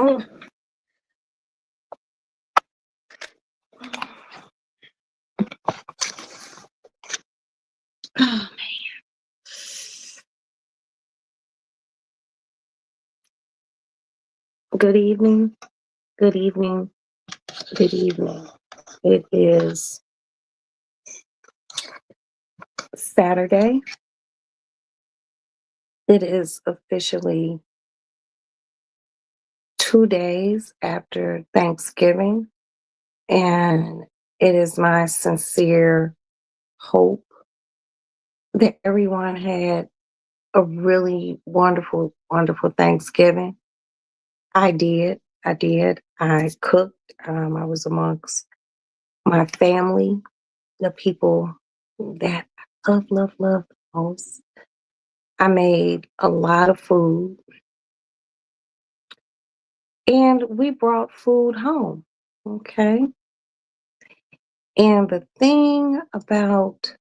Oh, oh, good evening. Good evening. Good evening. It is Saturday. It is officially 2 days after Thanksgiving, and it is my sincere hope that everyone had a really wonderful, wonderful Thanksgiving. I did. I did. I cooked. I was amongst my family, the people that I love, love, love the most. I made a lot of food and we brought food home. Okay. And the thing about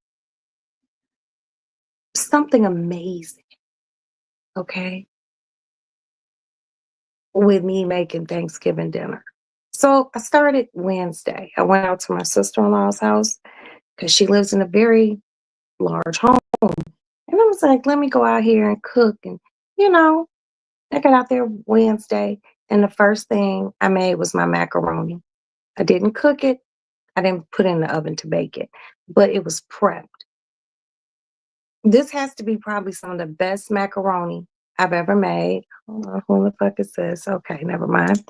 something amazing, okay, with me making Thanksgiving dinner. So I started Wednesday. I went out to my sister in law's house because she lives in a very large home. And I was like, let me go out here and cook. And, you know, I got out there Wednesday. And the first thing I made was my macaroni. I didn't cook it. I didn't put it in the oven to bake it, but it was prepped. This has to be probably some of the best macaroni I've ever made. Hold on, who the fuck is this? Okay, never mind.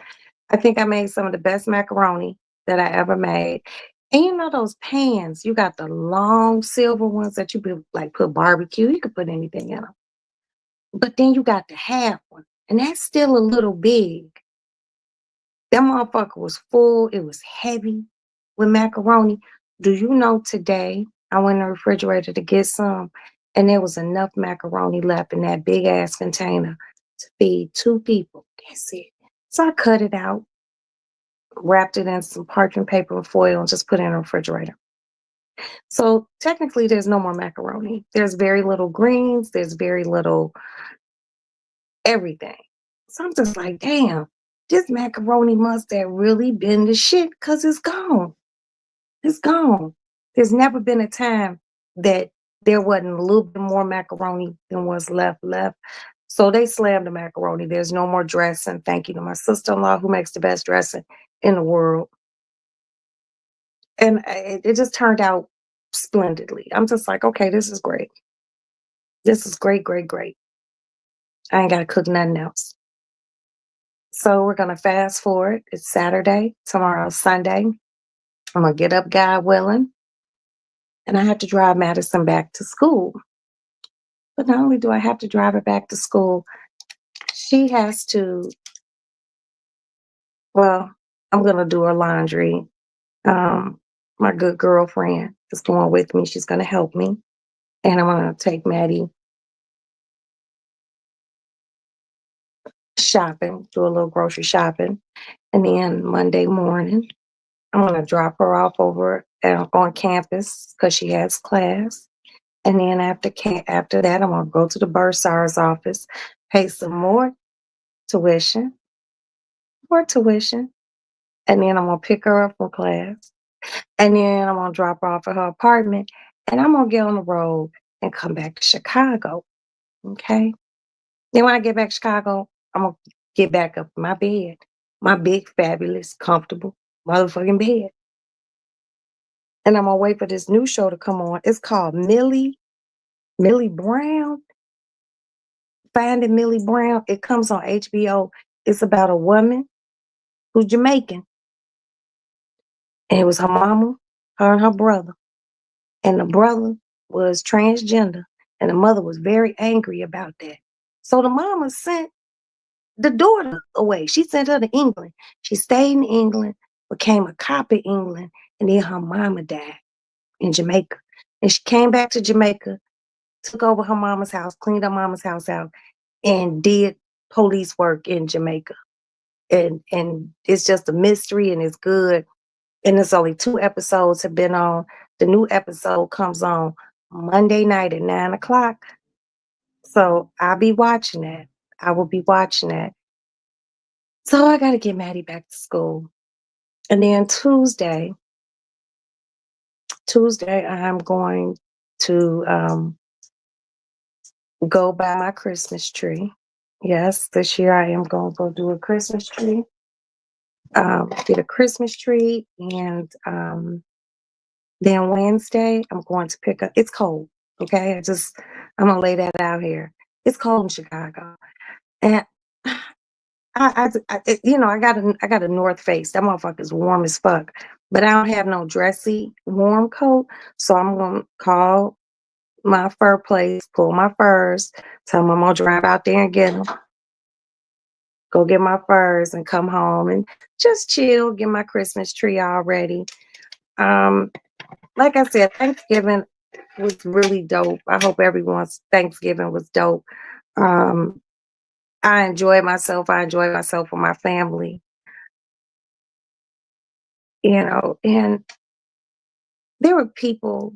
I think I made some of the best macaroni that I ever made. And you know those pans, you got the long silver ones that you could like put barbecue, you could put anything in them. But then you got the half one, and that's still a little big. That motherfucker was full. It was heavy with macaroni. Do you know today I went in the refrigerator to get some, and there was enough macaroni left in that big ass container to feed two people. That's it. So I cut it out, wrapped it in some parchment paper and foil, and just put it in the refrigerator. So technically, there's no more macaroni. There's very little greens. There's very little everything. So I'm just like, damn, this macaroni must have really been the shit because it's gone. It's gone. There's never been a time that there wasn't a little bit more macaroni than what's left. So they slammed the macaroni. There's no more dressing. Thank you to my sister-in-law who makes the best dressing in the world. And it just turned out splendidly. I'm just like, okay, this is great. This is great, great, great. I ain't got to cook nothing else. So we're going to fast forward. It's Saturday. Tomorrow's Sunday. I'm going to get up, God willing. And I have to drive Madison back to school. But not only do I have to drive her back to school, she has to, well, I'm going to do her laundry. Um, my good girlfriend is going with me. She's going to help me. And I'm going to take Maddie shopping, do a little grocery shopping. And then Monday morning, I'm going to drop her off over on campus because she has class. And then after that, I'm going to go to the bursar's office, pay some tuition, more tuition. And then I'm going to pick her up from class. And then I'm going to drop her off at her apartment. And I'm going to get on the road and come back to Chicago. Okay. Then when I get back to Chicago, I'm going to get back up in my bed, my big, fabulous, comfortable motherfucking bed. And I'm going to wait for this new show to come on. It's called Millie Brown. Finding Millie Brown. It comes on HBO. It's about a woman who's Jamaican. And it was her mama, her and her brother. And the brother was transgender. And the mother was very angry about that. So the mama sent the daughter away. She sent her to England. She stayed in England, became a cop in England, and then her mama died in Jamaica. And she came back to Jamaica, took over her mama's house, cleaned her mama's house out, and did police work in Jamaica. And it's just a mystery and it's good. And it's only 2 episodes have been on. The new episode comes on Monday night at 9 o'clock. So I'll be watching that. I will be watching that. So I got to get Maddie back to school. And then Tuesday, I'm going to go buy my Christmas tree. Yes, this year I am going to go do a Christmas tree. Get a Christmas tree, and then Wednesday I'm going to pick up. It's cold, okay? I'm gonna lay that out here. It's cold in Chicago, and I got a North Face. That motherfucker's warm as fuck, but I don't have no dressy warm coat, so I'm gonna call my fur place, pull my furs, tell them I'm gonna drive out there and get them, go get my furs, and come home and just chill, get my Christmas tree all ready. Um, like I said, Thanksgiving was really dope. I hope everyone's Thanksgiving was dope. Um, I enjoyed myself. I enjoyed myself with my family, and there were people,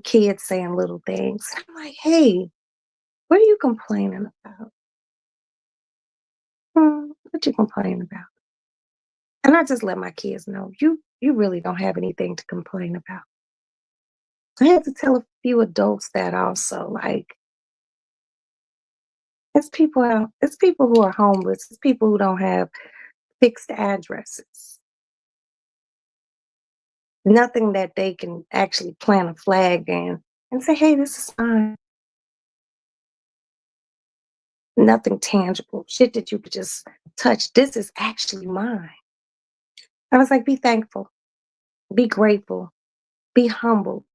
kids saying little things. I'm like, hey, what are you complaining about? What you complaining about? And I just let my kids know, you really don't have anything to complain about. I had to tell a few adults that also, like, it's people who are homeless, it's people who don't have fixed addresses. Nothing that they can actually plant a flag in and say, hey, this is mine. Nothing tangible, shit that you could just touch. This is actually mine. I was like, be thankful, be grateful, be humble,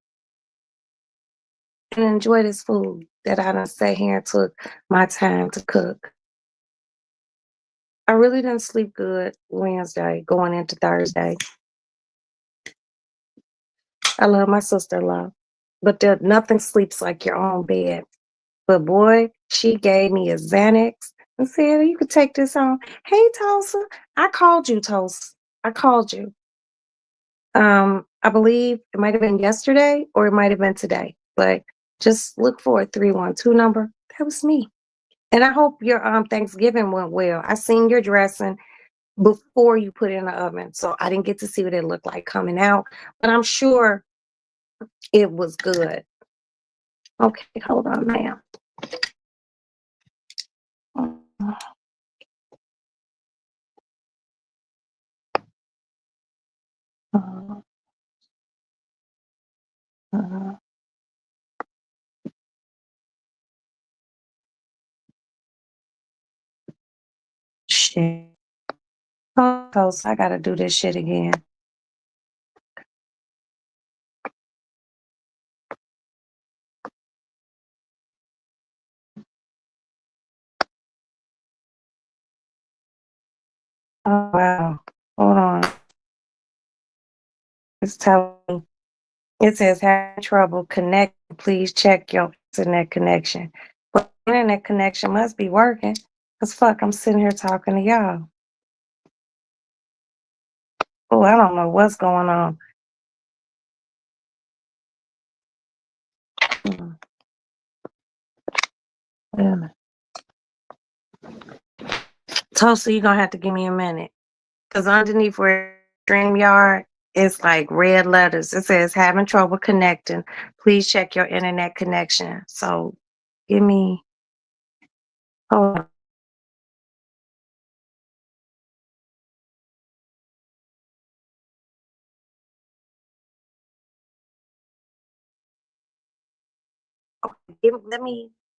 and enjoy this food that I done sat here and took my time to cook. I really didn't sleep good Wednesday going into Thursday. I love my sister-in-law, but nothing sleeps like your own bed. But boy, she gave me a Xanax and said, you could take this home. Hey, Tulsa, I called you, Tulsa. I called you. I believe it might have been yesterday or it might have been today, but just look for a 312 number. That was me. And I hope your Thanksgiving went well. I seen your dressing before you put it in the oven, so I didn't get to see what it looked like coming out, but I'm sure it was good. Okay, hold on, ma'am. Uh, uh, shit. Oh, so I gotta do this shit again. Oh wow. Hold on. It's telling me. It says having trouble connecting. Please check your internet connection. But internet connection must be working. Cause fuck, I'm sitting here talking to y'all. Oh, I don't know what's going on. Hmm. Wait a minute. Tulsa, you're gonna have to give me a minute. Cause underneath where StreamYard, it's like red letters. It says having trouble connecting. Please check your internet connection. So give me, hold on.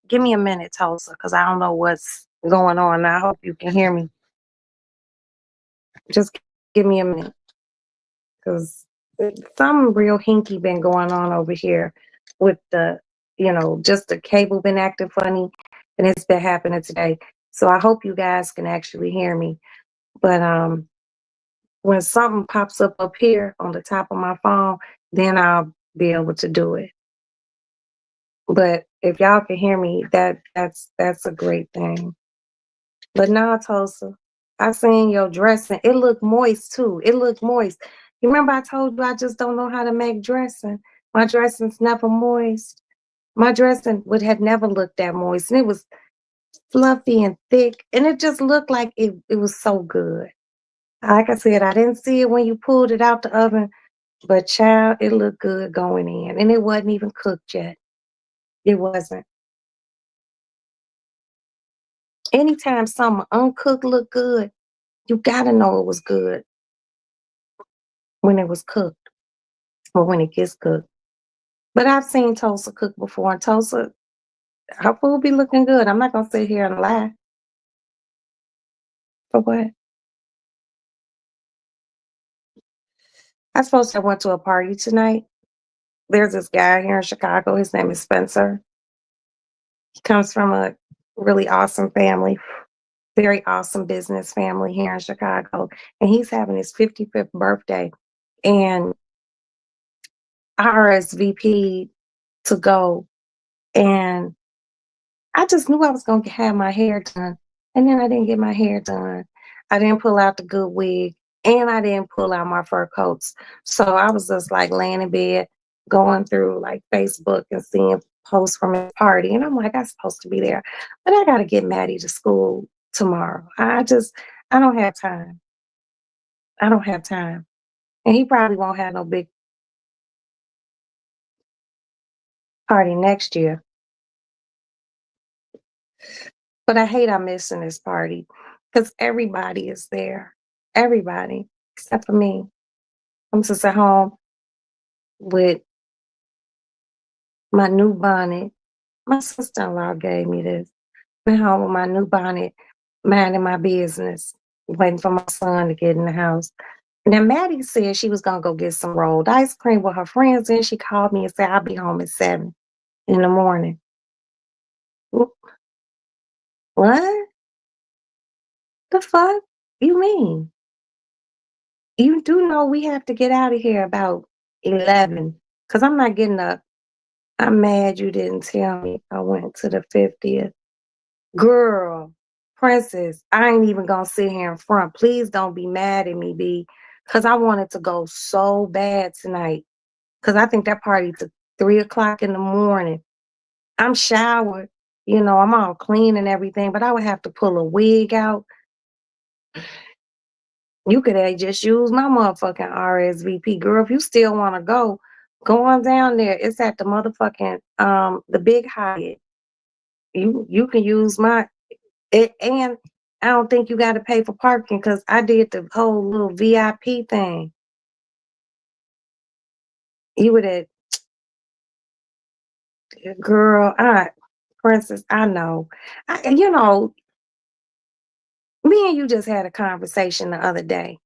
Give me a minute, Tulsa, because I don't know what's going on. I hope you can hear me. Just give me a minute, because some real hinky been going on over here with just the cable been acting funny, and it's been happening today. So I hope you guys can actually hear me. But when something pops up here on the top of my phone, then I'll be able to do it. But if y'all can hear me, that's a great thing. But nah, Tulsa, I seen your dressing. It looked moist too. It looked moist. You remember I told you I just don't know how to make dressing. My dressing's never moist. My dressing would have never looked that moist. And it was fluffy and thick, and it just looked like it was so good. Like I said, I didn't see it when you pulled it out the oven, but child, it looked good going in, and it wasn't even cooked yet. It wasn't. Anytime something uncooked look good, you gotta know it was good when it was cooked or when it gets cooked. But I've seen Tulsa cook before, and Tulsa, her food be looking good. I'm not gonna sit here and lie. For what? I suppose I went to a party tonight. There's this guy here in Chicago. His name is Spencer. He comes from a really awesome family, very awesome business family here in Chicago. And he's having his 55th birthday. And I RSVP to go. And I just knew I was going to have my hair done. And then I didn't get my hair done. I didn't pull out the good wig. And I didn't pull out my fur coats. So I was just like laying in bed, going through like Facebook and seeing posts from a party. And I'm like, I'm supposed to be there. But I got to get Maddie to school tomorrow. I don't have time. I don't have time. And he probably won't have no big party next year. But I hate I'm missing this party because everybody is there. Everybody except for me. I'm just at home with my new bonnet. My sister-in-law gave me this. Been home with my new bonnet, minding my business, waiting for my son to get in the house. Now, Maddie said she was gonna go get some rolled ice cream with her friends, and she called me and said, I'll be home at 7 in the morning. Wh- What the fuck you mean? You do know we have to get out of here about 11 because I'm not getting up. I'm mad you didn't tell me I went to the 50th. Girl, princess, I ain't even gonna sit here in front. Please don't be mad at me, B, because I wanted to go so bad tonight. Because I think that party's at 3 o'clock in the morning. I'm showered, I'm all clean and everything, but I would have to pull a wig out. You could have just used my motherfucking RSVP, girl. If you still want to go on down there. It's at the motherfucking the big Hyatt. You can use my it, and I don't think you got to pay for parking because I did the whole little VIP thing. You would have, girl, Princess. I know, me and you just had a conversation the other day.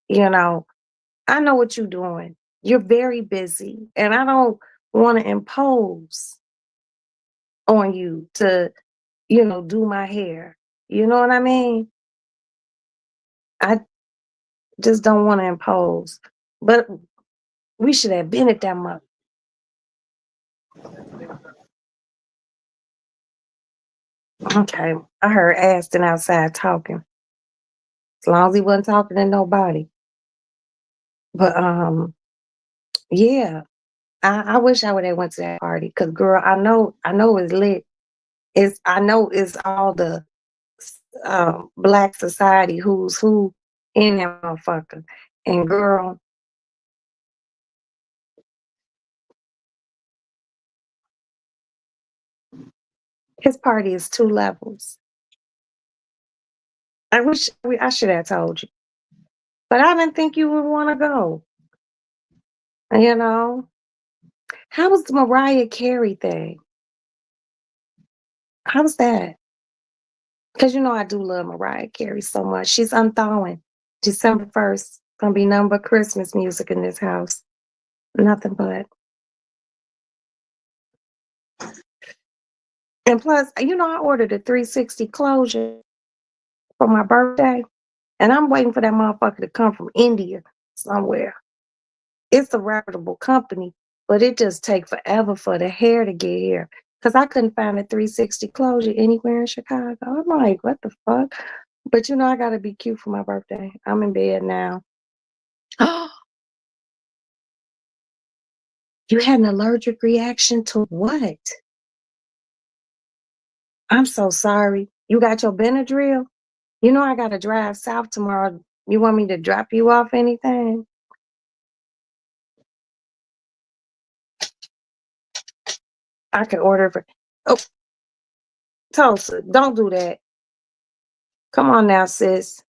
You know, I know what you're doing. You're very busy, and I don't want to impose on you to, do my hair. You know what I mean? I just don't want to impose. But we should have been at that month. Okay. I heard Aston outside talking. As long as he wasn't talking to nobody. But yeah. I wish I would have went to that party. Cause girl, I know it's lit. I know it's all the black society who's who in that motherfucker. And girl, his party is 2 levels. I should have told you. But I didn't think you would want to go. You know? How was the Mariah Carey thing? How was that? Because I do love Mariah Carey so much. She's unthawing. December 1st. Gonna be nothing but Christmas music in this house. Nothing but. And plus, I ordered a 360 closure for my birthday. And I'm waiting for that motherfucker to come from India somewhere. It's a reputable company, but it just takes forever for the hair to get here. Because I couldn't find a 360 closure anywhere in Chicago. I'm like, what the fuck? But I gotta be cute for my birthday. I'm in bed now. You had an allergic reaction to what? I'm so sorry. You got your Benadryl? You know I gotta drive south tomorrow. You want me to drop you off anything? I can order for. Oh, Tulsa, don't do that. Come on now, sis.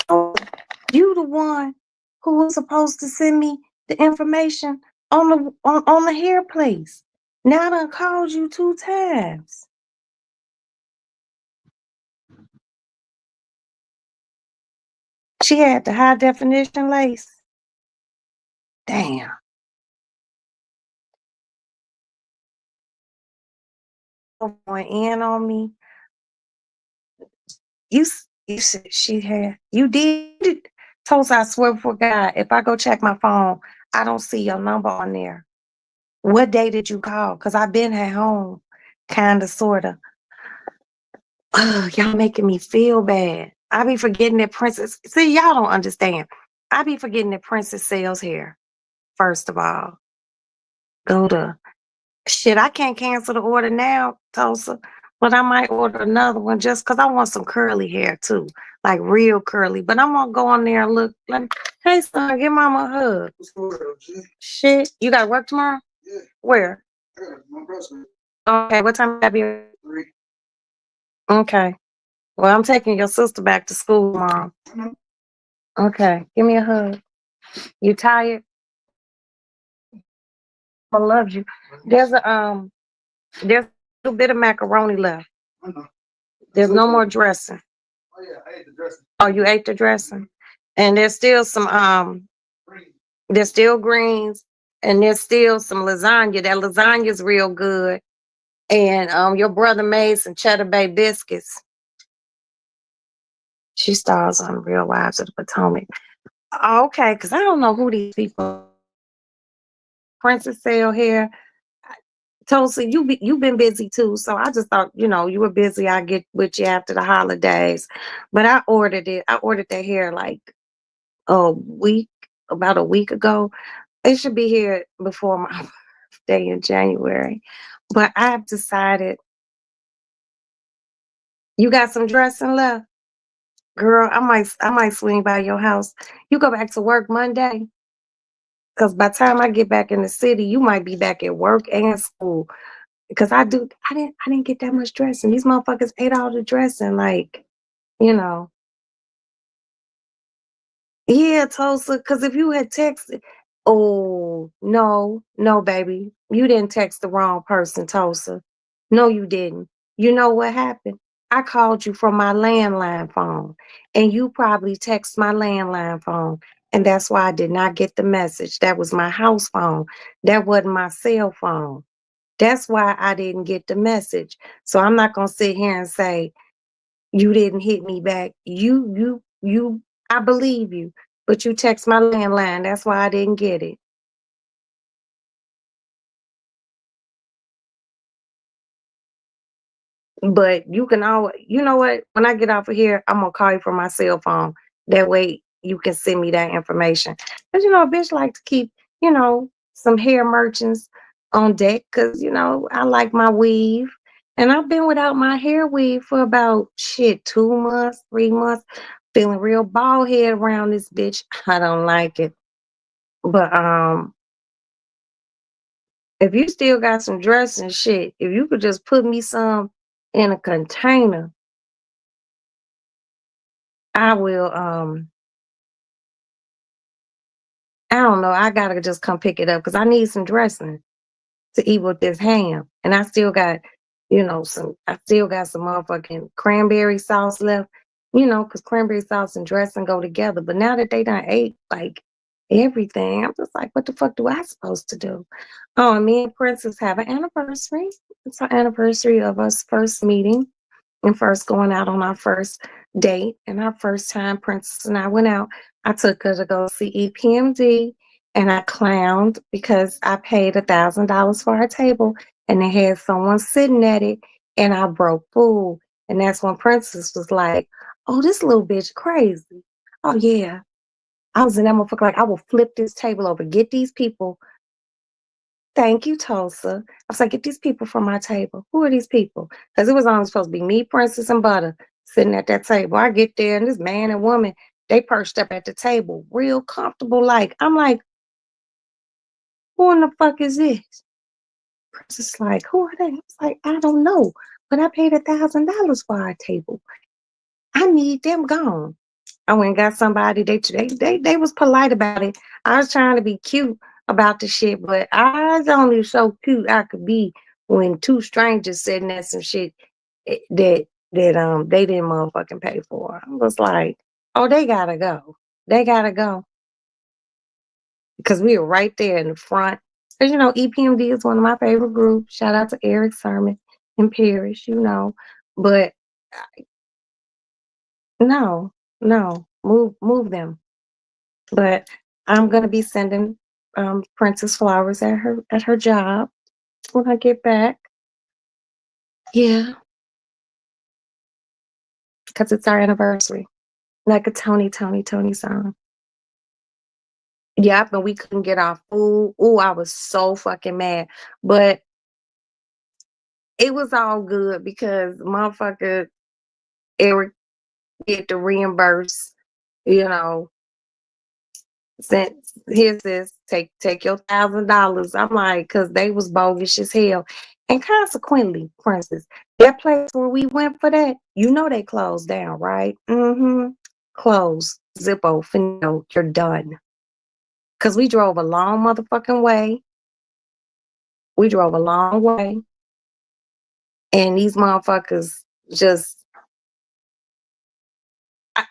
Oh, you the one who was supposed to send me the information on the hair place. Now I done called you 2 times. She had the high definition lace. Damn. Going in on me. You said she had. You did it. Tulsa, I swear before God, if I go check my phone, I don't see your number on there. What day did you call? Because I've been at home, kind of, sort of. Y'all making me feel bad. I be forgetting that Princess. See, y'all don't understand. I be forgetting that Princess sells hair. First of all, go to shit. I can't cancel the order now, Tulsa, but I might order another one just because I want some curly hair too, like real curly. But I'm gonna go on there and look. Like, hey, son, give mama a hug. Shit, you got to work tomorrow? Yeah. Where? Okay, what time have you? 3. Okay. Well, I'm taking your sister back to school, Mom. Okay, give me a hug. You tired? I love you. There's a little bit of macaroni left. There's no more dressing. Oh yeah, I ate the dressing. Oh, you ate the dressing? And there's still some there's still greens and there's still some lasagna. That lasagna is real good. And your brother made some cheddar bay biscuits. She stars on Real Wives of the Potomac. Okay, because I don't know who these people. Princess sale here. Tulsa, you've been busy too, so I just thought you were busy. I get with you after the holidays, but I ordered it. I ordered that hair like a week, about a week ago. It should be here before my birthday in January, but I've decided. You got some dressing left, girl. I might swing by your house. You go back to work Monday. Because by the time I get back in the city, you might be back at work and school. Because I didn't get that much dressing. These motherfuckers ate all the dressing, like, you know. Yeah, Tulsa. Because if you had texted, oh no, no, baby, you didn't text the wrong person, Tulsa. No, you didn't. You know what happened? I called you from my landline phone, and you probably text my landline phone, and that's why I did not get the message. That was my house phone. That wasn't my cell phone. That's why I didn't get the message. So I'm not gonna sit here and say you didn't hit me back. I believe you, but you text my landline. That's why I didn't get it. But you can always, you know what? When I get off of here, I'm gonna call you from my cell phone. That way you can send me that information. Cause a bitch like to keep, some hair merchants on deck. Cause I like my weave, and I've been without my hair weave for about 2 months, 3 months, feeling real bald head around this bitch. I don't like it. But if you still got some dress and shit, if you could just put me some in a container, I will I don't know. I gotta just come pick it up because I need some dressing to eat with this ham. And I still got, I still got some motherfucking cranberry sauce left, because cranberry sauce and dressing go together. But now that they done ate like everything, I'm just like, what the fuck do I supposed to do? Oh, and me and Princess have an anniversary. It's our anniversary of us first meeting and first going out on our first date. And our first time Princess and I went out, I took her to go see EPMD, and I clowned because I paid $1,000 for her table and they had someone sitting at it, and I broke food. And that's when Princess was like, oh, this little bitch crazy. Oh yeah. I was in that motherfucker like, I will flip this table over, get these people Thank you, Tulsa. I was like, get these people from my table. Who are these people? Because it was only supposed to be me, Princess, and Butter sitting at that table. I get there, and this man and woman, they perched up at the table, real comfortable. Like, I'm like, who in the fuck is this? Princess like, who are they? I was like, I don't know, but I paid $1,000 for our table. I need them gone. I went and got somebody. They was polite about it. I was trying to be cute about the shit, but I was only so cute I could be when two strangers sitting at some shit that they didn't motherfucking pay for. I was like, oh, they gotta go. They gotta go because we were right there in the front. Because EPMD is one of my favorite groups. Shout out to Eric Sermon and Parrish, But no, no, move them. But I'm gonna be sending Princess flowers at her job when I get back. Yeah, because it's our anniversary. Like a Tony song. Yep, and we couldn't get our food. Oh, I was so fucking mad. But it was all good because motherfucker Eric get to reimburse, you know, since his is take your $1,000. I'm like, cause they was bogus as hell. And consequently, Princess, that place where we went for that, they closed down, right? Mm-hmm. Closed. Zippo, finito, you're done. Cause we drove a long motherfucking way. We drove a long way. And these motherfuckers just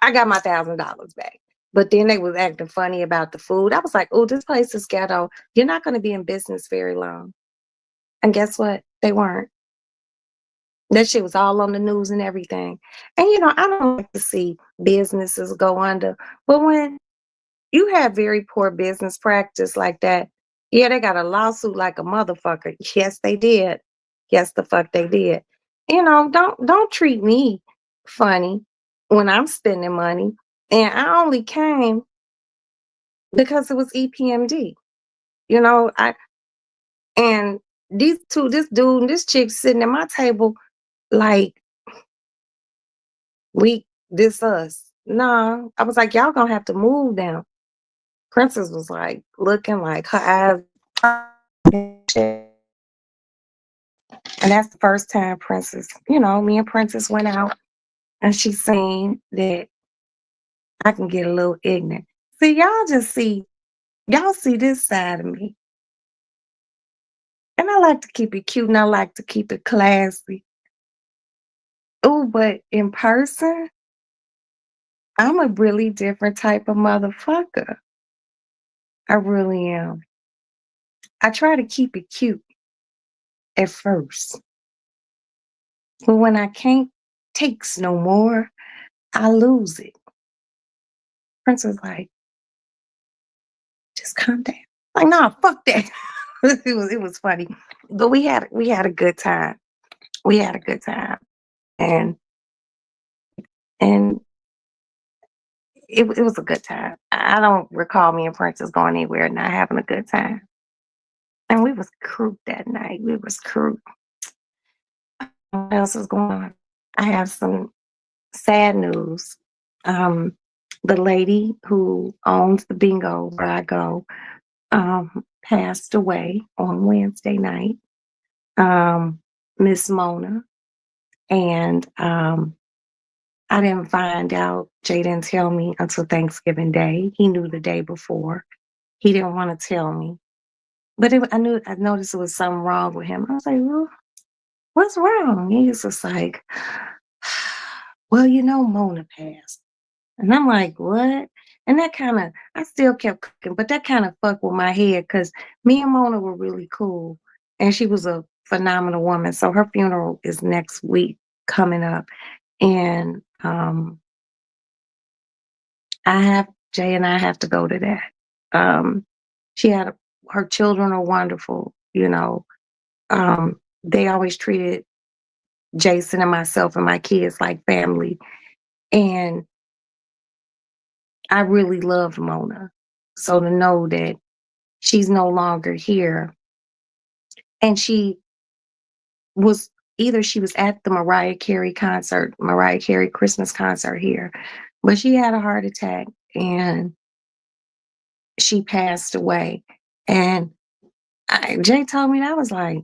I got my $1,000 back. But then they was acting funny about the food. I was like, oh, this place is ghetto. You're not going to be in business very long. And guess what? They weren't. That shit was all on the news and everything. And I don't like to see businesses go under. But when you have very poor business practice like that, yeah, they got a lawsuit like a motherfucker. Yes, they did. Yes, the fuck they did. Don't treat me funny when I'm spending money. And I only came because it was EPMD. I and this dude and this chick sitting at my table like this us. Nah, I was like, y'all gonna have to move down. Princess was like looking like her eyes. And that's the first time Princess, me and Princess went out and she seen that I can get a little ignorant. See, y'all see this side of me. And I like to keep it cute and I like to keep it classy. Oh, but in person, I'm a really different type of motherfucker. I really am. I try to keep it cute at first. But when I can't takes no more, I lose it. Prince was like, just calm down. Like, nah, fuck that. it was funny. But we had a good time. We had a good time. And and it was a good time. I don't recall me and Princess going anywhere not having a good time. And we was crew that night. We was crew. What else is going on? I have some sad news. Um, the lady who owns the bingo where I go passed away on Wednesday night. Miss Mona. And I didn't find out. Jay didn't tell me until Thanksgiving Day. He knew the day before. He didn't want to tell me. But I noticed there was something wrong with him. I was like, well, what's wrong? He was just like, well, Mona passed. And I'm like, what? And that I still kept cooking, but that kind of fucked with my head because me and Mona were really cool. And she was a phenomenal woman. So her funeral is next week coming up. And Jay and I have to go to that. She had her children are wonderful, they always treated Jason and myself and my kids like family. And I really loved Mona. So to know that she's no longer here, And was she was at the Mariah Carey concert, Mariah Carey Christmas concert here, but she had a heart attack and she passed away. And Jay told me that. I was like,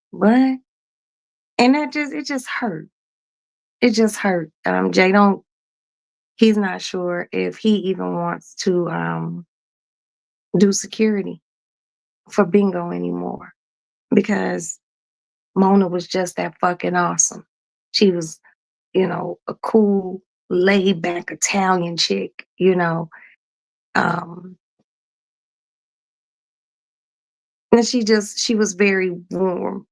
what? And it just hurt. It just hurt. Jay he's not sure if he even wants to do security for bingo anymore because Mona was just that fucking awesome. She was, a cool, laid back Italian chick, Um, and she was very warm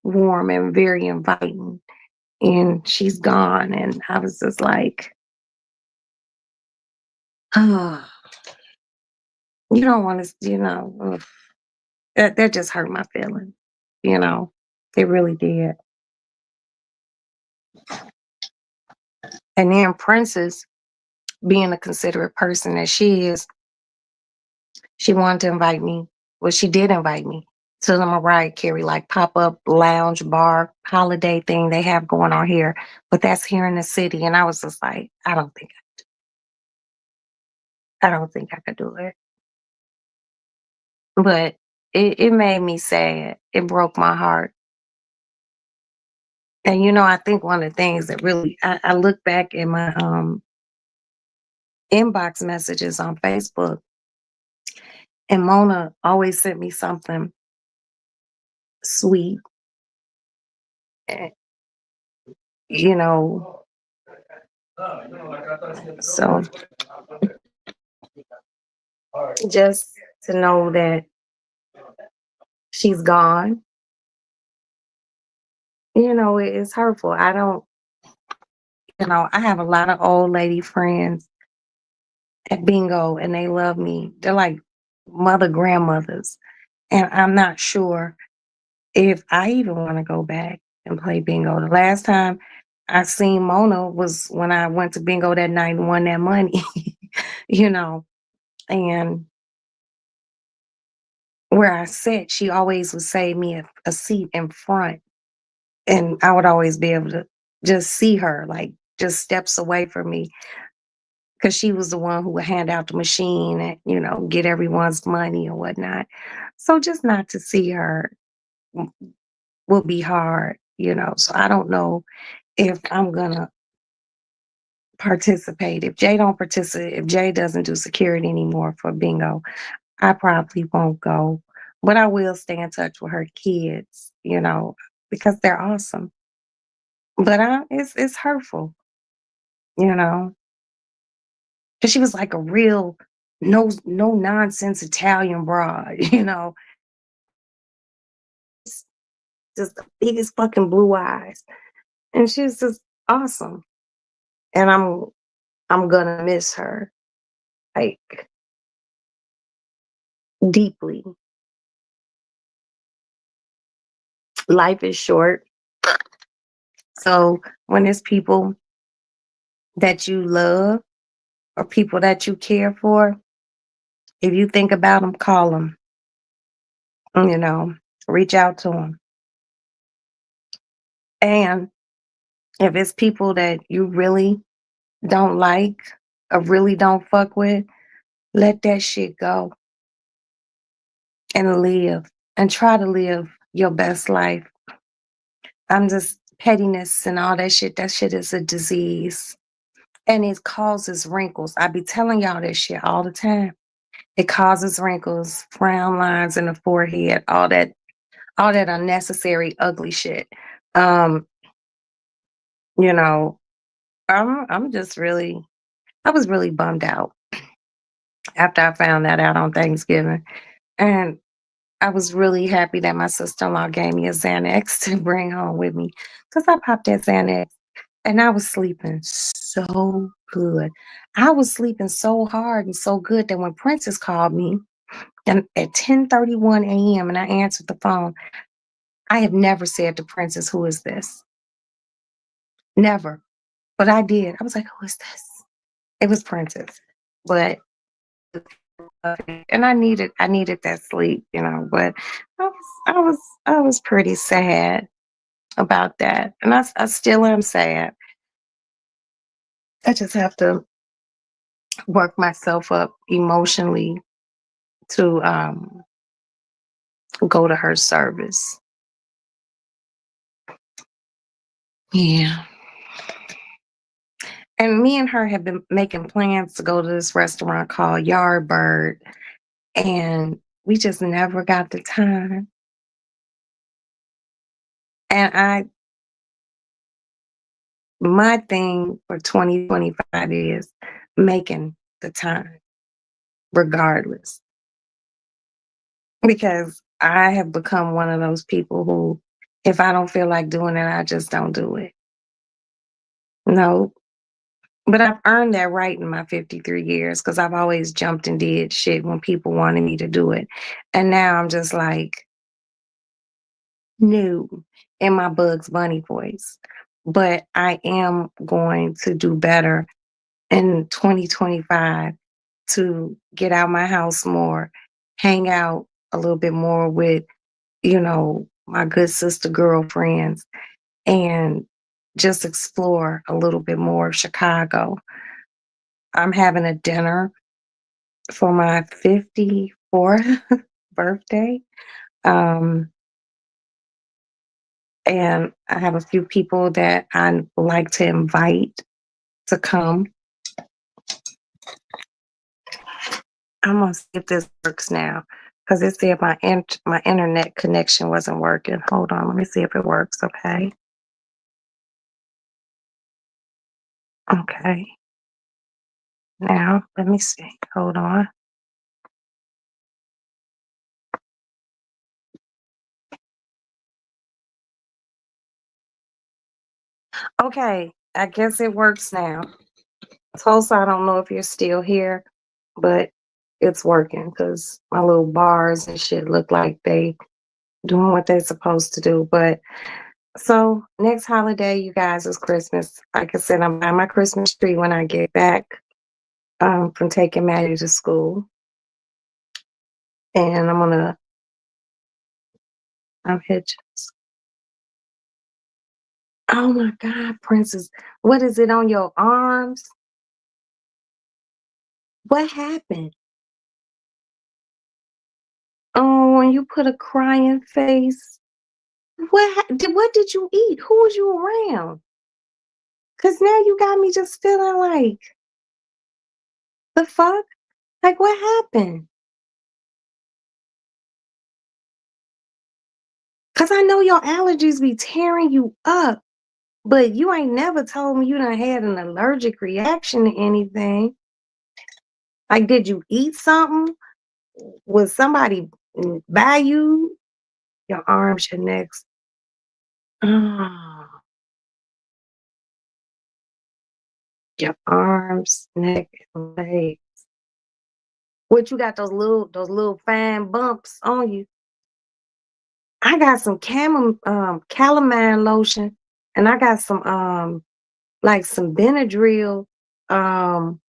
and very inviting. And she's gone. And I was just like, oh, you don't want to, ugh. That just hurt my feelings, you know, it really did. And then Princess, being a considerate person that she is, she wanted to invite me. Well, she did invite me to the Mariah Carey like pop-up lounge bar holiday thing they have going on here, but that's here in the city. And I was just like, I don't think I could do it. But it made me sad. It broke my heart. And I think one of the things that really I look back at my inbox messages on Facebook, and Mona always sent me something sweet. eh, You know, so just to know that she's gone, it's hurtful. I don't, I have a lot of old lady friends at bingo and they love me. They're like grandmothers. And I'm not sure if I even want to go back and play bingo. The last time I seen Mona was when I went to bingo that night and won that money, you know, and where I sat, she always would save me a seat in front. And I would always be able to just see her, like just steps away from me. Cause she was the one who would hand out the machine and, get everyone's money and whatnot. So just not to see her will be hard. So I don't know if I'm gonna participate. If Jay don't participate, if Jay doesn't do security anymore for bingo, I probably won't go. But I will stay in touch with her kids, because they're awesome. But it's hurtful, you know, because she was like a real no nonsense Italian broad, just the biggest fucking blue eyes, and she's just awesome. And I'm gonna miss her like deeply. Life is short, so when it's people that you love or people that you care for, if you think about them, call them. You know, reach out to them. And if it's people that you really don't like or really don't fuck with, let that shit go and live and try to live your best life. I'm just pettiness and all that shit. That shit is a disease and it causes wrinkles. I be telling y'all this shit all the time. It causes wrinkles, frown lines in the forehead, all that unnecessary ugly shit. Um, you know, I'm just really I was really bummed out after I found that out on Thanksgiving. And I was really happy that my sister-in-law gave me a Xanax to bring home with me. Cause I popped that Xanax and I was sleeping so good. I was sleeping so hard and so good that when Princess called me and at 10:31 a.m. and I answered the phone, I have never said to Princess, "Who is this?" Never. But I did. I was like, "Who is this?" It was Princess. But and I needed that sleep, but I was I was I was pretty sad about that. And I still am sad. I just have to work myself up emotionally to go to her service. Yeah. And me and her have been making plans to go to this restaurant called Yardbird, and we just never got the time. And my thing for 2025 is making the time regardless, because I have become one of those people who, if I don't feel like doing it, I just don't do it. No, but I've earned that right in my 53 years because I've always jumped and did shit when people wanted me to do it. And now I'm just like, no, in my Bugs Bunny voice. But I am going to do better in 2025 to get out my house more, hang out a little bit more with, my good sister girlfriends, and just explore a little bit more of Chicago. I'm having a dinner for my 54th birthday. Um, and I have a few people that I like to invite to come. I'm gonna see if this works now because it said my internet connection wasn't working. Hold on, let me see if it works. Okay. Okay. Now let me see. Hold on. Okay, I guess it works now. Tulsa, I don't know if you're still here, but it's working because my little bars and shit look like they doing what they're supposed to do. But so next holiday, you guys, is Christmas. Like I said, I'm buying my Christmas tree when I get back from taking Maddie to school, and I'm hitching. Oh my God, Princess, what is it on your arms? What happened? Oh, and you put a crying face. What did you eat? Who was you around? Cause now you got me just feeling like the fuck? Like what happened? Cause I know your allergies be tearing you up, but you ain't never told me you done had an allergic reaction to anything. Like, did you eat something? Was somebody by you? Your arms, your necks. Oh, your arms, neck, and legs. What you got those little fine bumps on you? I got some calamine lotion, and I got some like some Benadryl, um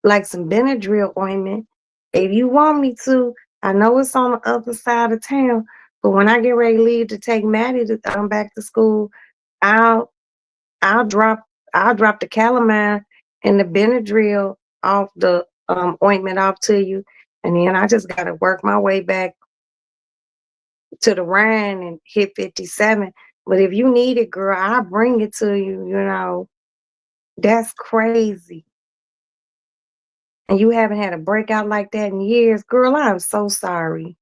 like some Benadryl ointment. If you want me to, I know it's on the other side of town, but when I get ready to leave to take Maddie to back to school, I'll I'll drop I'll drop the calamine and the Benadryl off the ointment off to you, and then I just gotta work my way back to the Rhine and hit 57. But if you need it, girl, I'll bring it to you. That's crazy. And you haven't had a breakout like that in years, girl. I'm so sorry.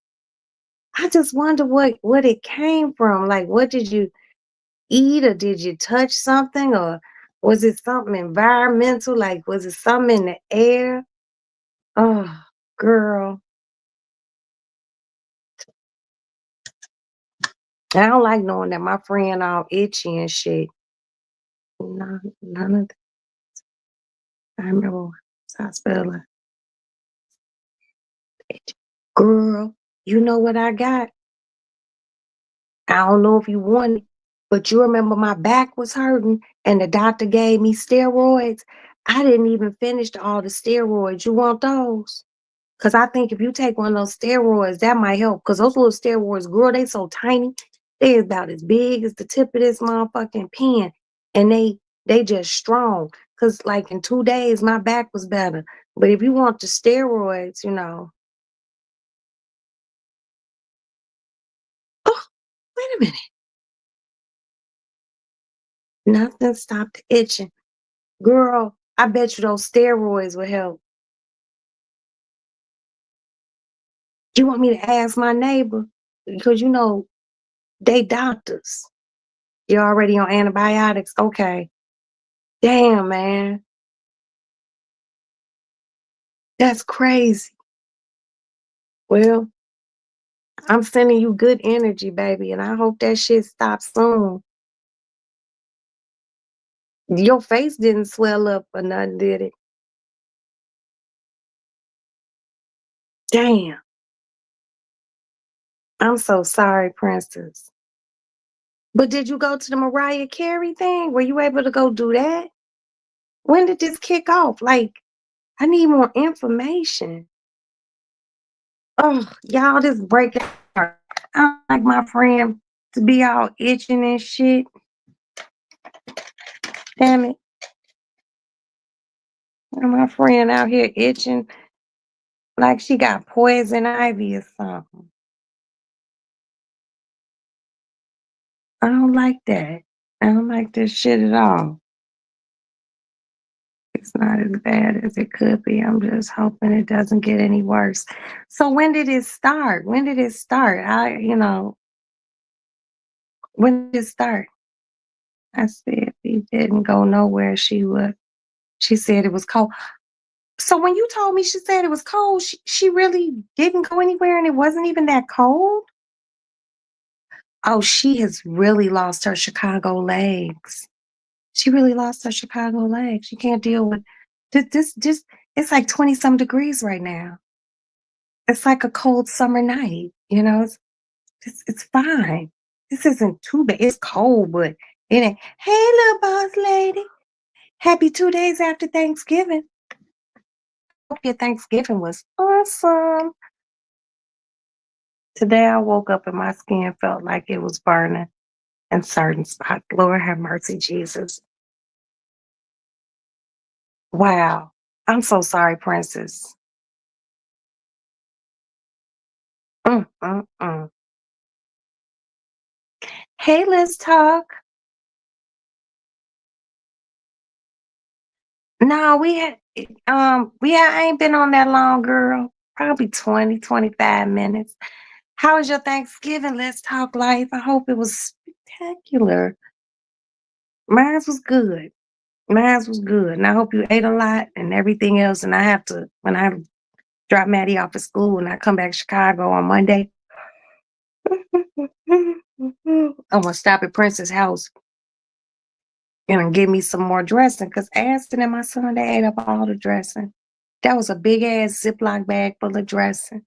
I just wonder what it came from. Like, what did you eat, or did you touch something, or was it something environmental? Like, was it something in the air? Oh, girl, I don't like knowing that my friend all itchy and shit. None of that. I remember I spelled it. Girl, you know what I got? I don't know if you want it, but you remember my back was hurting and the doctor gave me steroids. I didn't even finish all the steroids. You want those? Cause I think if you take one of those steroids, that might help. Cause those little steroids, girl, they so tiny. They about as big as the tip of this motherfucking pen. And they just strong. Cause like in 2 days, my back was better. But if you want the steroids, oh, wait a minute. Nothing stopped the itching. Girl, I bet you those steroids will help. You want me to ask my neighbor? Because they doctors. You're already on antibiotics. Okay. Damn, man. That's crazy. Well, I'm sending you good energy, baby, and I hope that shit stops soon. Your face didn't swell up or nothing, did it? Damn. I'm so sorry, Princess. But did you go to the Mariah Carey thing? Were you able to go do that? When did this kick off? Like, I need more information. Oh, y'all, this break. I don't like my friend to be all itching and shit. Damn it. And my friend out here itching like she got poison ivy or something. I don't like that. I don't like this shit at all. It's not as bad as it could be. I'm just hoping it doesn't get any worse. So when did it start? When did it start? When did it start? I said he didn't go nowhere. She said it was cold. So when you told me she said it was cold, she really didn't go anywhere and it wasn't even that cold? Oh, she has really lost her Chicago legs. She really lost her Chicago legs. She can't deal with this. It's like 20 some degrees right now. It's like a cold summer night. It's fine. This isn't too bad. It's cold, but it ain't. Hey, little boss lady. Happy 2 days after Thanksgiving. Hope your Thanksgiving was awesome. Today I woke up and my skin felt like it was burning in certain spots. Lord have mercy, Jesus. Wow. I'm so sorry, Princess. Mm, mm, mm. Hey, let's talk. No, I ain't been on that long, girl. Probably 20, 25 minutes. How was your Thanksgiving? Let's talk life. I hope it was spectacular. Mine was good. Mine was good. And I hope you ate a lot and everything else. And when I drop Maddie off at school and I come back to Chicago on Monday, I'm gonna stop at Prince's house and give me some more dressing because Aston and my son, they ate up all the dressing. That was a big ass Ziploc bag full of dressing.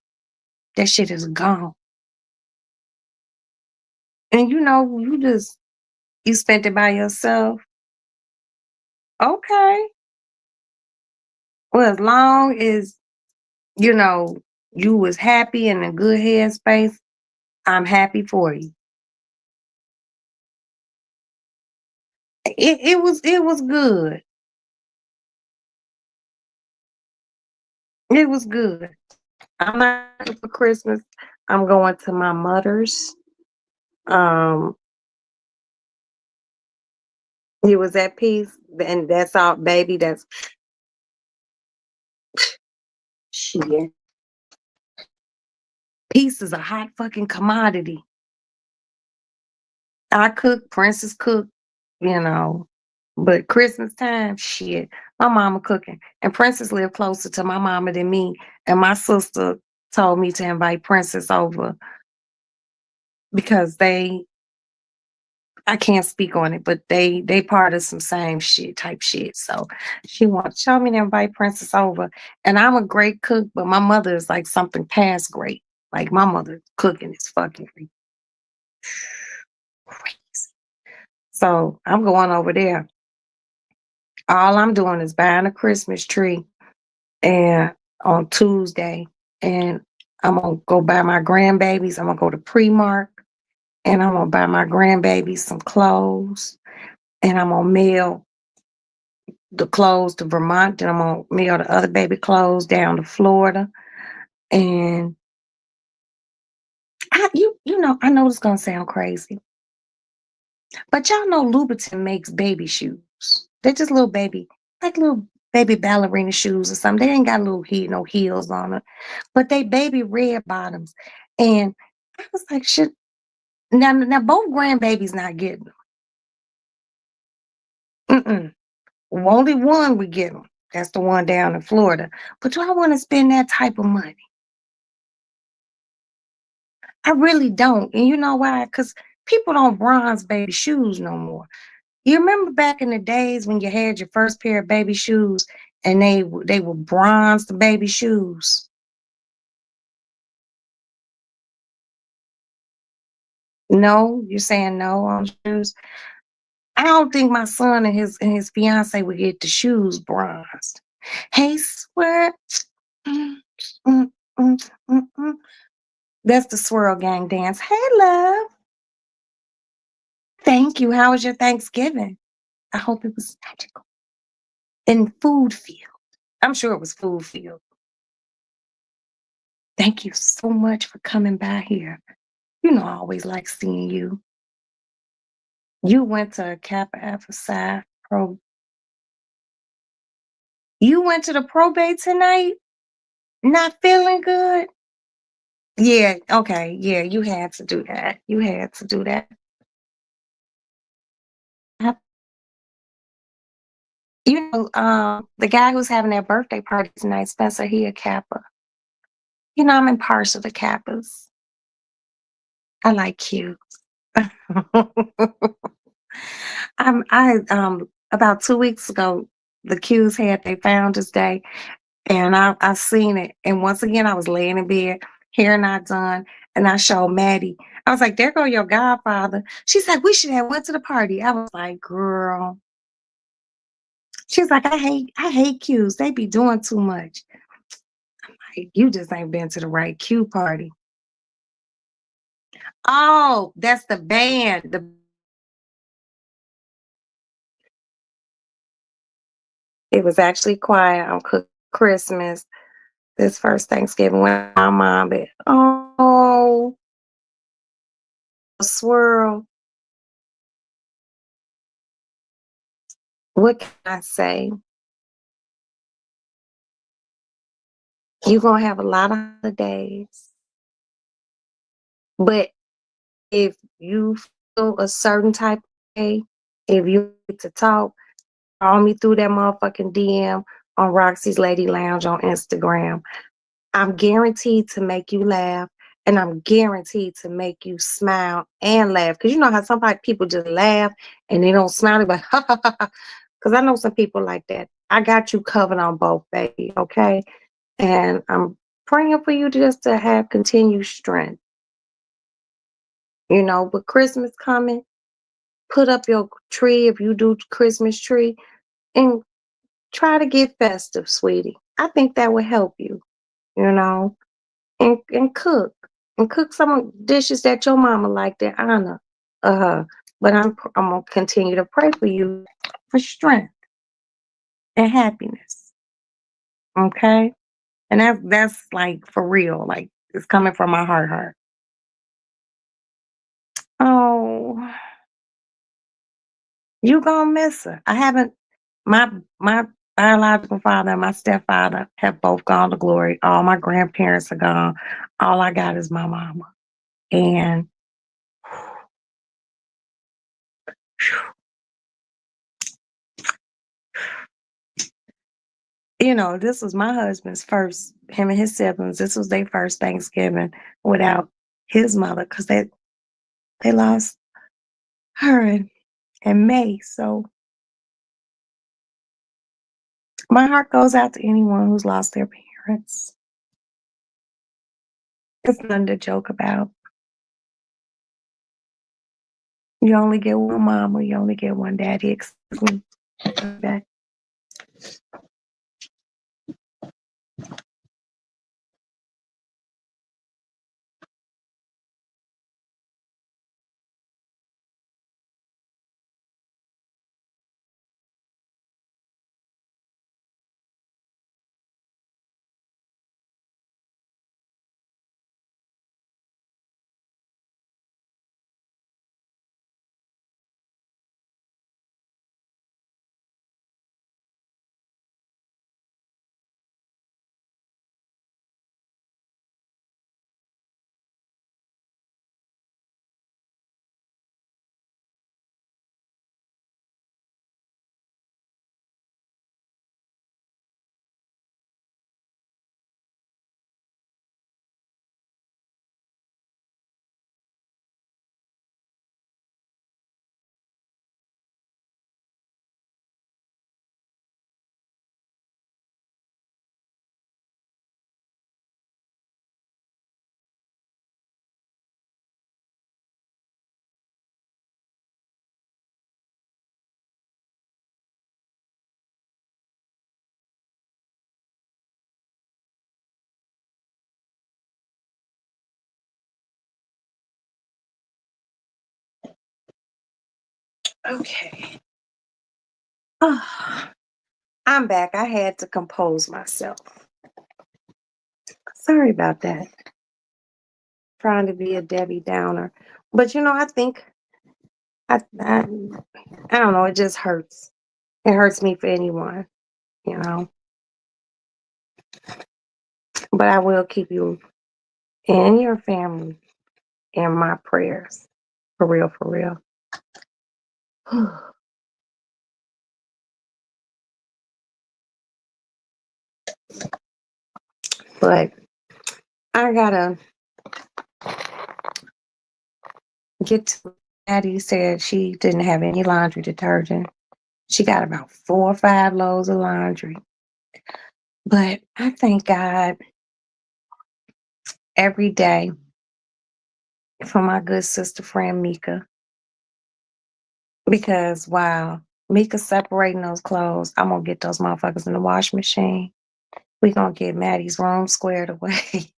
That shit is gone. And you spent it by yourself. Okay. Well, as long as, you know, you was happy and in a good headspace, I'm happy for you. It was good. It was good. I'm not looking for Christmas. I'm going to my mother's. Um, he was at peace, and that's all, baby. That's shit. Peace is a hot fucking commodity. I cook, Princess cook, you know, but Christmas time, shit, my mama cooking. And Princess lived closer to my mama than me. And my sister told me to invite Princess over because I can't speak on it, but they part of some same shit type shit. So she told me to invite Princess over. And I'm a great cook, but my mother is like something past great. Like my mother cooking is fucking crazy. So I'm going over there. All I'm doing is buying a Christmas tree and on Tuesday. and I'm gonna go buy my grandbabies. I'm gonna go to Primark and I'm gonna buy my grandbabies some clothes and I'm gonna mail the clothes to Vermont, and I'm gonna mail the other baby clothes down to Florida. And I know it's gonna sound crazy, but y'all know Louboutin makes baby shoes. They're just little baby ballerina shoes or something. They ain't got no heels on it, but they baby red bottoms. And I was like, shit. Now both grandbabies not getting them. Mm-mm. Only one we get them. That's the one down in Florida. But do I want to spend that type of money? I really don't. And you know why? Because people don't bronze baby shoes no more. You remember back in the days when you had your first pair of baby shoes and they were bronzed baby shoes? No, you're saying no on shoes. I don't think my son and his fiance would get the shoes bronzed. Hey, swear. Mm, mm, mm, mm. That's the swirl gang dance. Hey, love. Thank you. How was your Thanksgiving? I hope it was magical and food filled. I'm sure it was food filled. Thank you so much for coming by here. You know, I always like seeing you. You went to Kappa Alpha Psi Pro. You went to the probate tonight? Not feeling good? Yeah, okay. Yeah, you had to do that. You had to do that. I- the guy who's having that birthday party tonight, Spencer, he a Kappa. I'm impartial to Kappas. I like Q. About 2 weeks ago, the Qs had their Founders Day, and I seen it. And once again, I was laying in bed, hair not done, and I showed Maddie. I was like, "There go your godfather." She's like, "We should have went to the party." I was like, "Girl." She's like, "I hate Qs. They be doing too much." Like, you just ain't been to the right Q party. Oh, that's the band. It was actually quiet on Christmas. This first Thanksgiving when my mom, but oh, swirl. What can I say? You're gonna have a lot of holidays, but if you feel a certain type of way, if you need to talk, call me through that motherfucking DM on Roxy's Lady Lounge on Instagram. I'm guaranteed to make you laugh, and I'm guaranteed to make you smile and laugh. Cause you know how some people just laugh and they don't smile, but ha ha ha. Cause I know some people like that. I got you covered on both, baby. Okay, and I'm praying for you just to have continued strength. With Christmas coming, put up your tree if you do Christmas tree, and try to get festive, sweetie. I think that would help you. You know and cook some dishes that your mama like that honor her. But I'm gonna continue to pray for you for strength and happiness. Okay, and that's like for real. Like it's coming from my heart. Oh, you gonna miss her. I haven't. My biological father and my stepfather have both gone to glory. All my grandparents are gone. All I got is my mama. And this was my husband's first, him and his siblings, this was their first Thanksgiving without his mother because they lost her in May. So my heart goes out to anyone who's lost their parents. It's nothing to joke about. You only get one mama, you only get one daddy. Excuse me. Okay. Okay. Ah, I'm back. I had to compose myself. Sorry about that. Trying to be a Debbie Downer. But I think I don't know, it just hurts. It hurts me for anyone, you know. But I will keep you and your family in my prayers. For real, for real. But I gotta get to Maddie said she didn't have any laundry detergent. She got about 4 or 5 loads of laundry. But I thank God every day for my good sister friend Mika. Because while Mika's separating those clothes, I'm gonna get those motherfuckers in the wash machine. We gonna get Maddie's room squared away.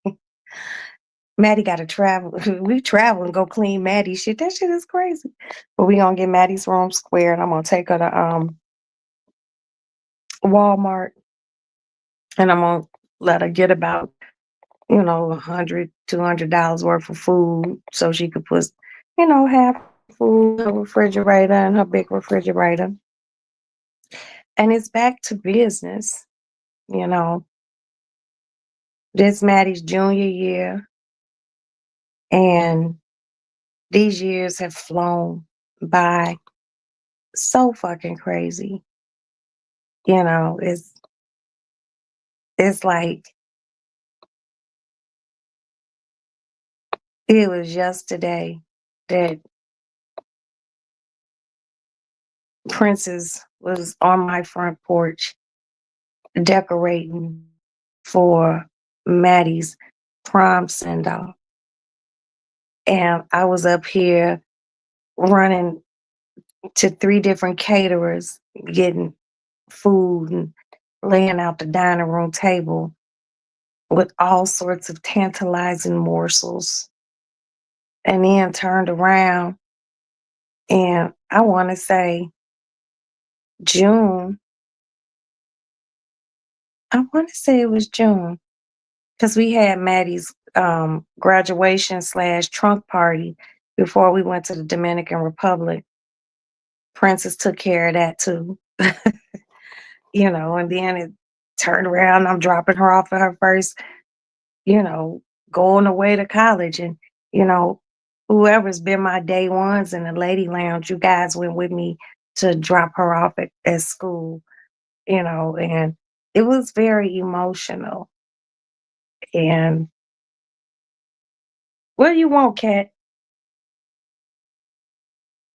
Maddie gotta travel. We travel and go clean Maddie's shit. That shit is crazy. But we gonna get Maddie's room squared. I'm gonna take her to Walmart and I'm gonna let her get about, $100, $200 worth of food so she could put, half food in her refrigerator and her big refrigerator. And it's back to business, you know. This Maddie's junior year, and these years have flown by so fucking crazy. It's like it was yesterday that Princess was on my front porch decorating for Maddie's prom send off. And I was up here running to 3 different caterers, getting food and laying out the dining room table with all sorts of tantalizing morsels. And then turned around and I want to say June, I want to say it was June because we had Maddie's graduation slash trunk party before we went to the Dominican Republic. Princess took care of that too. And then it turned around. I'm dropping her off at her first, you know, going away to college. And, you know, whoever's been my day ones in the lady lounge, you guys went with me to drop her off at school, and it was very emotional. And what do you want, Kat?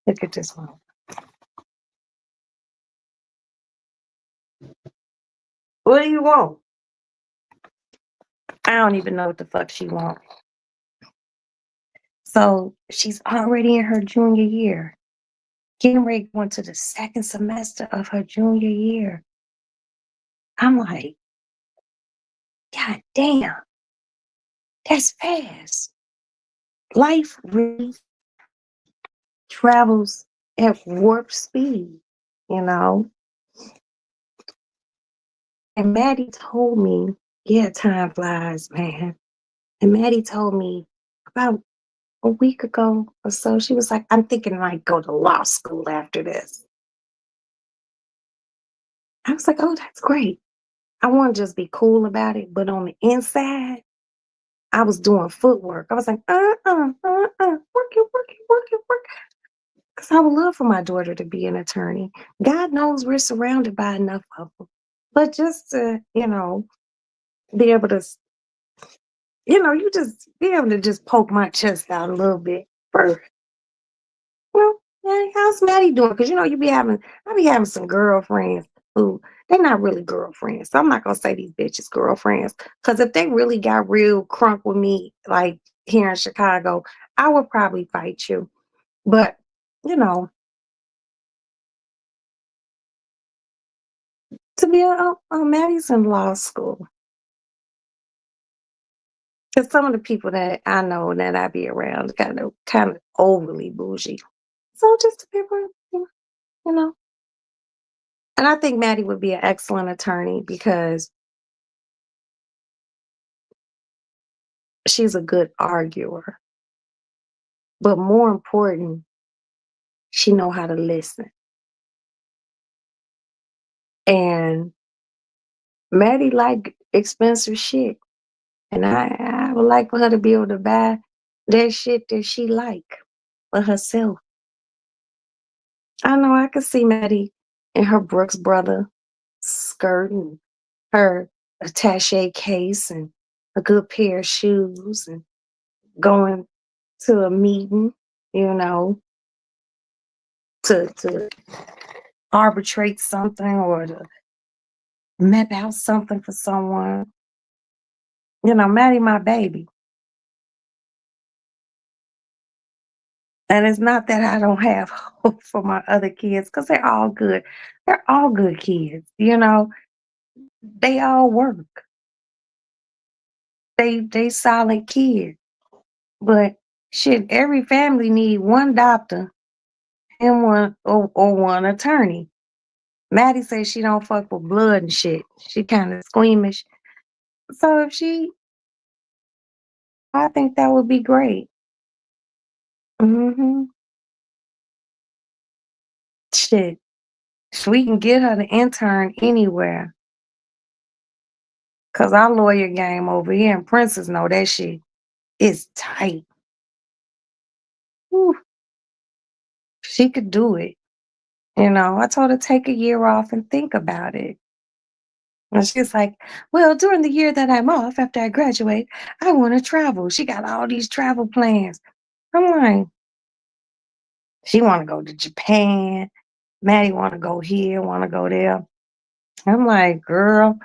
Look at this one. What do you want? I don't even know what the fuck she wants. So she's already in her junior year, getting ready to go into the second semester of her junior year. I'm like, God damn, that's fast. Life really travels at warp speed, you know? And Maddie told me, yeah, time flies, man. And Maddie told me about a week ago or so, she was like, I'm thinking like go to law school after this. I was like, oh, that's great. I want to just be cool about it. But on the inside, I was doing footwork. I was like, work it, work it, work it, work it. Because I would love for my daughter to be an attorney. God knows we're surrounded by enough of them. But just to, be able to, you just be able to just poke my chest out a little bit first. Well, hey, how's Maddie doing? Because I be having some girlfriends who they're not really girlfriends. So I'm not gonna say these bitches girlfriends. Because if they really got real crunk with me, like here in Chicago, I would probably fight you. But you know, to be Maddie's in law school. Because some of the people that I know that I be around kind of overly bougie. So just to be around, you know. And I think Maddie would be an excellent attorney because she's a good arguer. But more important, she know how to listen. And Maddie like expensive shit. And I would like for her to be able to buy that shit that she like for herself. I know I could see Maddie in her Brooks Brother skirt and her attache case and a good pair of shoes and going to a meeting, you know, to arbitrate something or to map out something for someone. You know, Maddie my baby. And it's not that I don't have hope for my other kids, because they're all good. They're all good kids, you know. They all work. They solid kids. But shit, every family need one doctor and one or one attorney. Maddie says she don't fuck with blood and shit. She kind of squeamish. So if she, I think that would be great. Hmm. Shit, if we can get her to intern anywhere, cause our lawyer game over here in Princess know that shit is tight. Whew, she could do it. You know, I told her take a year off and think about it. And she's like, well, during the year that I'm off after I graduate, I want to travel. She got all these travel plans. I'm like, she want to go to Japan. Maddie want to go here, want to go there. I'm like, girl,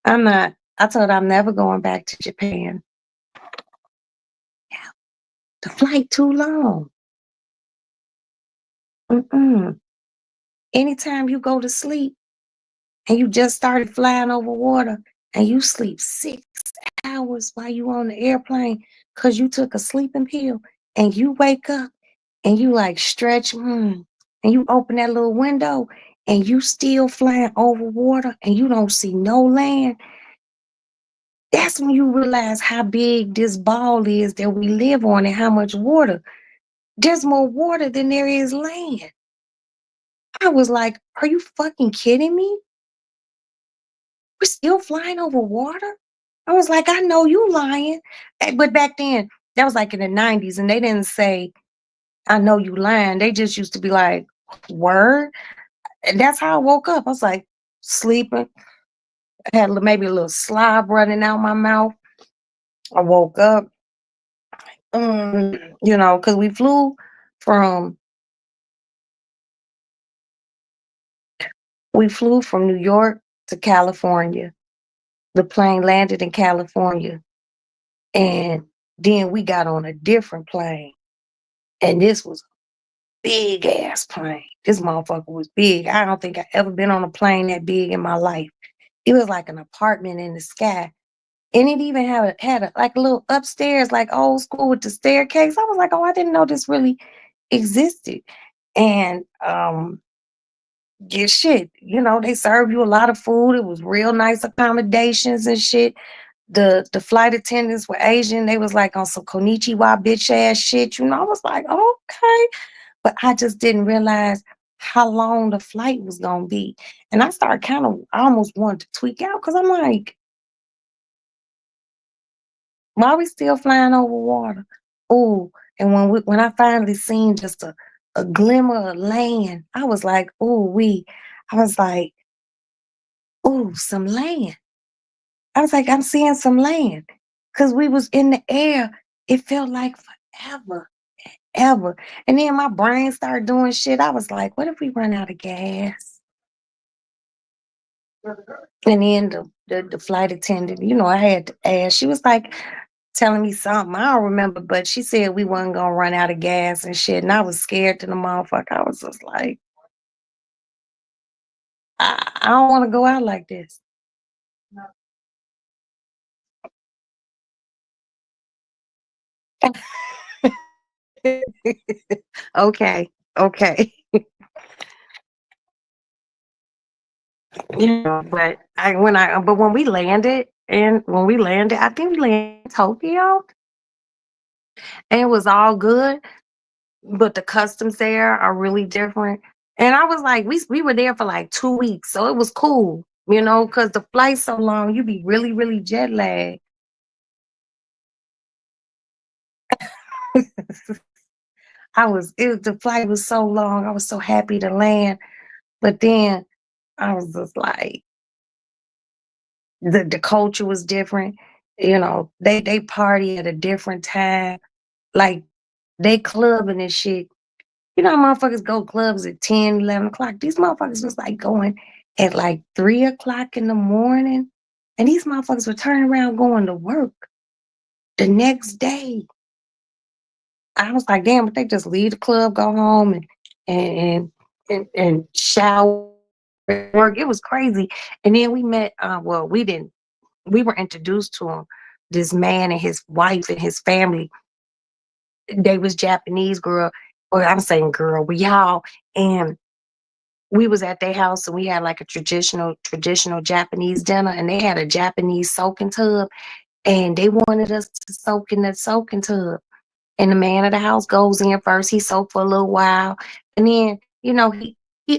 I'm not. I told her I'm never going back to Japan. The flight too long. Mm-mm. Anytime you go to sleep and you just started flying over water and you sleep 6 hours while you on the airplane because you took a sleeping pill and you wake up and you like stretch and you open that little window and you still flying over water and you don't see no land, that's when you realize how big this ball is that we live on and how much water. There's more water than there is land. I was like, are you fucking kidding me? We're still flying over water? I was like, I know you lying. But back then, that was like in the 90s, and they didn't say, I know you lying. They just used to be like, word? And that's how I woke up. I was like, sleeping. I had maybe a little slob running out my mouth. I woke up, you know, because from we flew from New York to California. The plane landed in California, and then we got on a different plane, and this was big ass plane. This motherfucker was big. I don't think I ever been on a plane that big in my life. It was like an apartment in the sky. And it even had a like a little upstairs, like old school with the staircase. I was like, oh, I didn't know this really existed. And get shit, you know, they serve you a lot of food. It was real nice accommodations and shit. The flight attendants were Asian. They was like on some Konichiwa bitch ass shit. You know, I was like, okay. But I just didn't realize how long the flight was gonna be. And I started I almost wanted to tweak out because I'm like, why are we still flying over water? Oh, and when I finally seen just a glimmer of land, I was like, I was like, oh, some land. I was like, I'm seeing some land. Cause we was in the air. It felt like forever, ever. And then my brain started doing shit. I was like, what if we run out of gas? And then the flight attendant, you know, I had to ask. She was like telling me something. I don't remember, but she said we wasn't gonna run out of gas and shit. And I was scared to the motherfucker. I was just like, I don't want to go out like this. Okay, okay. But when we landed, I think we landed in Tokyo, and it was all good. But the customs there are really different. And I was like, we were there for like 2 weeks, so it was cool, because the flight's so long, you be really, really jet lagged. The flight was so long. I was so happy to land, but then I was just like, the culture was different. They party at a different time. Like they clubbing and shit. Motherfuckers go clubs at 10, 11 o'clock. These motherfuckers was like going at like 3 o'clock in the morning. And these motherfuckers were turning around going to work the next day. I was like, damn, but they just leave the club, go home and and shower, work. It was crazy. And then we met, well, we didn't, we were introduced to him, this man and his wife and his family. They was Japanese girl, or I'm saying girl, we y'all, and we was at their house and we had like a traditional Japanese dinner, and they had a Japanese soaking tub, and they wanted us to soak in that soaking tub. And the man of the house goes in first. He soaked for a little while, and then he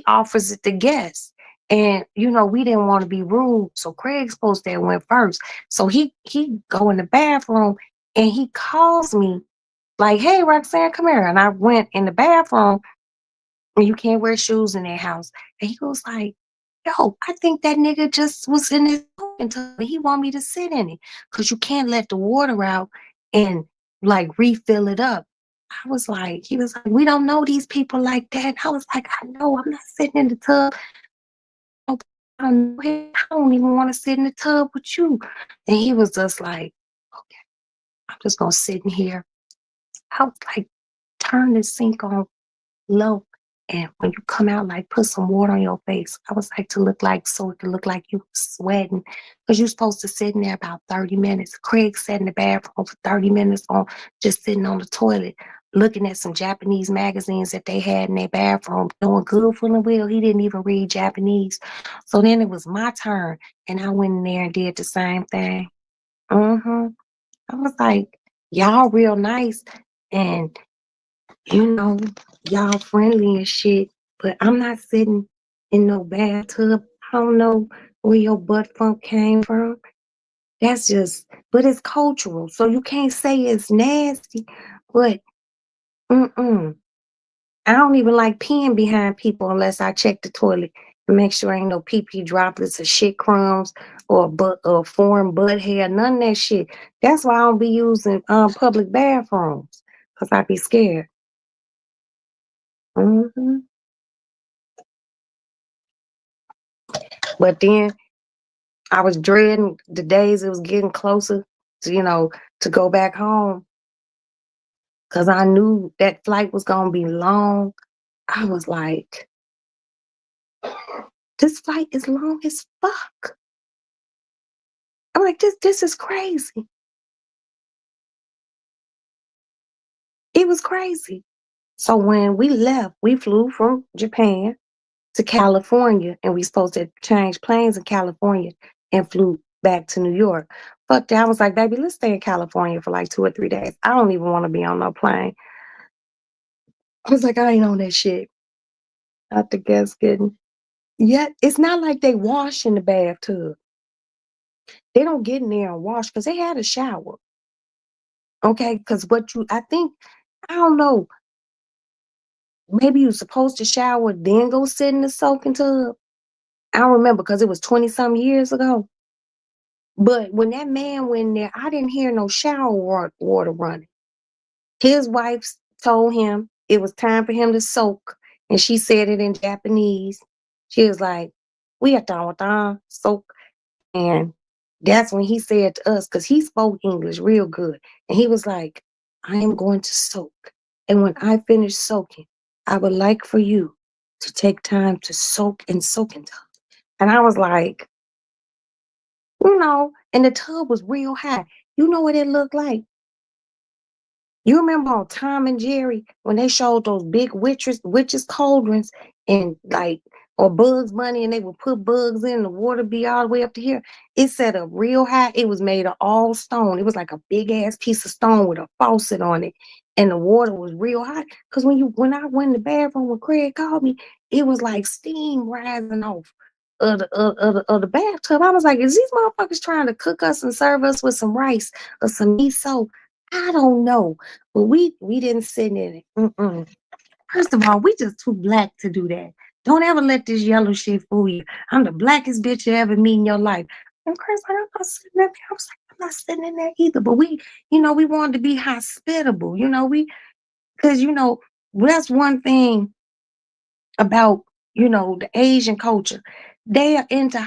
offers it to guests. And we didn't want to be rude, so Craig's supposed to went first. So he go in the bathroom and he calls me like, "Hey, Roxanne, come here." And I went in the bathroom, and you can't wear shoes in their house. And he was like, "Yo, I think that nigga just was in his tub. He want me to sit in it because you can't let the water out and like refill it up." He was like, "We don't know these people like that." I was like, "I know, I'm not sitting in the tub. I don't even want to sit in the tub with you." And he was just like, "Okay, I'm just gonna sit in here." I was like, "Turn the sink on low. And when you come out, like put some water on your face." I was like, so it could look like you sweating. Because you're supposed to sit in there about 30 minutes. Craig sat in the bathroom for 30 minutes on just sitting on the toilet, looking at some Japanese magazines that they had in their bathroom, doing good for the will. He didn't even read Japanese. So then it was my turn, and I went in there and did the same thing. hmm I was like, y'all real nice. And you know, y'all friendly and shit, but I'm not sitting in no bathtub. I don't know where your butt funk came from. But it's cultural, so you can't say it's nasty. But mm-mm. I don't even like peeing behind people unless I check the toilet and make sure ain't no pee pee droplets or shit crumbs or foreign butt hair, none of that shit. That's why I don't be using public bathrooms, because I be scared. hmm But then I was dreading the days it was getting closer to go back home, because I knew that flight was gonna be long. I was like, this flight is long as fuck. I'm like, this is crazy. It was crazy. So when we left, we flew from Japan to California, and we supposed to change planes in California and flew back to New York. But I was like, baby, let's stay in California for like 2 or 3 days. I don't even want to be on no plane. I was like, I ain't on that shit. Not the gas getting. Yet it's not like they wash in the bathtub. They don't get in there and wash because they had a shower. Okay, because I think, I don't know, maybe you're supposed to shower, then go sit in the soaking tub. I don't remember because it was 20 some years ago. But when that man went in there, I didn't hear no shower water running. His wife told him it was time for him to soak, and she said it in Japanese. She was like, "We are done, soak." And that's when he said to us, because he spoke English real good, and he was like, "I am going to soak. And when I finish soaking, I would like for you to take time to soak and soak in tub." And I was like, and the tub was real high. You know what it looked like? You remember on Tom and Jerry when they showed those big witches cauldrons, and like or Bugs Bunny, and they would put bugs in the water, be all the way up to here. It set up real high. It was made of all stone. It was like a big ass piece of stone with a faucet on it, and the water was real hot. Cause when I went in the bathroom when Craig called me, it was like steam rising off of the bathtub. I was like, is these motherfuckers trying to cook us and serve us with some rice or some miso? I don't know, but we didn't sit in it. First of all, we just too black to do that. Don't ever let this yellow shit fool you. I'm the blackest bitch you ever meet in your life. And Chris, like, I'm not sitting there. I was like, I'm not sitting in there either. But we wanted to be hospitable. Because that's one thing about the Asian culture. They are into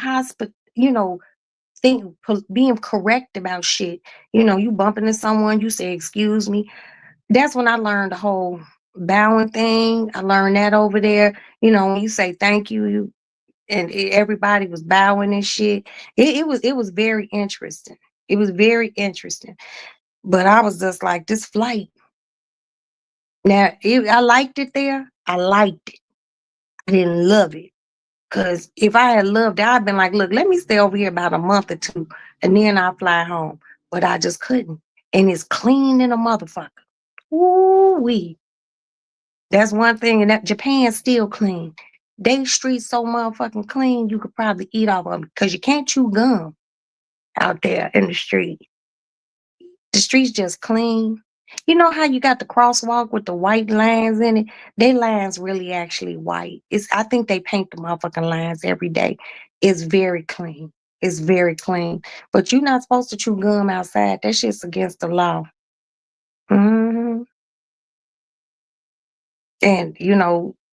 being correct about shit. You bump into someone, you say, excuse me. That's when I learned the whole bowing thing. I learned that over there. When you say thank you, everybody was bowing and shit. It was very interesting. It was very interesting. But I was just like, this flight. Now, I liked it there. I liked it. I didn't love it. Because if I had loved it, I'd been like, look, let me stay over here about a month or two, and then I'll fly home. But I just couldn't. And it's clean in a motherfucker. Ooh-wee. That's one thing, and that Japan's still clean. They streets so motherfucking clean, you could probably eat off of them because you can't chew gum out there in the street. The streets just clean. You know how you got the crosswalk with the white lines in it? They lines really actually white. I think they paint the motherfucking lines every day. It's very clean. It's very clean. But you're not supposed to chew gum outside. That shit's against the law. hmm And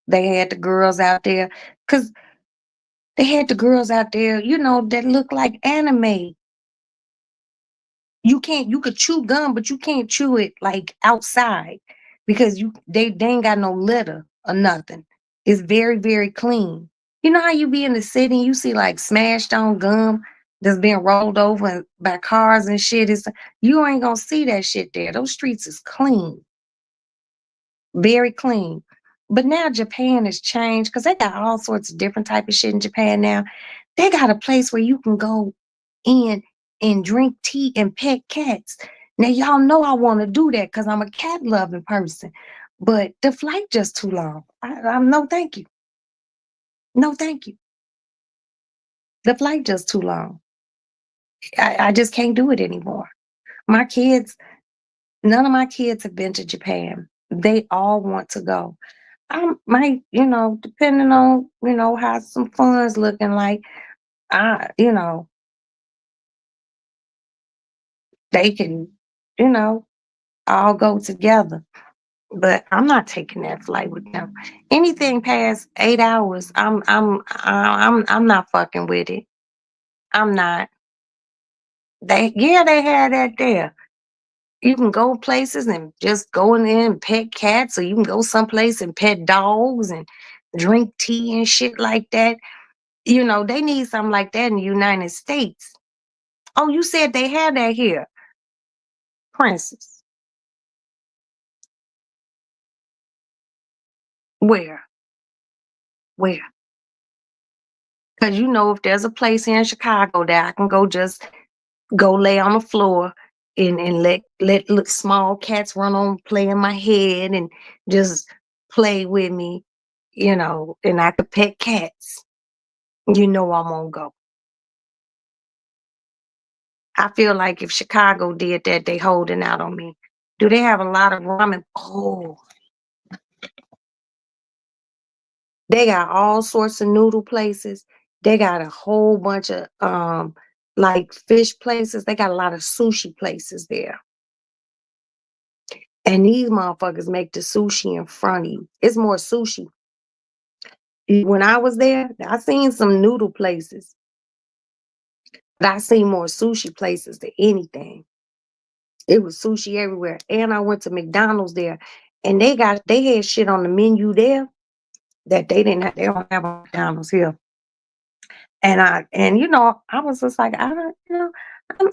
they had the girls out there because they had the girls out there, that look like anime. You could chew gum, but you can't chew it like outside because they ain't got no litter or nothing. It's very, very clean. You know how you be in the city and you see like smashed on gum that's being rolled over by cars and shit. You ain't gonna see that shit there. Those streets is clean, very clean. But now Japan has changed because they got all sorts of different type of shit in Japan now. They got a place where you can go in and drink tea and pet cats. Now y'all know I want to do that because I'm a cat loving person, but the flight just too long. I'm no thank you, no thank you. The flight just too long. I just can't do it anymore. My kids, none of my kids have been to Japan. They all want to go. I might, depending on how some funds looking like, I, they can, you know, all go together. But I'm not taking that flight with them. Anything past 8 hours, I'm not fucking with it. I'm not. They had that there. You can go places and just go in there and pet cats, or you can go someplace and pet dogs and drink tea and shit like that. They need something like that in the United States. Oh, you said they had that here, Princess. Where? Where? Because if there's a place here in Chicago that I can just go lay on the floor and let small cats run on, play in my head and just play with me, and I could pet cats. I'm gonna go. I feel like if Chicago did that, they holding out on me. Do they have a lot of ramen? Oh, they got all sorts of noodle places. They got a whole bunch of like fish places. They got a lot of sushi places there. And these motherfuckers make the sushi in front of you. It's more sushi. When I was there, I seen some noodle places, but I seen more sushi places than anything. It was sushi everywhere. And I went to McDonald's there, and they had shit on the menu there that they don't have on McDonald's here. And I was just like, I don't,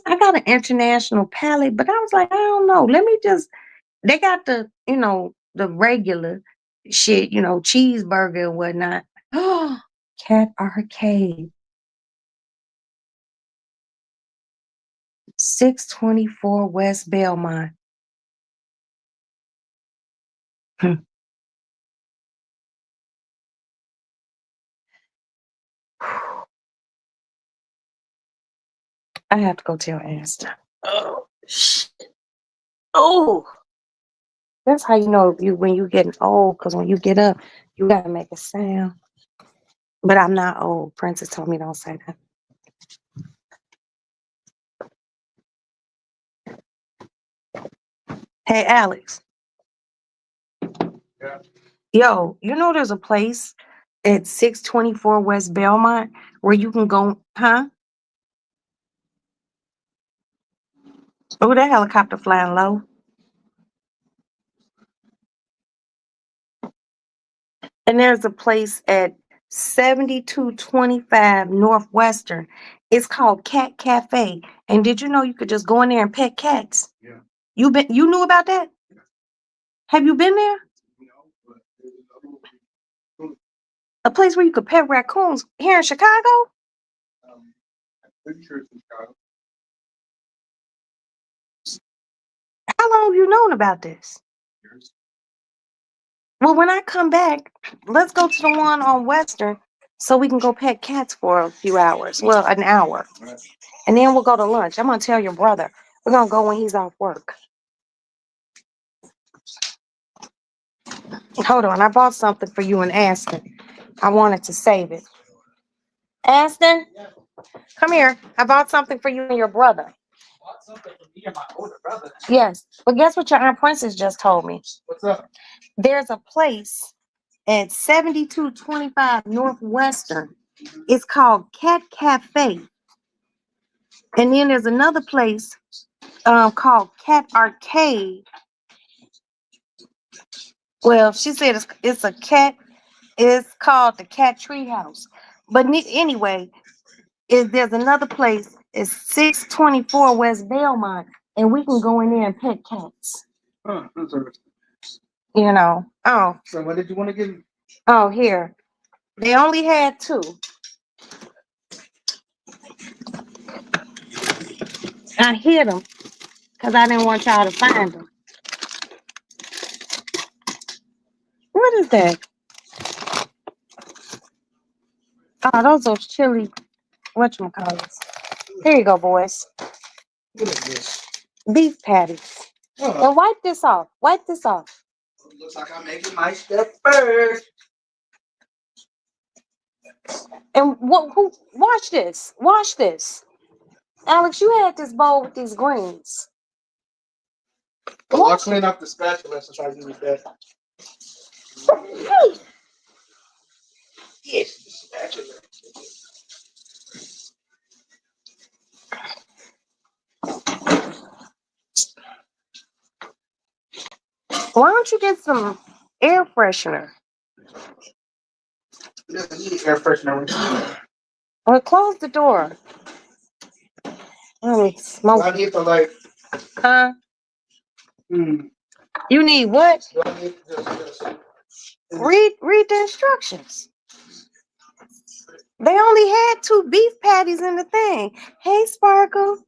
I got an international palate, but I was like, I don't know. Let me just. They got the regular shit, cheeseburger and whatnot. Cat Arcade. 624 West Belmont. Hmm. I have to go tell Aston. Oh, shit. Oh, that's how you know you when you getting old, because when you get up, you gotta make a sound. But I'm not old. Princess told me don't say that. Hey, Alex. Yeah. Yo, you know there's a place at 624 West Belmont where you can go, huh? Oh, that helicopter flying low. And there's a place at 7225 Northwestern. It's called Cat Cafe. And did you know you could just go in there and pet cats? Yeah. You knew about that? Have you been there? No, but there's another one. A place where you could pet raccoons here in Chicago? I'm pretty sure it's in Chicago. How long have you known about this? Years. Well, when I come back, let's go to the one on Western so we can go pet cats for a few hours. Well, an hour. Right. And then we'll go to lunch. I'm going to tell your brother. We're going to go when he's off work. Hold on. I bought something for you and Aston. I wanted to save it. Aston, come here. I bought something for you and your brother. Bought something for me and my older brother. Yes. But guess what your Aunt Princess just told me? What's up? There's a place at 7225 Northwestern. It's called Cat Cafe. And then there's another place called Cat Arcade. Well, she said it's a cat. It's called the Cat Treehouse. But anyway, there's another place. It's 624 West Belmont, and we can go in there and pet cats. Huh, that's interesting. You know. Oh, So what did you want to give me? oh, here. They only had two. I hid them because I didn't want y'all to find them. What is that? Oh, those are chili. Whatchamacallits. Here you go, boys. What is this? Beef patties. Oh, Now wipe this off. Wipe this off. looks like I'm making my step first. And who watch this? Watch this. Alex, you had this bowl with these greens. Well, I'll Watch clean up the spatula since I use that. it. Yes, the spatula. Why don't you get some air freshener? It doesn't need air freshener. Or close the door. Let me smoke. Do I need to like? Huh? Hmm. You need what? Do I need to just Read the instructions. They only had two beef patties in the thing. Hey, Sparkle.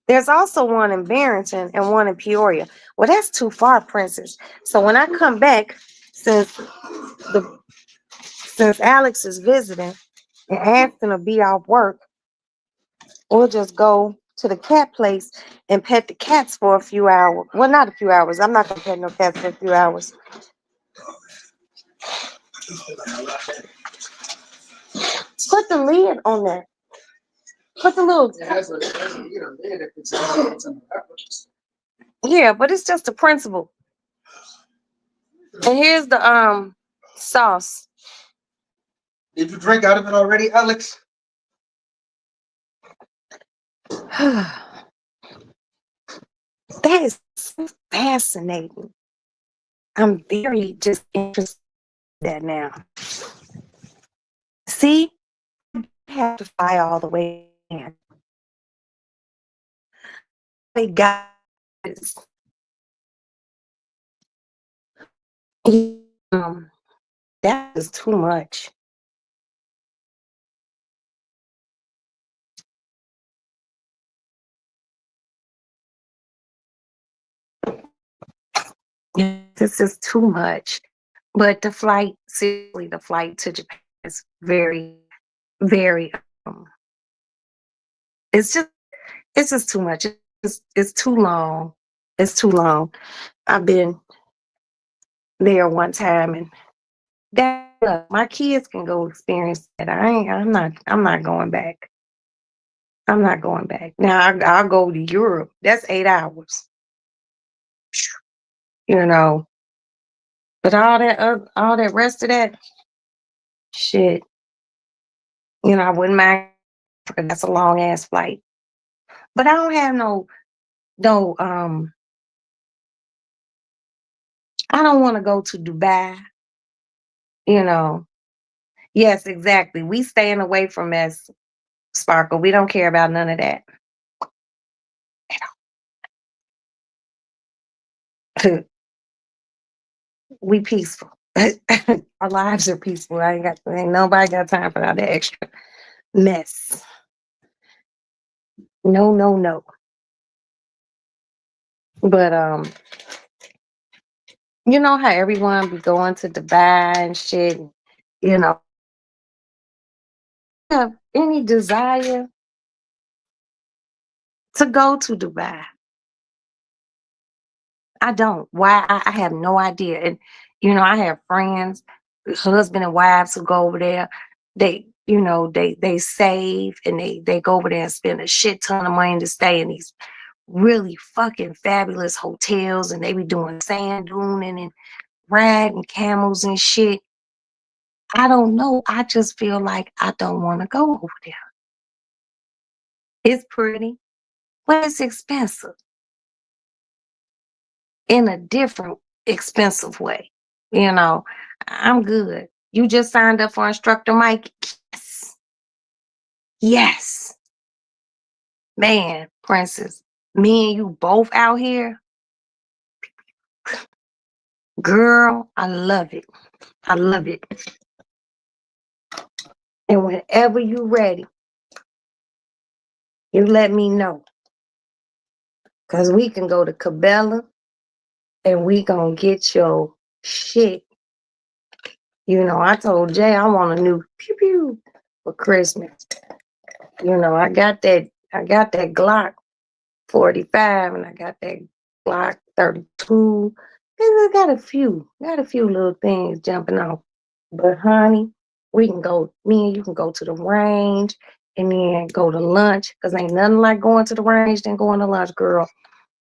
There's also one in Barrington and one in Peoria. Well, that's too far, Princess. So when I come back, since Alex is visiting and Anthony will be off work, we'll just go to the cat place and pet the cats for a few hours. Well, not a few hours. I'm not gonna pet no cats for a few hours. Put the lid on there. Put the little. it has a lid if it's in the pepper. Yeah, but it's just the principle. And here's the sauce. Did you drink out of it already, Alex? That is so fascinating. I'm very just interested in that now. See, I have to fly all the way in. They got this. Um, that is too much. This is too much. But the flight, seriously, the flight to Japan is very, very. Um, it's just, it's just too much. It's too long. It's too long. I've been there one time, and that look, my kids can go experience that. I ain't. I'm not going back. I'm not going back. Now I'll go to Europe. That's 8 hours. You know, but all that rest of that shit. I wouldn't mind. That's a long ass flight. But I don't have no I don't want to go to Dubai, you know. Yes, exactly. We staying away from mess, Sparkle. We don't care about none of that. We peaceful. Our lives are peaceful. Ain't nobody got time for all that extra mess. No, no, no. But you know how everyone be going to Dubai and shit, you know. Have any desire to go to Dubai? I don't. Why? I have no idea. And I have friends, husband and wives who go over there. They save and they go over there and spend a shit ton of money to stay in these really fucking fabulous hotels, and they be doing sand duning and riding camels and shit. I don't know. I just feel like I don't want to go over there. It's pretty, but it's expensive in a different expensive way. You know, I'm good. You just signed up for instructor Mike. Yes. Yes. Man, Princess, me and you both out here. Girl, I love it. I love it. And whenever you ready, you let me know. Cause we can go to Cabela and we gonna get your shit. I told Jay I want a new pew pew for Christmas. I got that Glock 45 and I got that Glock 32. And I got a few little things jumping off. But honey, me and you can go to the range and then go to lunch. Cause ain't nothing like going to the range than going to lunch, girl.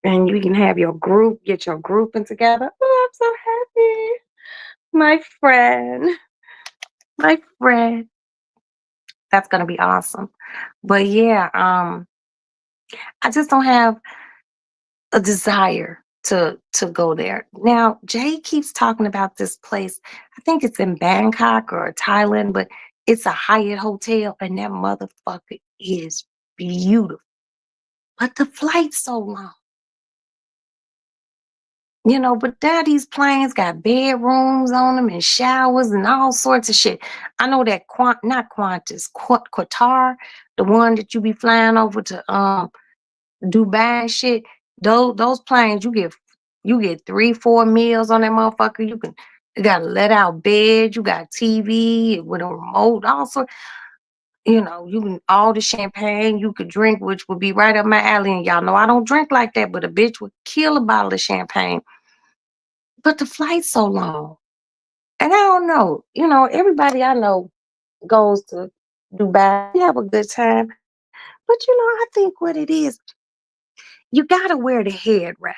And you can have your group, get your grouping together. Oh, I'm so happy. My friend. My friend. That's gonna be awesome. But yeah, I just don't have a desire to go there. Now, Jay keeps talking about this place. I think it's in Bangkok or Thailand, but it's a Hyatt hotel, and that motherfucker is beautiful. But the flight's so long. But now these planes got bedrooms on them and showers and all sorts of shit. I know that not Qantas, Qatar, the one that you be flying over to Dubai and shit. Those planes you get 3-4 meals on that motherfucker. You got a let out bed, you got TV with a remote, also. You can all the champagne you could drink, which would be right up my alley. And y'all know I don't drink like that, but a bitch would kill a bottle of champagne. But the flight's so long. And I don't know. Everybody I know goes to Dubai. You have a good time. But I think what it is, you gotta wear the head wrap.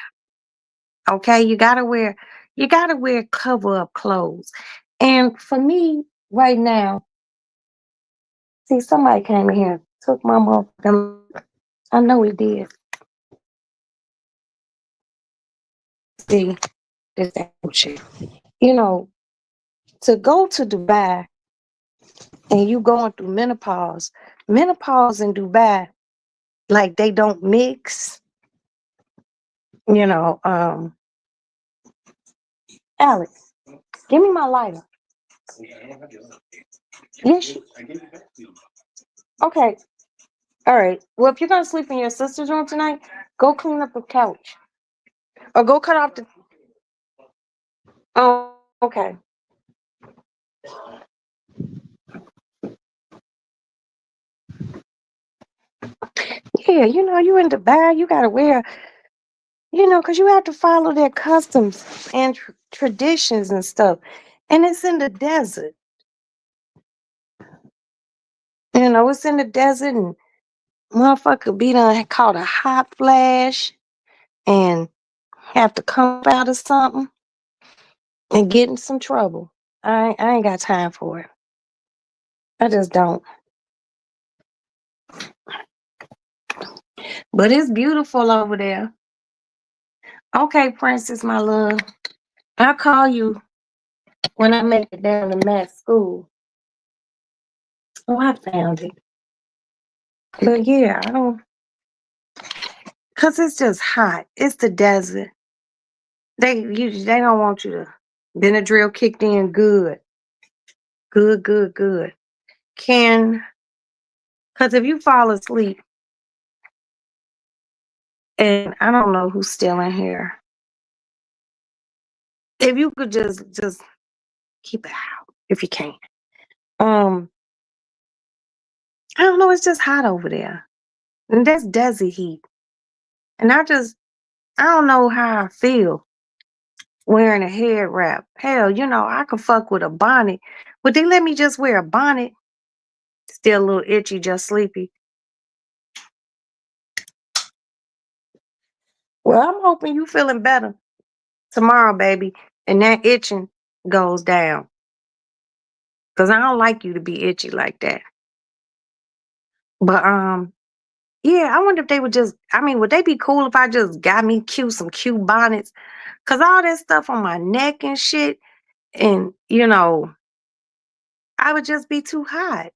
Okay? You gotta wear cover up clothes. And for me, right now, see, somebody came in here and took my motherfucking. I know he did. See, this shit. You know, to go to Dubai and you going through menopause in Dubai, like they don't mix. You know, Alex, give me my lighter. Yes. Okay. All right. Well, if you're gonna sleep in your sister's room tonight, go clean up the couch or go cut off the. Oh, okay. Yeah, you in Dubai, you gotta wear, because you have to follow their customs and traditions and stuff. And it's in the desert. It's in the desert, and motherfucker be done caught a hot flash and have to come out of something and get in some trouble. I ain't got time for it. I just don't. But it's beautiful over there. Okay, Princess, my love. I'll call you when I make it down to Matt's school. Oh, I found it. But yeah, I don't, cause it's just hot. It's the desert. They don't want you to. Benadryl kicked in good, good, good, good. Can, cause if you fall asleep, and I don't know who's still in here. If you could just keep it out if you can. Um, I don't know. It's just hot over there, and that's desert heat. And I don't know how I feel wearing a head wrap. Hell, I could fuck with a bonnet. Would they let me just wear a bonnet? Still a little itchy, just sleepy. Well, I'm hoping you feeling better tomorrow, baby, and that itching goes down. Cause I don't like you to be itchy like that. But yeah, I wonder if they would just. I mean, would they be cool if I just got me some cute bonnets? Cause all that stuff on my neck and shit, and I would just be too hot.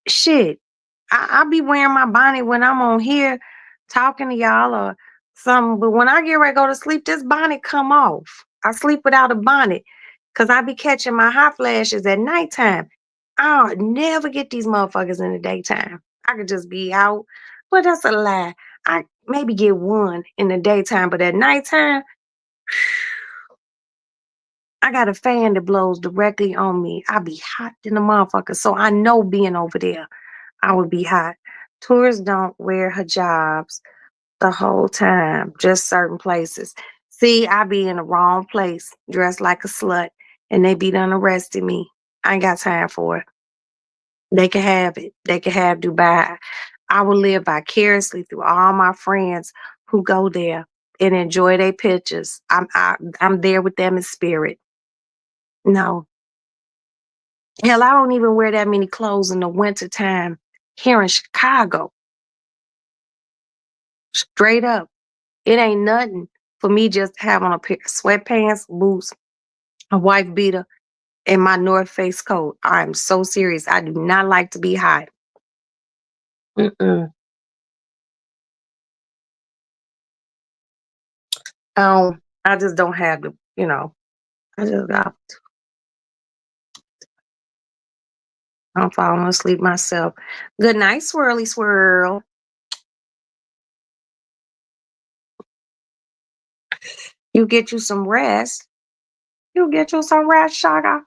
Shit, I'll be wearing my bonnet when I'm on here talking to y'all or something. But when I get ready to go to sleep, this bonnet come off. I sleep without a bonnet because I be catching my hot flashes at nighttime. I'll never get these motherfuckers in the daytime. I could just be out. But that's a lie. I maybe get one in the daytime, but at nighttime, I got a fan that blows directly on me. I be hot in the motherfucker. So I know being over there, I would be hot. Tourists don't wear hijabs the whole time, just certain places. See, I be in the wrong place, dressed like a slut, and they be done arrested me. I ain't got time for it. They can have it. They can have Dubai. I will live vicariously through all my friends who go there and enjoy their pictures. I'm there with them in spirit. No. Hell, I don't even wear that many clothes in the wintertime here in Chicago. Straight up. It ain't nothing for me just to have on a pair of sweatpants, boots, a wife beater, and my North Face coat. I'm so serious. I do not like to be hot. Mm-mm. I just don't have I just got, I'm falling asleep myself. Good night, swirly swirl. You get you some rest. You get you some rest, Shaka.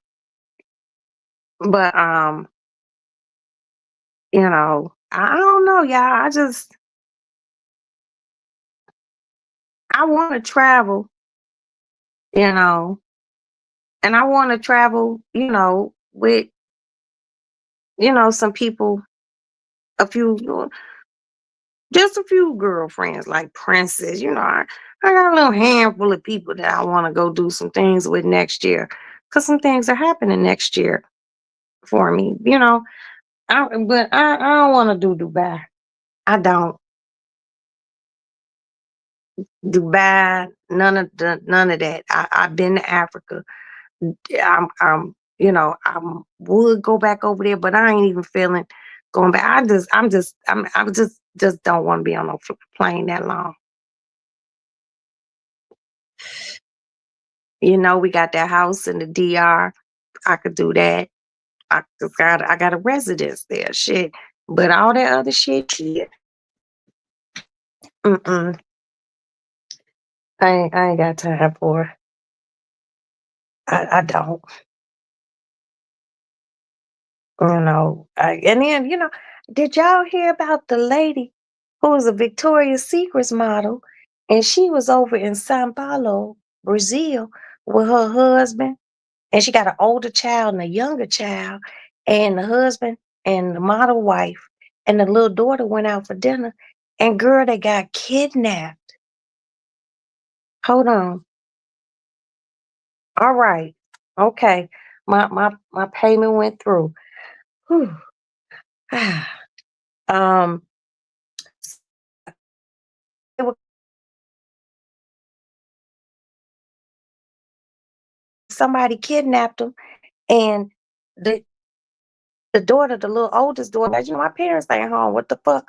But I don't know, y'all. I want to travel, you know, and I want to travel, with some people, a few, just a few girlfriends like Princess. I got a little handful of people that I want to go do some things with next year, because some things are happening next year for me. But I don't want to do Dubai. I don't. Dubai, none of that. I've been to Africa. I would go back over there, but I ain't even feeling going back. I just don't want to be on no plane that long. We got that house in the DR. I could do that. I got a residence there. Shit, but all that other shit, yeah. Mm-mm. I ain't got time for it. I don't. And then, did y'all hear about the lady who was a Victoria's Secrets model and she was over in Sao Paulo, Brazil with her husband and she got an older child and a younger child and the husband and the model wife and the little daughter went out for dinner and girl, they got kidnapped. Hold on. All right. Okay. My payment went through. Whew. um it was somebody kidnapped them and the the daughter, the little oldest daughter, like, my parents ain't home. What the fuck?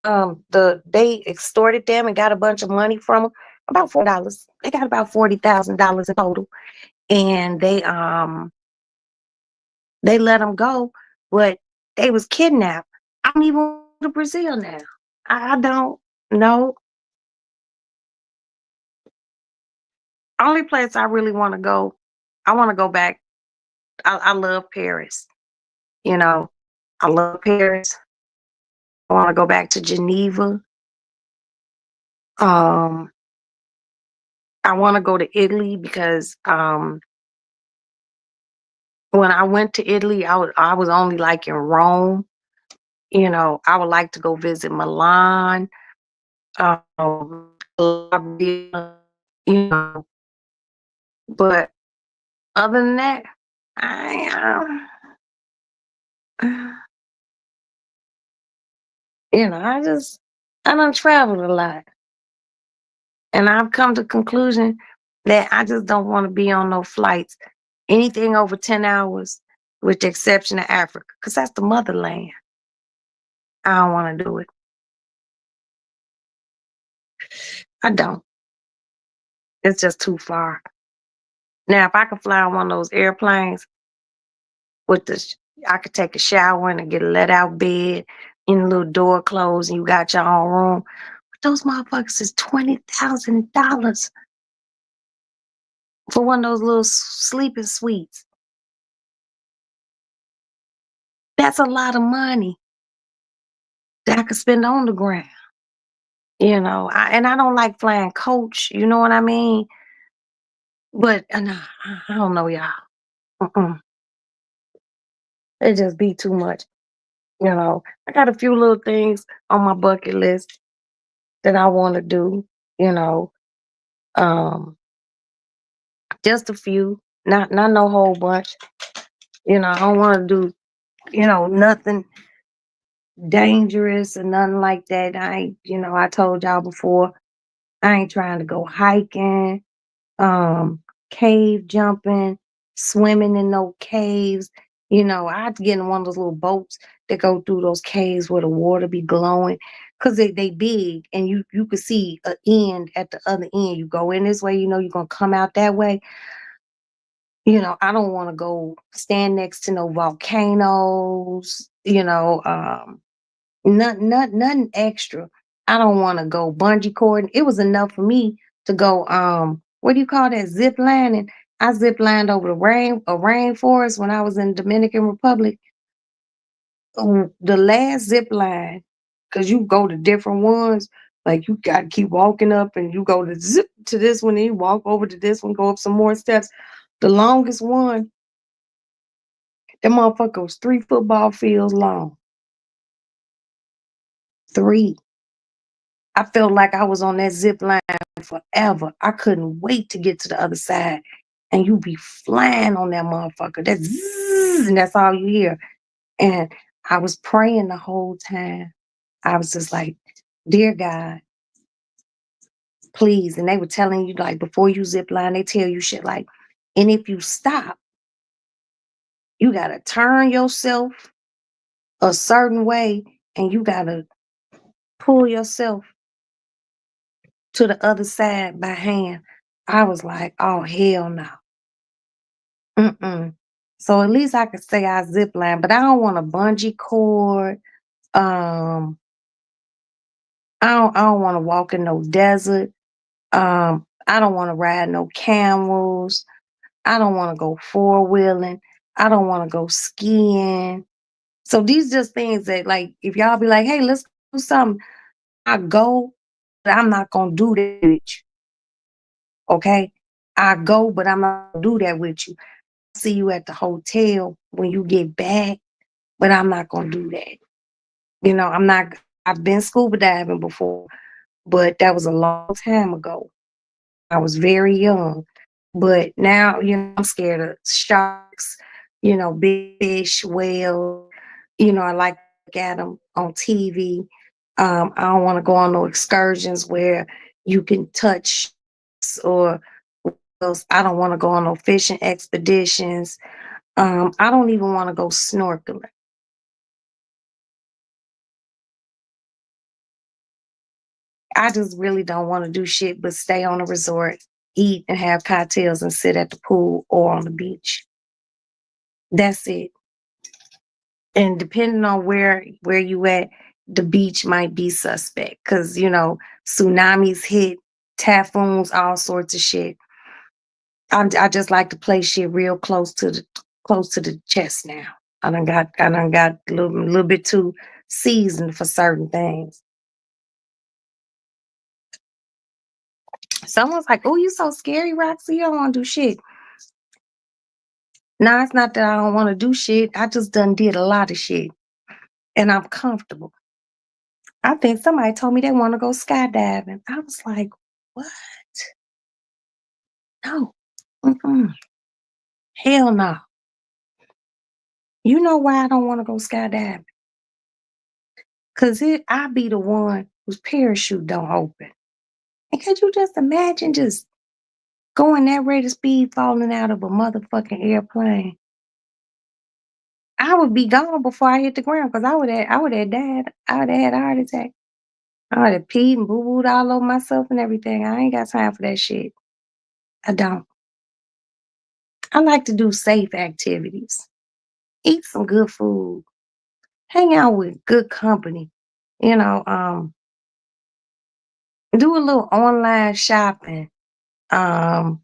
So they extorted them and got a bunch of money from them. About $4. They got about $40,000 in total. And they let them go, but they was kidnapped. I don't even go to Brazil now. I don't know. Only place I really want to go, I want to go back. I love Paris. You know, I love Paris. I want to go back to Geneva. Um, I want to go to Italy because when I went to Italy, I was only like in Rome. I would like to go visit Milan, Calabria, you know. But other than that, I I done traveled a lot, and I've come to the conclusion that I just don't want to be on no flights, anything over 10 hours, with the exception of Africa, because that's the motherland. I don't want to do it. I don't. It's just too far. Now, if I could fly on one of those airplanes with I could take a shower and get a let out bed and a little door closed and you got your own room. But those motherfuckers is $20,000 for one of those little sleeping suites. That's a lot of money that I could spend on the ground. And I don't like flying coach, you know what I mean? But nah, I don't know, y'all. Mm-mm. It just be too much. I got a few little things on my bucket list that I want to do, you know, um, just a few, not no whole bunch. I don't want to do, nothing dangerous or nothing like that. I told y'all before, I ain't trying to go hiking, um, cave jumping, swimming in no caves. I'd get in one of those little boats that go through those caves where the water be glowing. Cause they big and you could see an end at the other end. You go in this way, you're gonna come out that way. I don't want to go stand next to no volcanoes, nothing extra. I don't want to go bungee cording. It was enough for me to go, what do you call that? Zip lining. I zip lined over a rainforest when I was in Dominican Republic. The last zip line, because you go to different ones, like you got to keep walking up and you go to zip to this one and you walk over to this one, go up some more steps. The longest one, that motherfucker was 3 football fields long. 3. I felt like I was on that zip line forever. I couldn't wait to get to the other side. And you be flying on that motherfucker. That's zzz, and that's all you hear. And I was praying the whole time. I was just like, dear God, please. And they were telling you, like, before you zip line, they tell you shit like, and if you stop, you gotta turn yourself a certain way and you gotta pull yourself to the other side by hand. I was like, oh hell no. Mm-mm. So at least I could say I zip line, but I don't want a bungee cord. Um, I don't want to walk in no desert. I don't want to ride no camels. I don't want to go four wheeling. I don't want to go skiing. So these just things that, like, if y'all be like, hey, let's do something, I go, but I'm not gonna do that with you. Okay? I go, but I'm not gonna do that with you. See you at the hotel when you get back, but I'm not gonna do that. I'm not. I've been scuba diving before, but that was a long time ago. I was very young, but now I'm scared of sharks. Big fish, whales. I like to look at them on TV. I don't want to go on no excursions where you can touch or else. I don't want to go on no fishing expeditions. I don't even want to go snorkeling. I just really don't want to do shit but stay on a resort, eat and have cocktails and sit at the pool or on the beach. That's it. And depending on where you at, the beach might be suspect because tsunamis hit, typhoons, all sorts of shit. I just like to play shit real close to the chest now. I done got a little bit too seasoned for certain things. Someone's like, "Oh, you so scary, Roxy. You don't want to do shit." No, it's not that I don't want to do shit. I just done did a lot of shit, and I'm comfortable. I think somebody told me they want to go skydiving. I was like, "What? No, mm-mm. Hell no." You know why I don't want to go skydiving? Cause I be the one whose parachute don't open. And could you just imagine just going that rate of speed falling out of a motherfucking airplane? I would be gone before I hit the ground because I would have died. I would have had a heart attack. I would have peed and boo booed all over myself and everything. I ain't got time for that shit. I don't. I like to do safe activities. Eat some good food. Hang out with good company. You know, um, do a little online shopping. Um,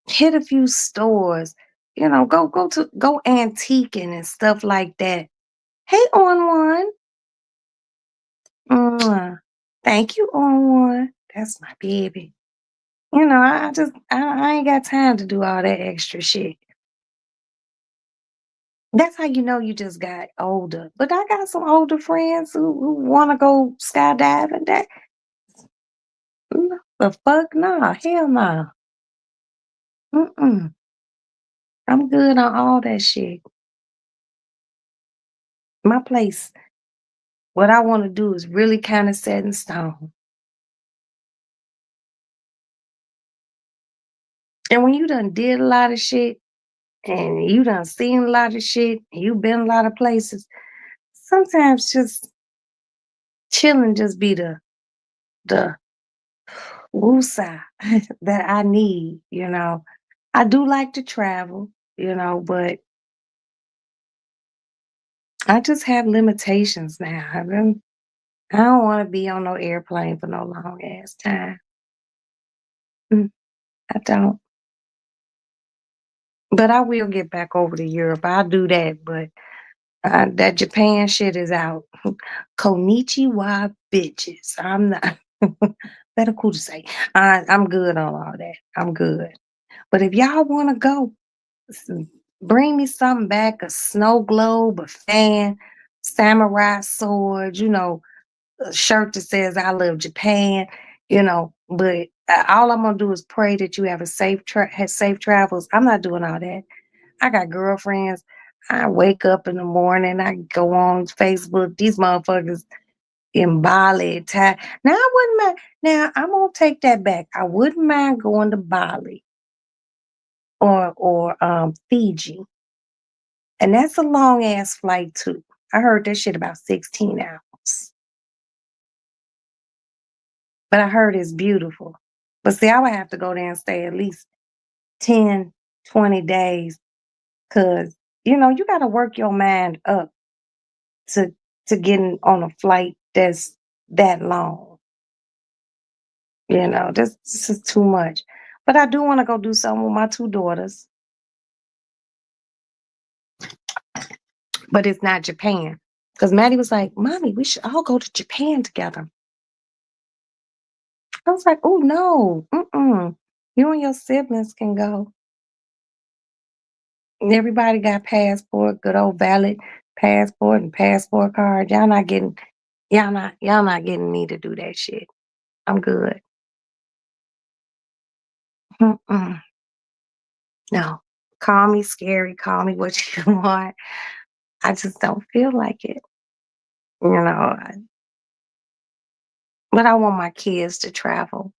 hit a few stores. Go antiquing and stuff like that. Hey, on one. Mwah. Thank you, on one. That's my baby. I ain't got time to do all that extra shit. That's how you know you just got older. But I got some older friends who want to go skydiving. The fuck nah, hell nah. Mm-mm. I'm good on all that shit. My place, what I want to do is really kind of set in stone. And when you done did a lot of shit and you done seen a lot of shit and you been a lot of places, sometimes just chilling just be the woosah that I need. I do like to travel, but I just have limitations now. I don't want to be on no airplane for no long ass time. Mm, I don't. But I will get back over to Europe. I'll do that. But that Japan shit is out. Konichiwa bitches. I'm not. Better cool to say. I'm good on all that. I'm good. But if y'all want to go, s- bring me something back, a snow globe, a fan, samurai sword, a shirt that says I love Japan. But all I'm gonna do is pray that you have have safe travels. I'm not doing all that. I got girlfriends. I wake up in the morning, I go on Facebook. These motherfuckers in Bali, Now I wouldn't mind. Now I'm gonna take that back. I wouldn't mind going to Bali or Fiji. And that's a long ass flight too. I heard that shit about 16 hours. But I heard it's beautiful. But see, I would have to go there and stay at least 10, 20 days because you gotta work your mind up to to getting on a flight that's that long. This is too much. But I do want to go do something with my two daughters, but it's not Japan. Because Maddie was like, Mommy, we should all go to Japan together. I was like, oh, no. Mm-mm. You and your siblings can go. And everybody got passport, good old valid passport and passport card. Y'all not getting me to do that shit. I'm good. Mm-mm. No. Call me scary, call me what you want. I just don't feel like it. You know, I- but I want my kids to travel,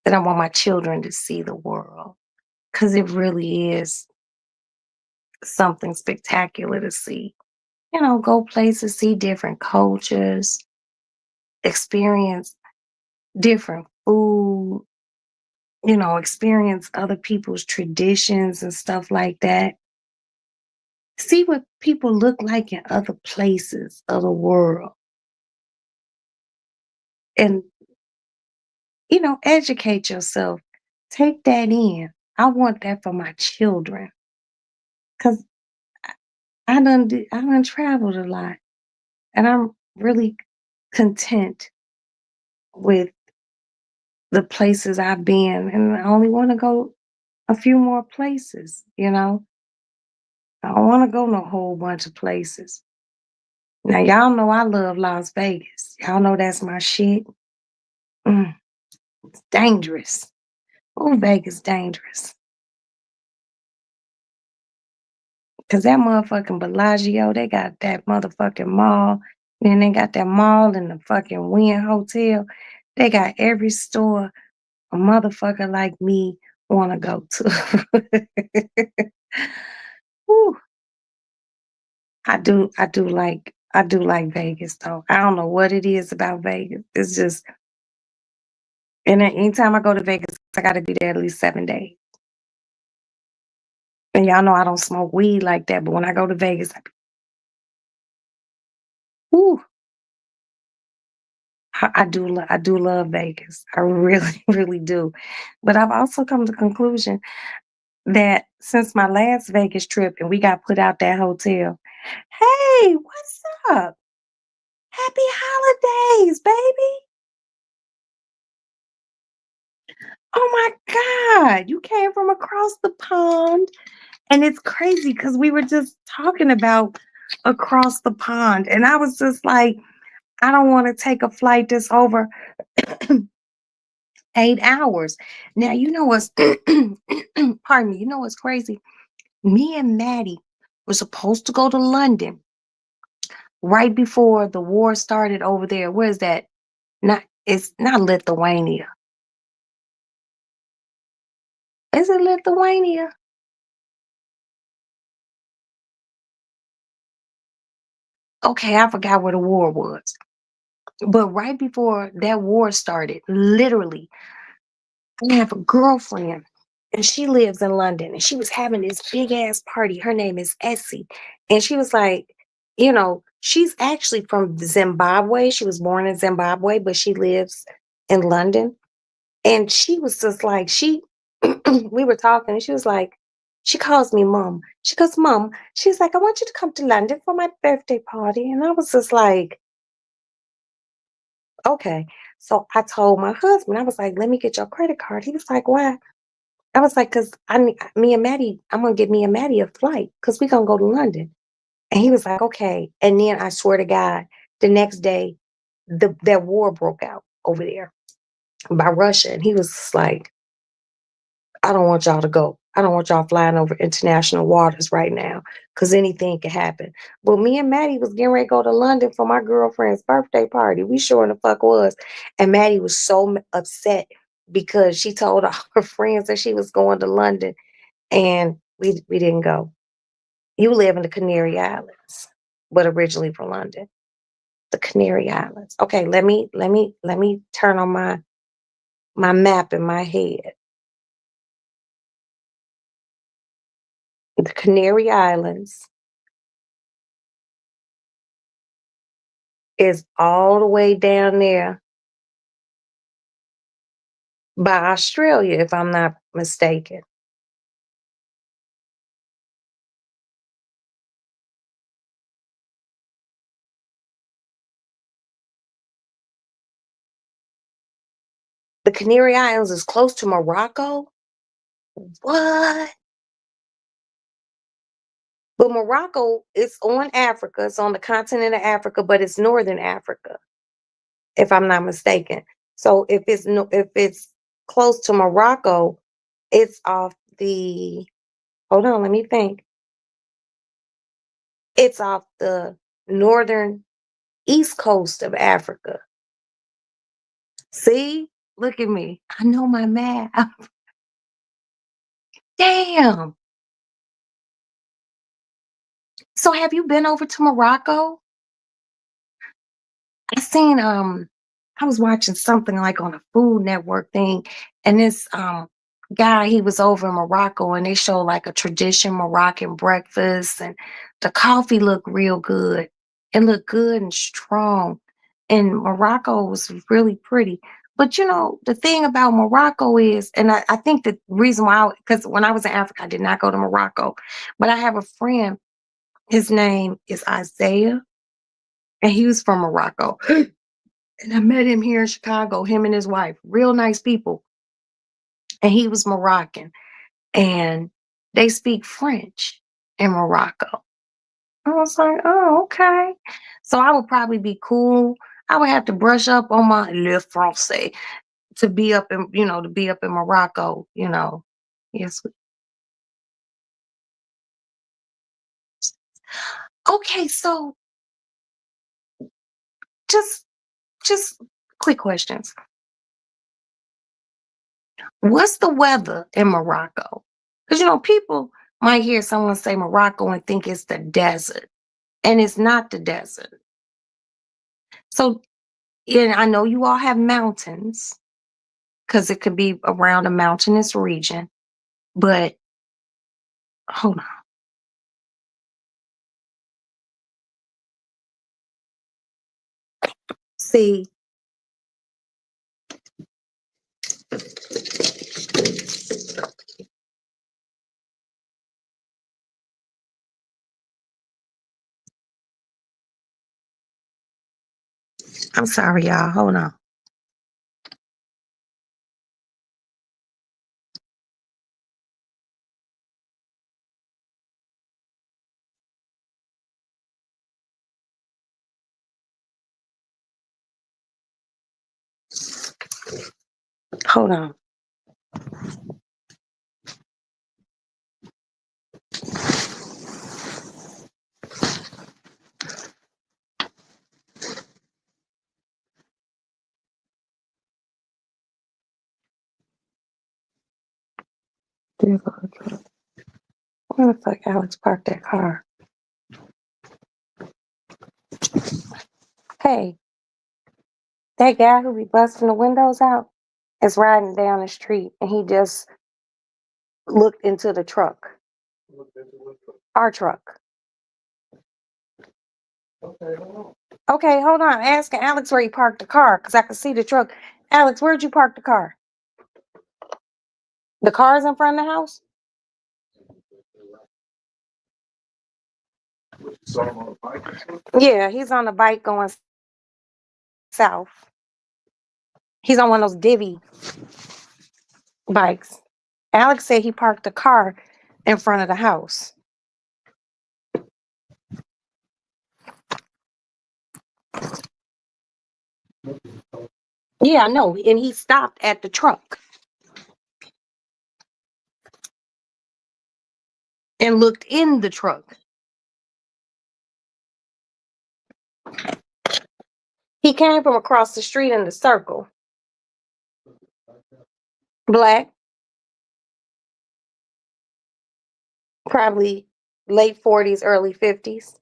and I want my children to see the world because it really is something spectacular to see. Go places, see different cultures, experience different food, experience other people's traditions and stuff like that. See what people look like in other places of the world and, educate yourself. Take that in. I want that for my children because I done traveled a lot and I'm really content with the places I've been and I only want to go a few more places. I don't want to go no whole bunch of places. Now y'all know I love Las Vegas. Y'all know that's my shit. Mm, it's dangerous. Oh, Vegas dangerous. Cause that motherfucking Bellagio, they got that motherfucking mall. Then they got that mall in the fucking Wynn Hotel. They got every store a motherfucker like me wanna go to. Whew. I do like Vegas though. I don't know what it is about Vegas. It's just and then anytime I go to Vegas, I gotta be there at least 7 days. And y'all know I don't smoke weed like that, but when I go to Vegas, whew, I do love Vegas. I really, really do. But I've also come to the conclusion that since my last Vegas trip and we got put out that hotel, hey, what's up? Happy holidays, baby. Oh my God. You came from across the pond. And it's crazy because we were just talking about across the pond. And I was just like, I don't want to take a flight that's over 8 hours. Now, you know what's, pardon me, you know what's crazy? Me and Maddie were supposed to go to London right before the war started over there. Where's that? It's not Lithuania. Is it Lithuania? Okay, I forgot where the war was. But right before that war started, literally, I have a girlfriend and she lives in London and she was having this big ass party. Her name is Essie. And she was like, she's actually from Zimbabwe. She was born in Zimbabwe, but she lives in London. And she was just like, we were talking and she was like, she calls me mom. She goes, Mom, she's like, I want you to come to London for my birthday party. And I was just like, okay. So I told my husband, I was like, let me get your credit card. He was like, why? I was like, because me and Maddie, I'm gonna get me and Maddie a flight because we gonna go to London. And he was like, okay. And then I swear to God, the next day, that war broke out over there by Russia. And he was just like, I don't want y'all to go. I don't want y'all flying over international waters right now because anything can happen. But me and Maddie was getting ready to go to London for my girlfriend's birthday party. We sure in the fuck was. And Maddie was so upset because she told all her friends that she was going to London and we didn't go. You live in the Canary Islands, but originally from London. The Canary Islands. Okay, let me turn on my map in my head. The Canary Islands is all the way down there by Australia, if I'm not mistaken. The Canary Islands is close to Morocco? What? But Morocco is on Africa. It's on the continent of Africa, but it's northern Africa, if I'm not mistaken. So if it's no, if it's close to Morocco, it's off the. Hold on, let me think. It's off the northern east coast of Africa. See, look at me. I know my map. Damn. So have you been over to Morocco? I seen I was watching something like on a Food Network thing, and this guy, he was over in Morocco, and they showed like a tradition Moroccan breakfast, and the coffee looked real good. It looked good and strong. And Morocco was really pretty. But you know, the thing about Morocco is, and I think the reason why, because when I was in Africa, I did not go to Morocco, but I have a friend, his name is Isaiah, and he was from Morocco. And I met him here in Chicago, him and his wife, real nice people. And he was Moroccan. And they speak French in Morocco. I was like, oh, okay. So I would probably be cool. I would have to brush up on my le français to be up in, to be up in Morocco. Yes. Okay, so just just quick questions. What's the weather in Morocco? Because people might hear someone say Morocco and think it's the desert, and it's not the desert. So, and I know you all have mountains because it could be around a mountainous region, but hold on. See, I'm sorry, y'all. Hold on. Hold on. There go the truck. Where the fuck Alex parked that car? Hey, that guy who be busting the windows out is riding down the street, and he just looked into the truck. Our truck. Okay, hold on. Asking Alex where he parked the car because I could see the truck. Alex, where'd you park the car? The car's in front of the house? Yeah, he's on the bike going south. He's on one of those divvy bikes. Alex said he parked the car in front of the house. Yeah, I know. And he stopped at the truck and looked in the truck. He came from across the street in the circle. Black, probably late 40s, early 50s.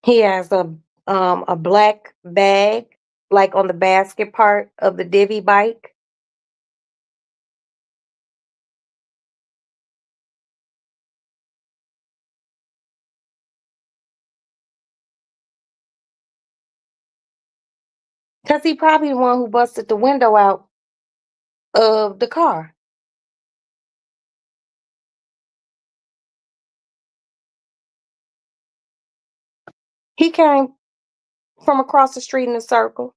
He has a black bag, like on the basket part of the divvy bike. Cause he probably the one who busted the window out of the car. He came from across the street in a circle.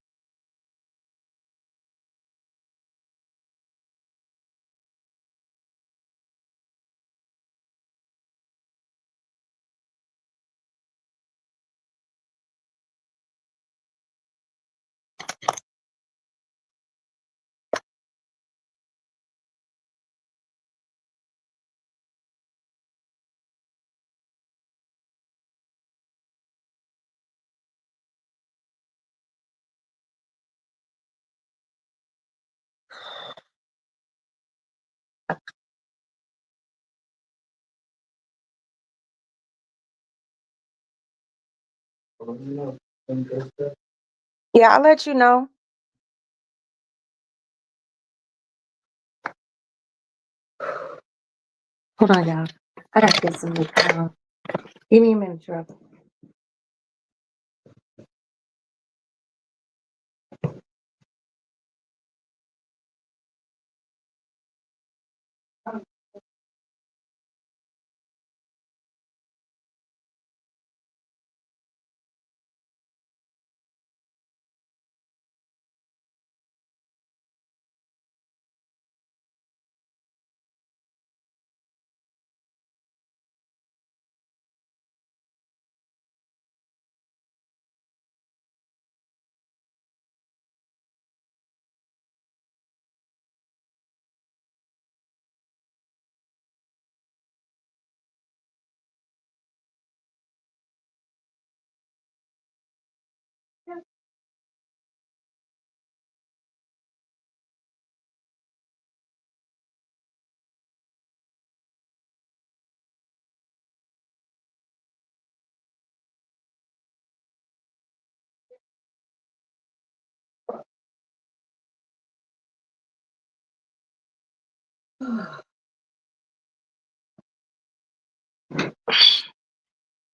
Yeah, I'll let you know. Hold on, y'all. I gotta get some lip balm. Give me a minute, Trevor.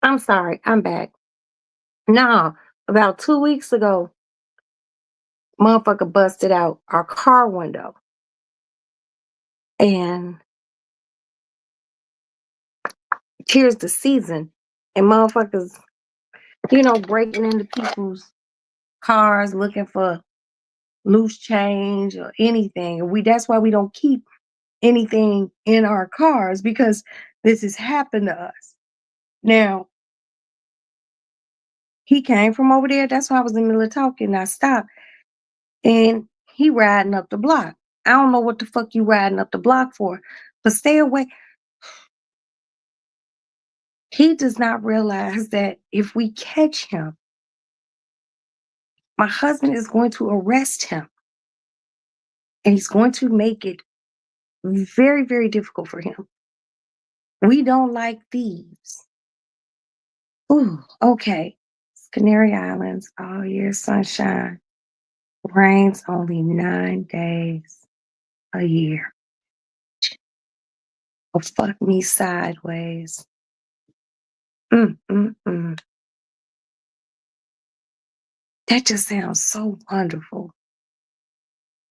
I'm sorry, I'm back. No, about 2 weeks ago, motherfucker busted out our car window. And here's the season. And motherfuckers, breaking into people's cars looking for loose change or anything. And that's why we don't keep anything in our cars, because this has happened to us. Now, he came from over there. That's why I was in the middle of talking. I stopped. And he riding up the block. I don't know what the fuck you riding up the block for, but stay away. He does not realize that if we catch him, my husband is going to arrest him. And he's going to make it very, very difficult for him. We don't like thieves. Ooh, okay. It's Canary Islands, all year sunshine. Rains only 9 days a year. Oh, fuck me sideways. Mm. That just sounds so wonderful.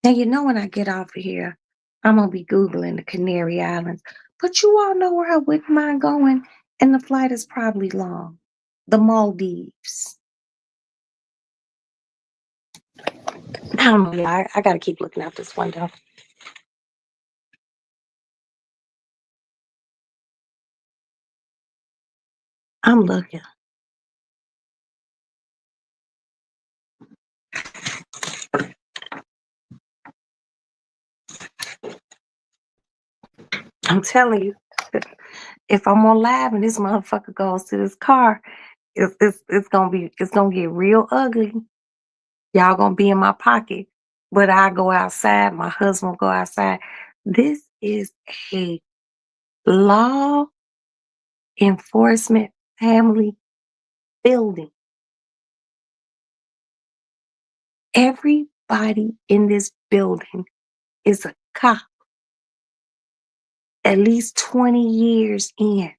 Now, when I get off of here, I'm going to be Googling the Canary Islands. But you all know where I wouldn't mind going, and the flight is probably long. The Maldives. I don't know. Yeah, I got to keep looking out this window. I'm looking. I'm telling you, if I'm on live and this motherfucker goes to this car, it's gonna get real ugly. Y'all gonna be in my pocket, but I go outside. My husband will go outside. This is a law enforcement family building. Everybody in this building is a cop, at least 20 years in.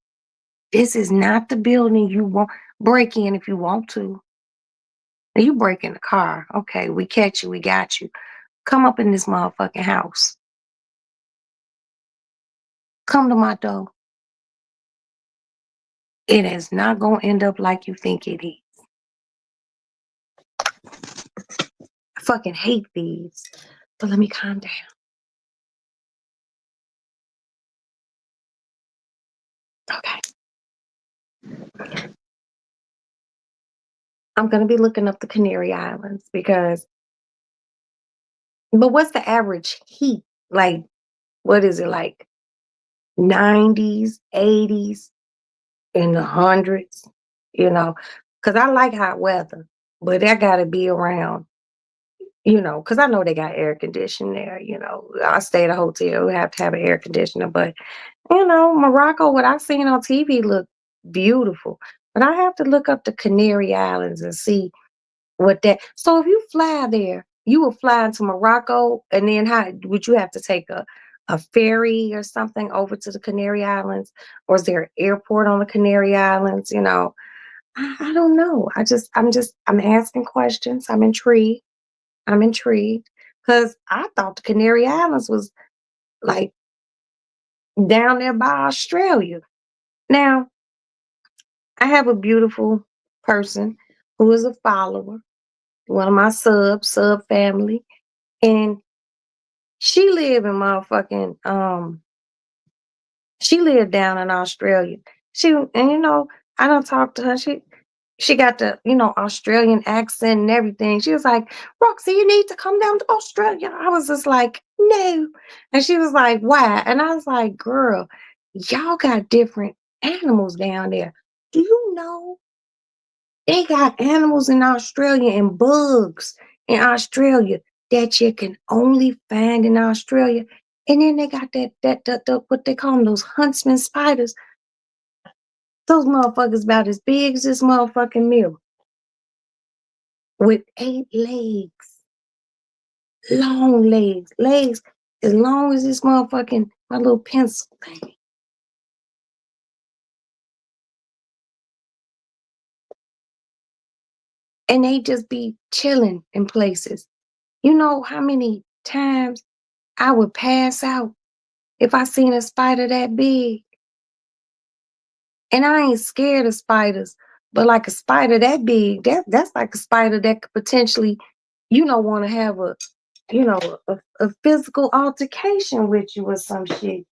This is not the building you want break in if you want to. Now you break in the car. Okay, we catch you, we got you. Come up in this motherfucking house. come to my door. It is not going to end up like you think it is. I fucking hate these. But let me calm down. Okay. I'm going to be looking up the Canary Islands but what's the average heat? Like, what is it like? 90s, 80s, in the hundreds, because I like hot weather, but that got to be around, because I know they got air conditioning there. I stay at a hotel, we have to have an air conditioner, but, Morocco, what I've seen on TV look beautiful, but I have to look up the Canary Islands and see what that. So if you fly there, you will fly into Morocco, and then how would you have to take a ferry or something over to the Canary Islands, or is there an airport on the Canary Islands? I don't know. I'm asking questions. I'm intrigued. Because I thought the Canary Islands was like down there by Australia. Now, I have a beautiful person who is a follower, one of my sub family, and she live in motherfucking she lived down in Australia. I don't talk to her. She got the, Australian accent and everything. She was like, Roxy, you need to come down to Australia. I was just like, no. And she was like, why? And I was like, girl, y'all got different animals down there. Do you know they got animals in Australia and bugs in Australia that you can only find in Australia? And then they got that what they call them, those huntsman spiders. Those motherfuckers about as big as this motherfucking mirror with 8 legs, long legs as long as this motherfucking my little pencil thing. And they just be chilling in places. You know how many times I would pass out if I seen a spider that big? And I ain't scared of spiders, but like a spider that big, that's like a spider that could potentially, want to have a physical altercation with you or some shit.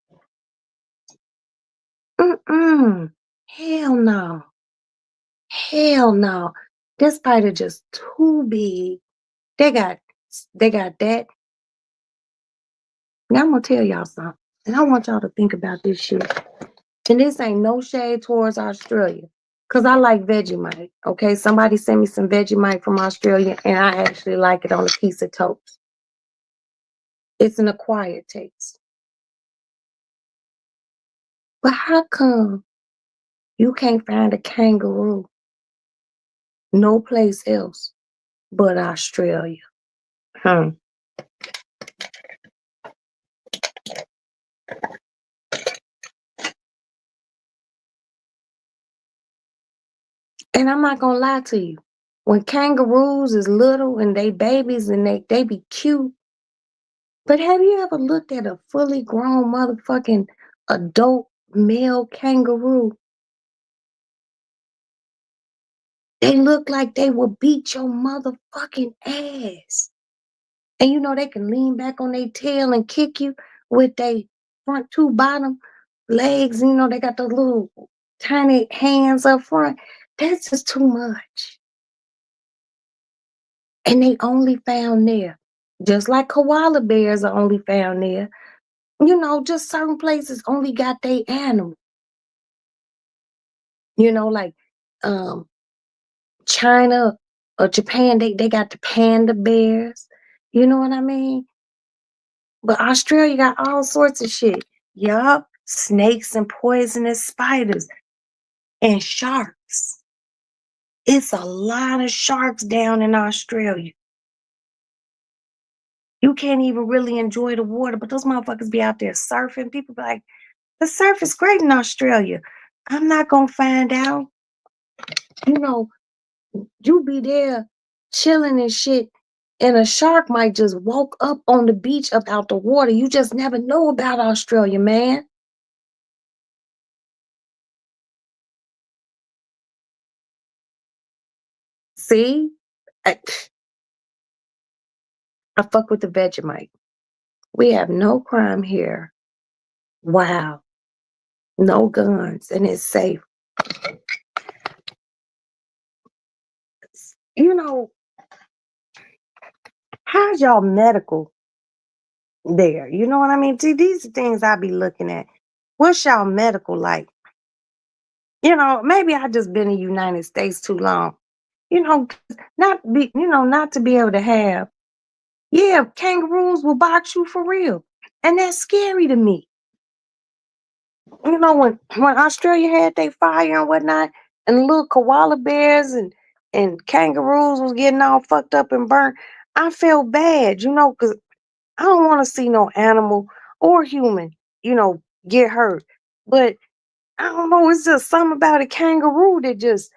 Mm-mm. Hell no. Hell no. This spider just too big. They got that. Now I'm gonna tell y'all something. And I want y'all to think about this shit. And this ain't no shade towards Australia. Cause I like Vegemite. Okay. Somebody sent me some Vegemite from Australia and I actually like it on a piece of toast. It's an acquired taste. But how come you can't find a kangaroo no place else but Australia? And I'm not gonna lie to you. When kangaroos is little and they babies and they be cute. But have you ever looked at a fully grown motherfucking adult male kangaroo? They look like they will beat your motherfucking ass. And they can lean back on their tail and kick you with their front two bottom legs. They got those little tiny hands up front. That's just too much. And they only found there. Just like koala bears are only found there. Just certain places only got their animal. Like China or Japan, they got the panda bears. You know what I mean? But Australia got all sorts of shit. Yup. Snakes and poisonous spiders and sharks. It's a lot of sharks down in Australia. You can't even really enjoy the water, but those motherfuckers be out there surfing. People be like, the surf is great in Australia. I'm not going to find out. You be there chilling and shit, and a shark might just walk up on the beach up out the water. You just never know about Australia, man. See, I, I fuck with the Vegemite. We have no crime here. Wow, no guns, and it's safe. You know, how's y'all medical there? You know what I mean? See, these are things I be looking at. What's y'all medical like? You know, maybe I just been in the United States too long. You know, not to be able to have. Yeah, kangaroos will box you for real, and that's scary to me. You know, when Australia had their fire and whatnot, and the little koala bears and kangaroos was getting all fucked up and burnt, I felt bad, because I don't want to see no animal or human, get hurt. But I don't know, it's just something about a kangaroo that just.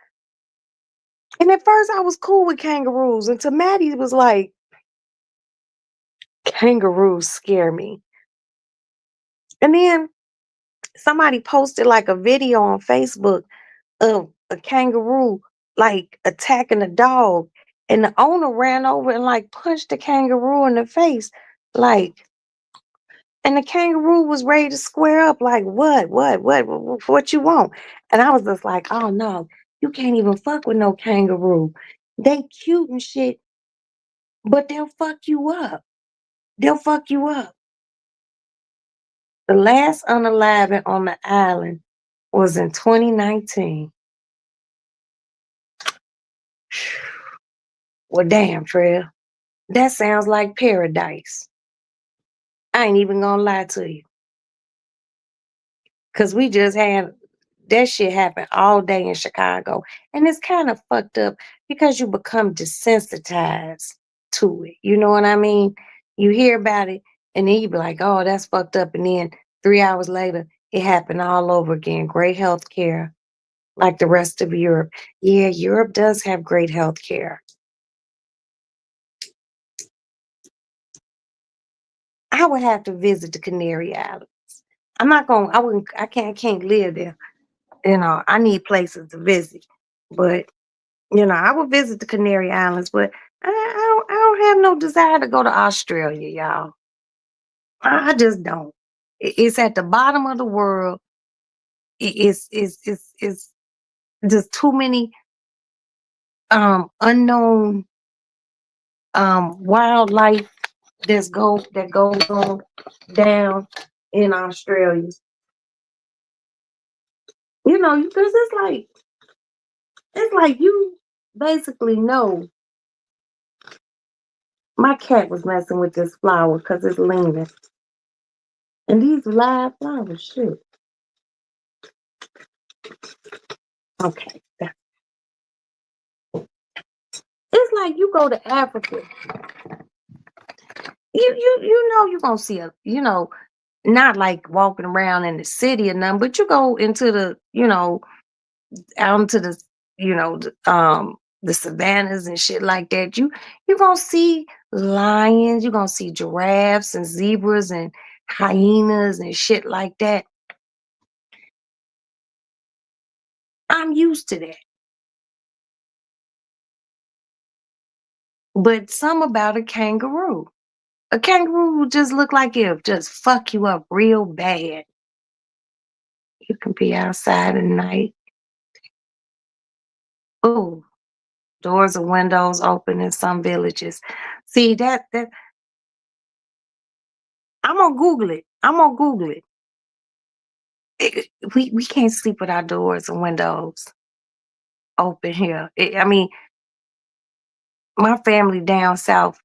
And at first, I was cool with kangaroos, until Maddie was like, "Kangaroos scare me." And then somebody posted like a video on Facebook of a kangaroo like attacking a dog, and the owner ran over and like punched the kangaroo in the face, like, and the kangaroo was ready to square up, like, what you want? And I was just like, oh no, you can't even fuck with no kangaroo. They cute and shit, but they'll fuck you up. They'll fuck you up. The last unaliving on the island was in 2019. Well, damn, Trev. That sounds like paradise. I ain't even gonna lie to you. Cause we just had that shit happen all day in Chicago. And it's kind of fucked up because you become desensitized to it. You know what I mean? You hear about it and then you be like, oh, that's fucked up. And then 3 hours later, it happened all over again. Great health care, like the rest of Europe. Yeah, Europe does have great health care. I would have to visit the Canary Islands. I can't live there. I need places to visit. But, I would visit the Canary Islands, but I don't have no desire to go to Australia, y'all. I just don't. It's at the bottom of the world. It's just too many unknown wildlife that goes on down in Australia. Because it's like you basically know. My cat was messing with this flower because it's leaning. And these live flowers, shit. Okay. It's like you go to Africa. You're gonna see not like walking around in the city or nothing, but you go into out into the savannas and shit like that. You're gonna see lions, you're gonna see giraffes and zebras and hyenas and shit like that. I'm used to that. But some about a kangaroo. A kangaroo will just look like it'll just fuck you up real bad. You can be outside at night. Oh, doors and windows open in some villages. See that I'm gonna Google it. I'm gonna Google it. We can't sleep with our doors and windows open here. I mean, my family down south,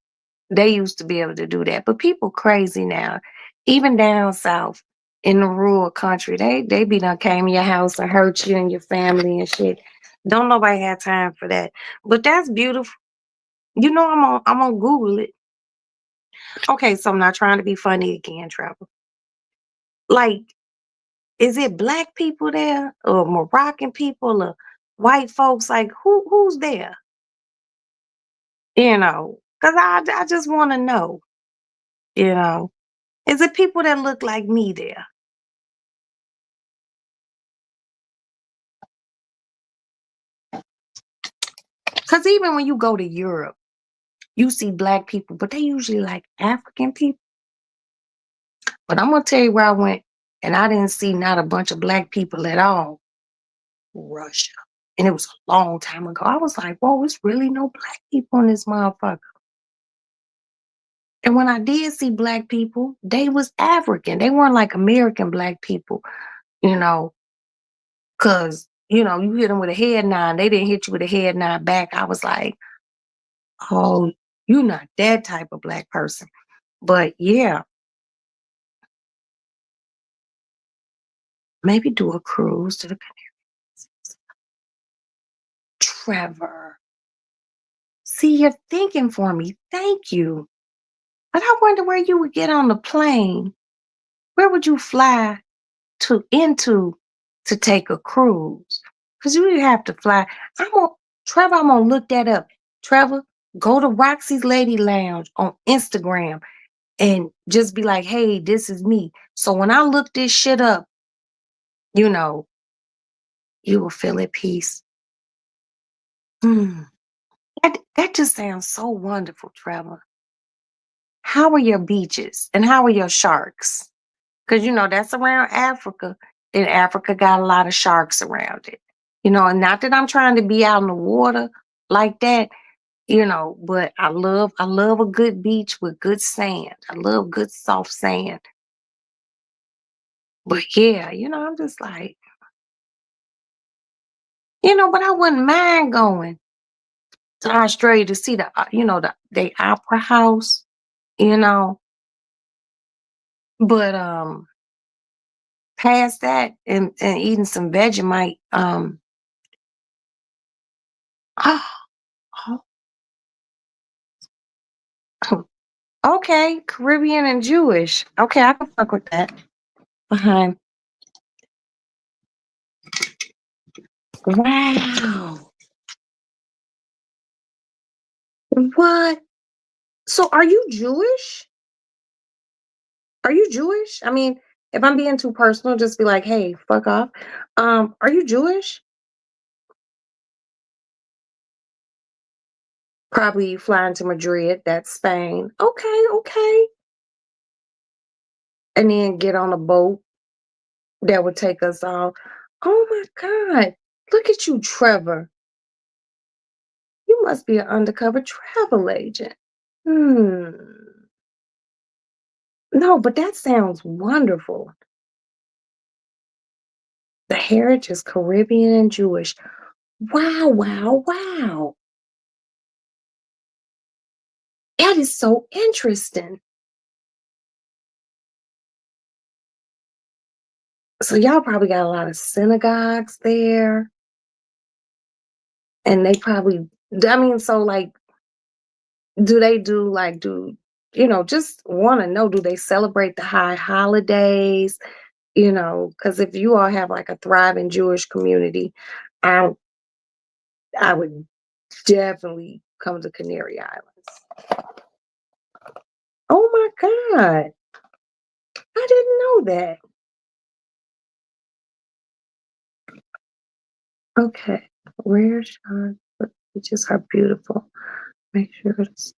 they used to be able to do that, but people crazy now. Even down south in the rural country, they be done came in your house and hurt you and your family and shit. Don't nobody have time for that. But that's beautiful. I'm on Google it. Okay, so I'm not trying to be funny again, Trevor. Like, is it black people there or Moroccan people or white folks? Like, who's there? Because I just want to know. You know, is it people that look like me there? Because even when you go to Europe, you see black people, but they usually like African people. But I'm gonna tell you where I went, and I didn't see not a bunch of black people at all. Russia. And it was a long time ago. I was like, whoa, it's really no black people in this motherfucker. And when I did see black people, they was African. They weren't like American black people, you know, because, you hit them with a head nod. They didn't hit you with a head nod back. I was like, oh, you're not that type of black person. But yeah, maybe do a cruise to the Canaries. Trevor, see, you're thinking for me. Thank you. But I wonder where you would get on the plane. Where would you fly into to take a cruise? Because you would have to fly. Trevor, I'm gonna look that up. Trevor, go to Roxy's Lady Lounge on Instagram and just be like, hey, this is me. So when I look this shit up, you know, you will feel at peace. Mm. That just sounds so wonderful, Trevor. How are your beaches and how are your sharks? Because, that's around Africa. And Africa got a lot of sharks around it. And not that I'm trying to be out in the water like that, but I love a good beach with good sand. I love good soft sand. But yeah, I'm just like, but I wouldn't mind going to Australia to see the opera house, you know. But past that and eating some Vegemite, oh, okay, Caribbean and Jewish. Okay, I can fuck with that. Behind. Wow. What? So are you Jewish? Are you Jewish? I mean, if I'm being too personal, just be like, hey, fuck off. Are you Jewish? Probably flying to Madrid, that's Spain. Okay, okay. And then get on a boat that would take us all. Oh my God. Look at you, Trevor. You must be an undercover travel agent. Hmm. No, but that sounds wonderful. The heritage is Caribbean and Jewish. Wow, wow, wow. That is so interesting. So y'all probably got a lot of synagogues there. And they probably, I mean, so like, do they just want to know, do they celebrate the high holidays? Because if you all have like a thriving Jewish community, I I would definitely come to Canary Islands. Oh my God. I didn't know that. Okay. Rare shots, but beaches are beautiful. Make sure it's.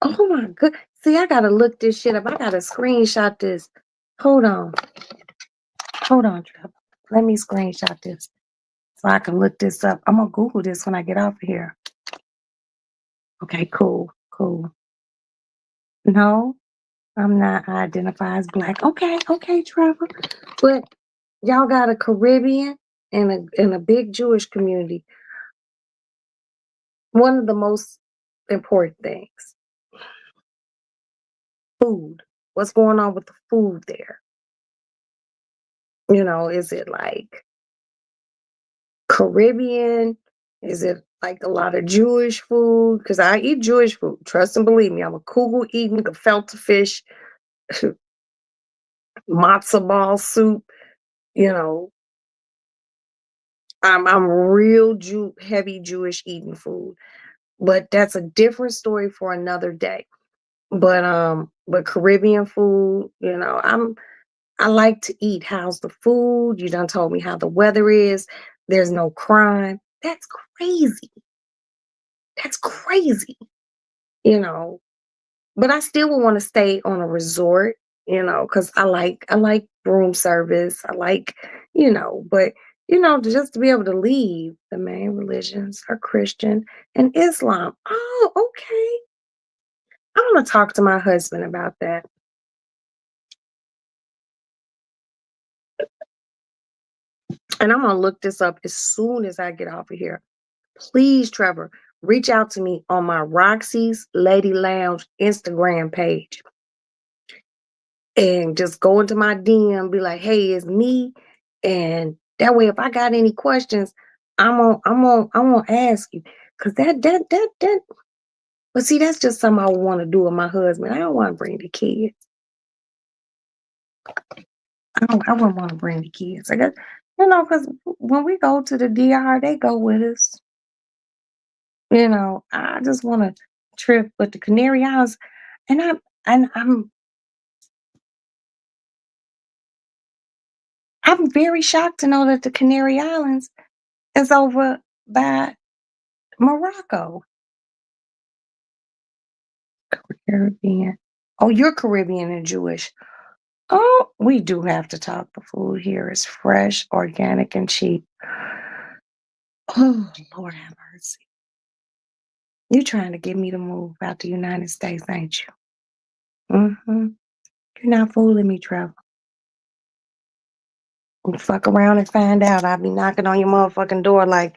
Oh my God. See, I gotta look this shit up. I gotta screenshot this. Hold on. Hold on, Trevor. Let me screenshot this so I can look this up. I'm gonna Google this when I get off of here. Okay, cool. Cool. No, I'm not identify as black. Okay, okay, Trevor. But y'all got a Caribbean and a big Jewish community. One of the most important things, food. What's going on with the food there? Is it like Caribbean? Is it like a lot of Jewish food? Because I eat Jewish food. Trust and believe me, I'm a kugel eating gefilte fish, matzo ball soup. You know, I'm real heavy Jewish eating food. But that's a different story for another day. But Caribbean food, I like to eat. How's the food? You done told me how the weather is. There's no crime. That's crazy. That's crazy. You know, but I still would want to stay on a resort, because I like room service. I like, but just to be able to leave. The main religions are Christian and Islam. Oh, okay. I'm gonna talk to my husband about that. And I'm gonna look this up as soon as I get off of here. Please, Trevor, reach out to me on my Roxy's Lady Lounge Instagram page. And just go into my DM, be like, hey, it's me. And that way, if I got any questions, I'm gonna ask you. Cause that but see, that's just something I want to do with my husband. I don't want to bring the kids. I wouldn't want to bring the kids. I got, because when we go to the DR, they go with us. I just want to trip with the Canary Islands, and I'm very shocked to know that the Canary Islands is over by Morocco. Caribbean. Oh, you're Caribbean and Jewish. Oh, we do have to talk. The food here is fresh, organic, and cheap. Oh, Lord have mercy. You trying to get me to move out the United States, ain't you? Mm-hmm. You're not fooling me, Trevor. You fuck around and find out. I'll be knocking on your motherfucking door like,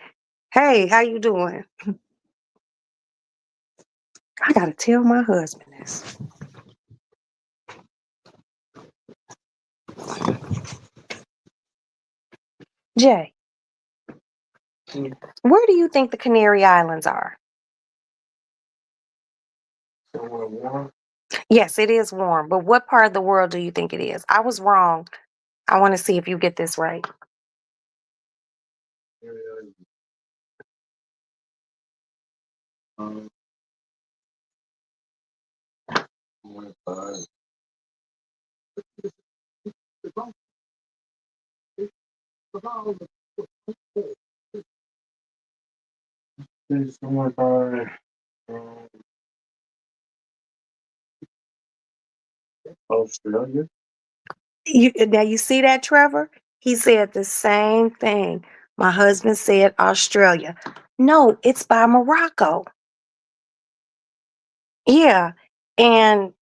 hey, how you doing? I gotta tell my husband this. Jay, where do you think the Canary Islands are? Somewhere warm. Yes, it is warm, but what part of the world do you think it is? I was wrong. I want to see if you get this right. Um, 25. It's somewhere by um, Australia. Now you see that, Trevor? He said the same thing. My husband said Australia. No, it's by Morocco. Yeah. And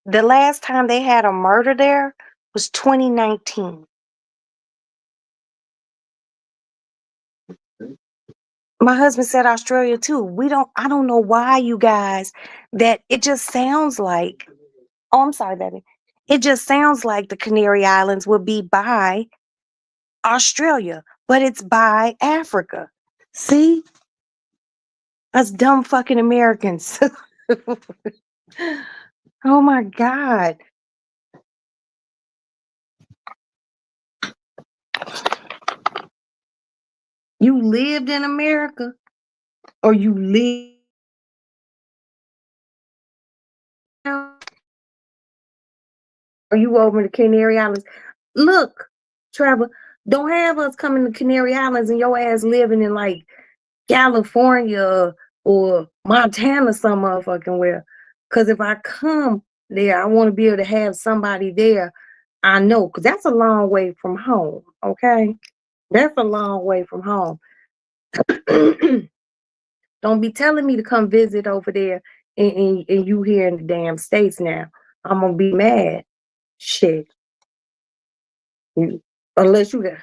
the last time they had a murder there was 2019. My husband said Australia too. I don't know why you guys that it just sounds like, oh, I'm sorry, baby. It just sounds like the Canary Islands would be by Australia, but it's by Africa. See? Us dumb fucking Americans. Oh my God. You lived in America or you live now? Are you over in the Canary Islands? Look, Trevor, don't have us coming to Canary Islands and your ass living in like California or Montana, some motherfucking where. Because if I come there, I want to be able to have somebody there I know, because that's a long way from home, okay? That's a long way from home. Don't be telling me to come visit over there and you here in the damn States now. I'm going to be mad. Shit. Unless you got.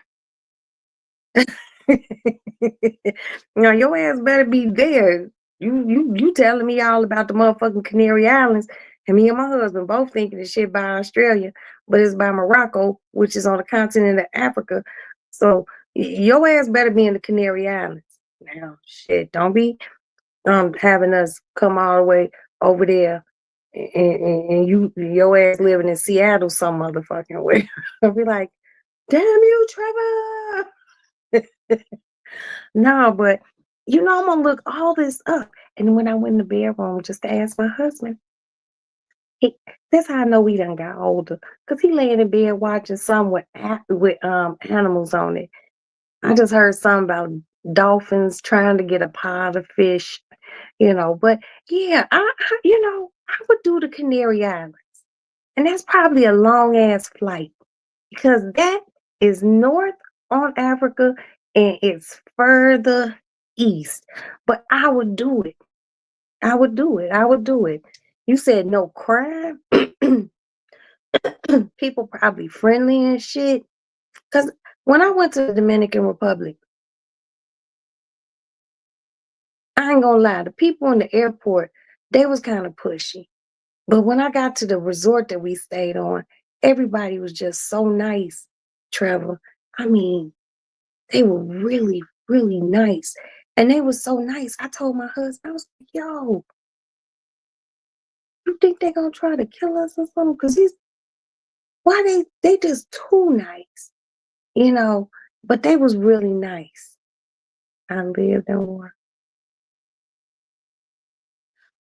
Now your ass better be there. You telling me all about the motherfucking Canary Islands, and me and my husband both thinking the shit by Australia, but it's by Morocco, which is on the continent of Africa. So your ass better be in the Canary Islands. Now, shit, don't be having us come all the way over there, and your ass living in Seattle some motherfucking way. I'll be like, damn you, Trevor. No, but I'm gonna look all this up. And when I went in the bedroom just to ask my husband, That's how I know we done got older. Cause he laying in bed watching some with animals on it. I just heard something about dolphins trying to get a pot of fish, But yeah, I would do the Canary Islands. And that's probably a long ass flight because that is north on Africa and it's further east. But I would do it. I would do it. I would do it. You said no crime. People probably friendly and shit. Because when I went to the Dominican Republic, I ain't gonna lie, the people in the airport, they was kind of pushy. But when I got to the resort that we stayed on, everybody was just so nice, Trevor. I mean, they were really, really nice. And they were so nice. I told my husband, I was like, yo, you think they're gonna try to kill us or something? Because why they just too nice, you know. But they was really nice. I lived and worked.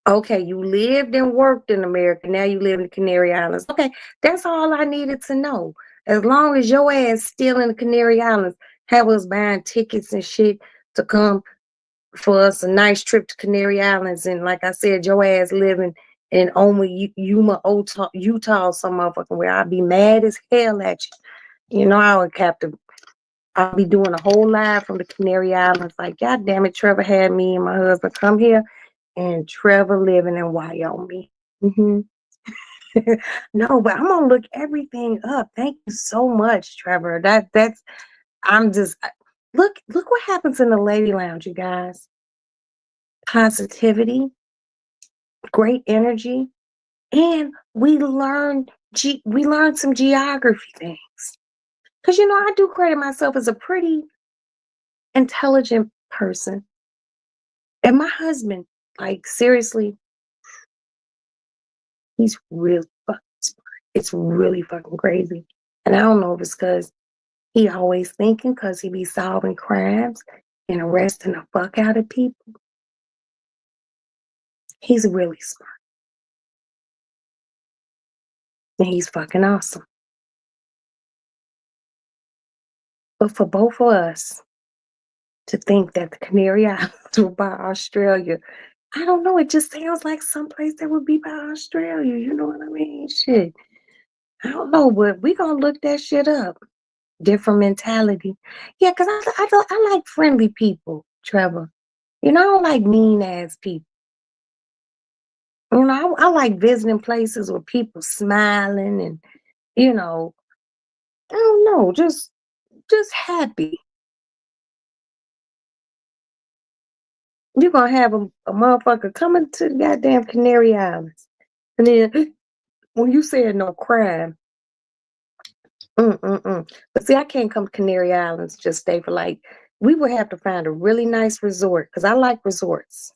Okay, you lived and worked in America. Now you live in the Canary Islands. Okay, that's all I needed to know. As long as your ass still in the Canary Islands, have us buying tickets and shit to come for us a nice trip to Canary Islands. And like I said, your ass living in Yuma, Utah, some motherfucking where I'd be mad as hell at you. You know, I would have to. I'll be doing a whole live from the Canary Islands. Like, God damn it, Trevor had me and my husband come here, and Trevor living in Wyoming. Hmm No, but I'm gonna look everything up. Thank you so much, Trevor. That's I'm just look what happens in the Lady Lounge, you guys. Positivity, great energy, and we learned some geography things. Cause I do credit myself as a pretty intelligent person. And my husband, like seriously, he's really fucking smart. It's really fucking crazy. And I don't know if it's because he always thinking because he be solving crimes and arresting the fuck out of people. He's really smart. And he's fucking awesome. But for both of us to think that the Canary Islands were by Australia, I don't know. It just sounds like someplace that would be by Australia. You know what I mean? Shit. I don't know, but we gonna look that shit up. Different mentality. Yeah, because I like friendly people, Trevor. I don't like mean ass people. I like visiting places where people smiling and, I don't know, just happy. You're gonna have a motherfucker coming to the goddamn Canary Islands. And then when you said no crime, mm-mm-mm. But see, I can't come to Canary Islands, just stay for we would have to find a really nice resort because I like resorts.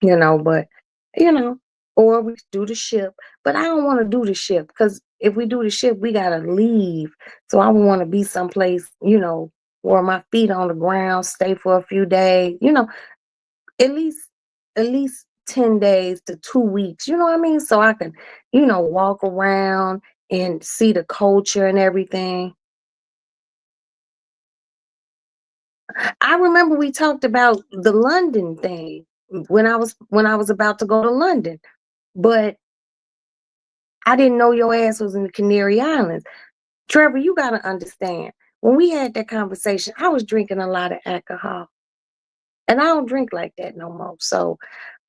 But you know, or we do the ship. But I don't want to do the ship because if we do the ship, we gotta leave. So I want to be someplace, where my feet on the ground, stay for a few days, at least at least 10 days to 2 weeks, you know what I mean? So I can, walk around and see the culture and everything. I remember we talked about the London thing when I was about to go to London. But I didn't know your ass was in the Canary Islands. Trevor, you got to understand. When we had that conversation, I was drinking a lot of alcohol. And I don't drink like that no more. So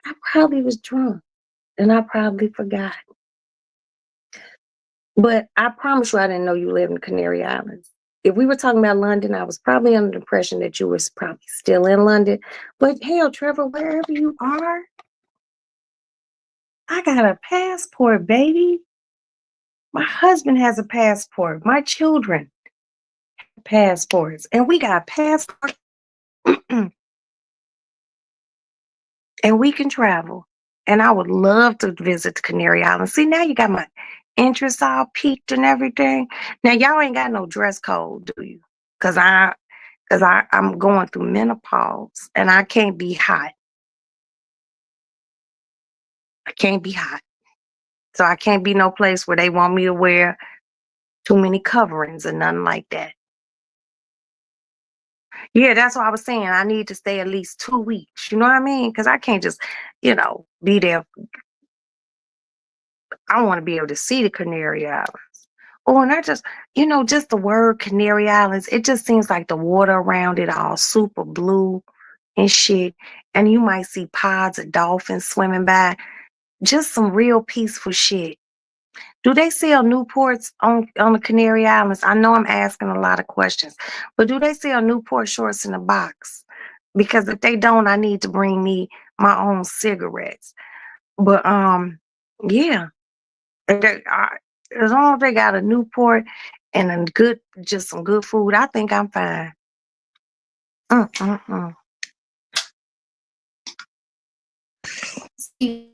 I probably was drunk and I probably forgot. But I promise you, I didn't know you lived in the Canary Islands. If we were talking about London, I was probably under the impression that you was probably still in London. But hell, Trevor, wherever you are, I got a passport, baby. My husband has a passport. My children have passports. And we got passports and we can travel. And I would love to visit the Canary Islands. See, now you got my interest all peaked and everything. Now y'all ain't got no dress code, do you? Cause I'm going through menopause and I can't be hot. I can't be hot. So I can't be no place where they want me to wear too many coverings or nothing like that. Yeah, that's what I was saying. I need to stay at least 2 weeks. You know what I mean? Because I can't just, be there. I want to be able to see the Canary Islands. Oh, and I just, just the word Canary Islands, it just seems like the water around it all super blue and shit. And you might see pods of dolphins swimming by. Just some real peaceful shit. Do they sell Newports on the Canary Islands? I know I'm asking a lot of questions, but do they sell Newport shorts in a box? Because if they don't, I need to bring me my own cigarettes. But yeah, if as long as they got a Newport and just some good food, I think I'm fine. Mm-mm-mm. See,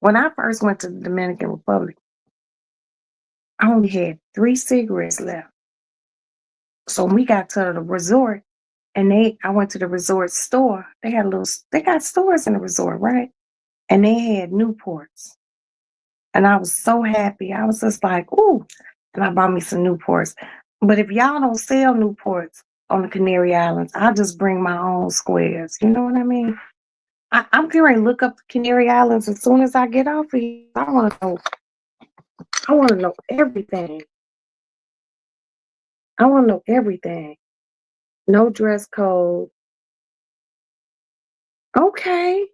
when I first went to the Dominican Republic, I only had 3 cigarettes left. So when we got to the resort, and I went to the resort store. They got stores in the resort, right? And they had Newports. And I was so happy. I was just like, ooh. And I bought me some Newports. But if y'all don't sell Newports on the Canary Islands, I'll just bring my own squares. You know what I mean? I'm going to look up the Canary Islands as soon as I get off of here. I want to know everything. I want to know everything. No dress code. Okay.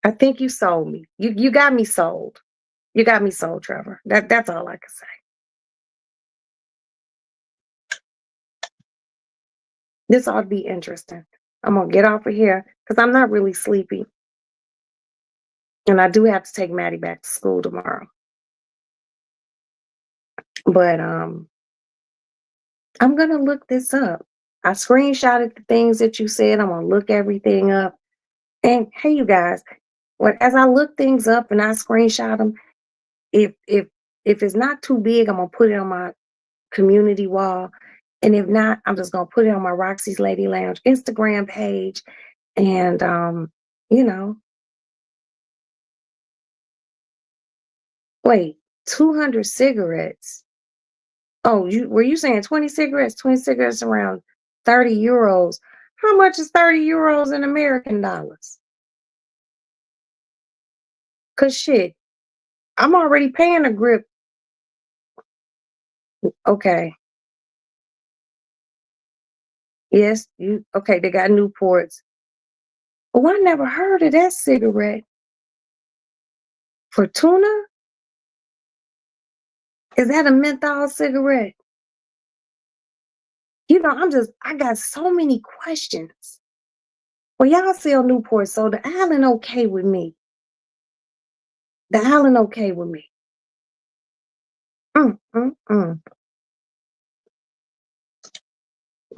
I think you sold me. You got me sold. You got me sold, Trevor. That's all I can say. This ought to be interesting. I'm gonna get off of here because I'm not really sleepy. And I do have to take Maddie back to school tomorrow. But I'm gonna look this up. I screenshotted the things that you said. I'm gonna look everything up. And hey, you guys, as I look things up and I screenshot them, if it's not too big, I'm gonna put it on my community wall. And if not, I'm just gonna put it on my Roxy's Lady Lounge Instagram page. And you know, wait, 200 cigarettes. Oh, were you saying 20 cigarettes? 20 cigarettes around 30 euros. How much is 30 euros in American dollars? Cause shit, I'm already paying a grip. Okay. Yes, okay, they got Newports. Oh, I never heard of that cigarette. For tuna? Is that a menthol cigarette? I got so many questions. Well, y'all sell Newport, so the island okay with me. The island okay with me. Mm, mm, mm.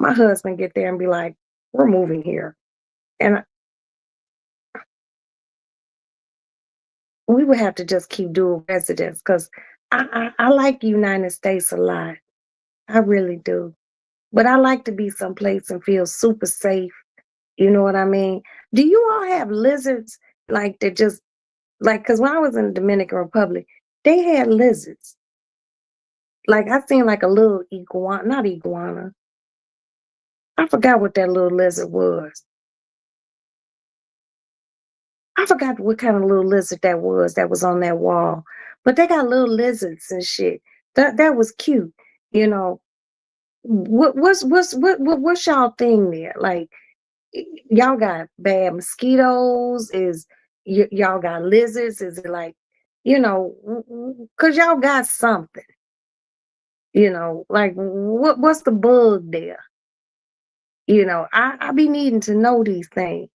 My husband get there and be like, we're moving here. And we would have to just keep dual residence because I like the United States a lot. I really do. But I like to be someplace and feel super safe. You know what I mean? Do you all have lizards like that just like, because when I was in the Dominican Republic, they had lizards. Like I seen like a little iguana, not iguana. I forgot what that little lizard was. I forgot what kind of little lizard that was on that wall. But they got little lizards and shit. That was cute. You know, what's y'all thing there? Like y'all got bad mosquitoes? Is y'all got lizards? Is it like, cause y'all got something, like what's the bug there? I be needing to know these things.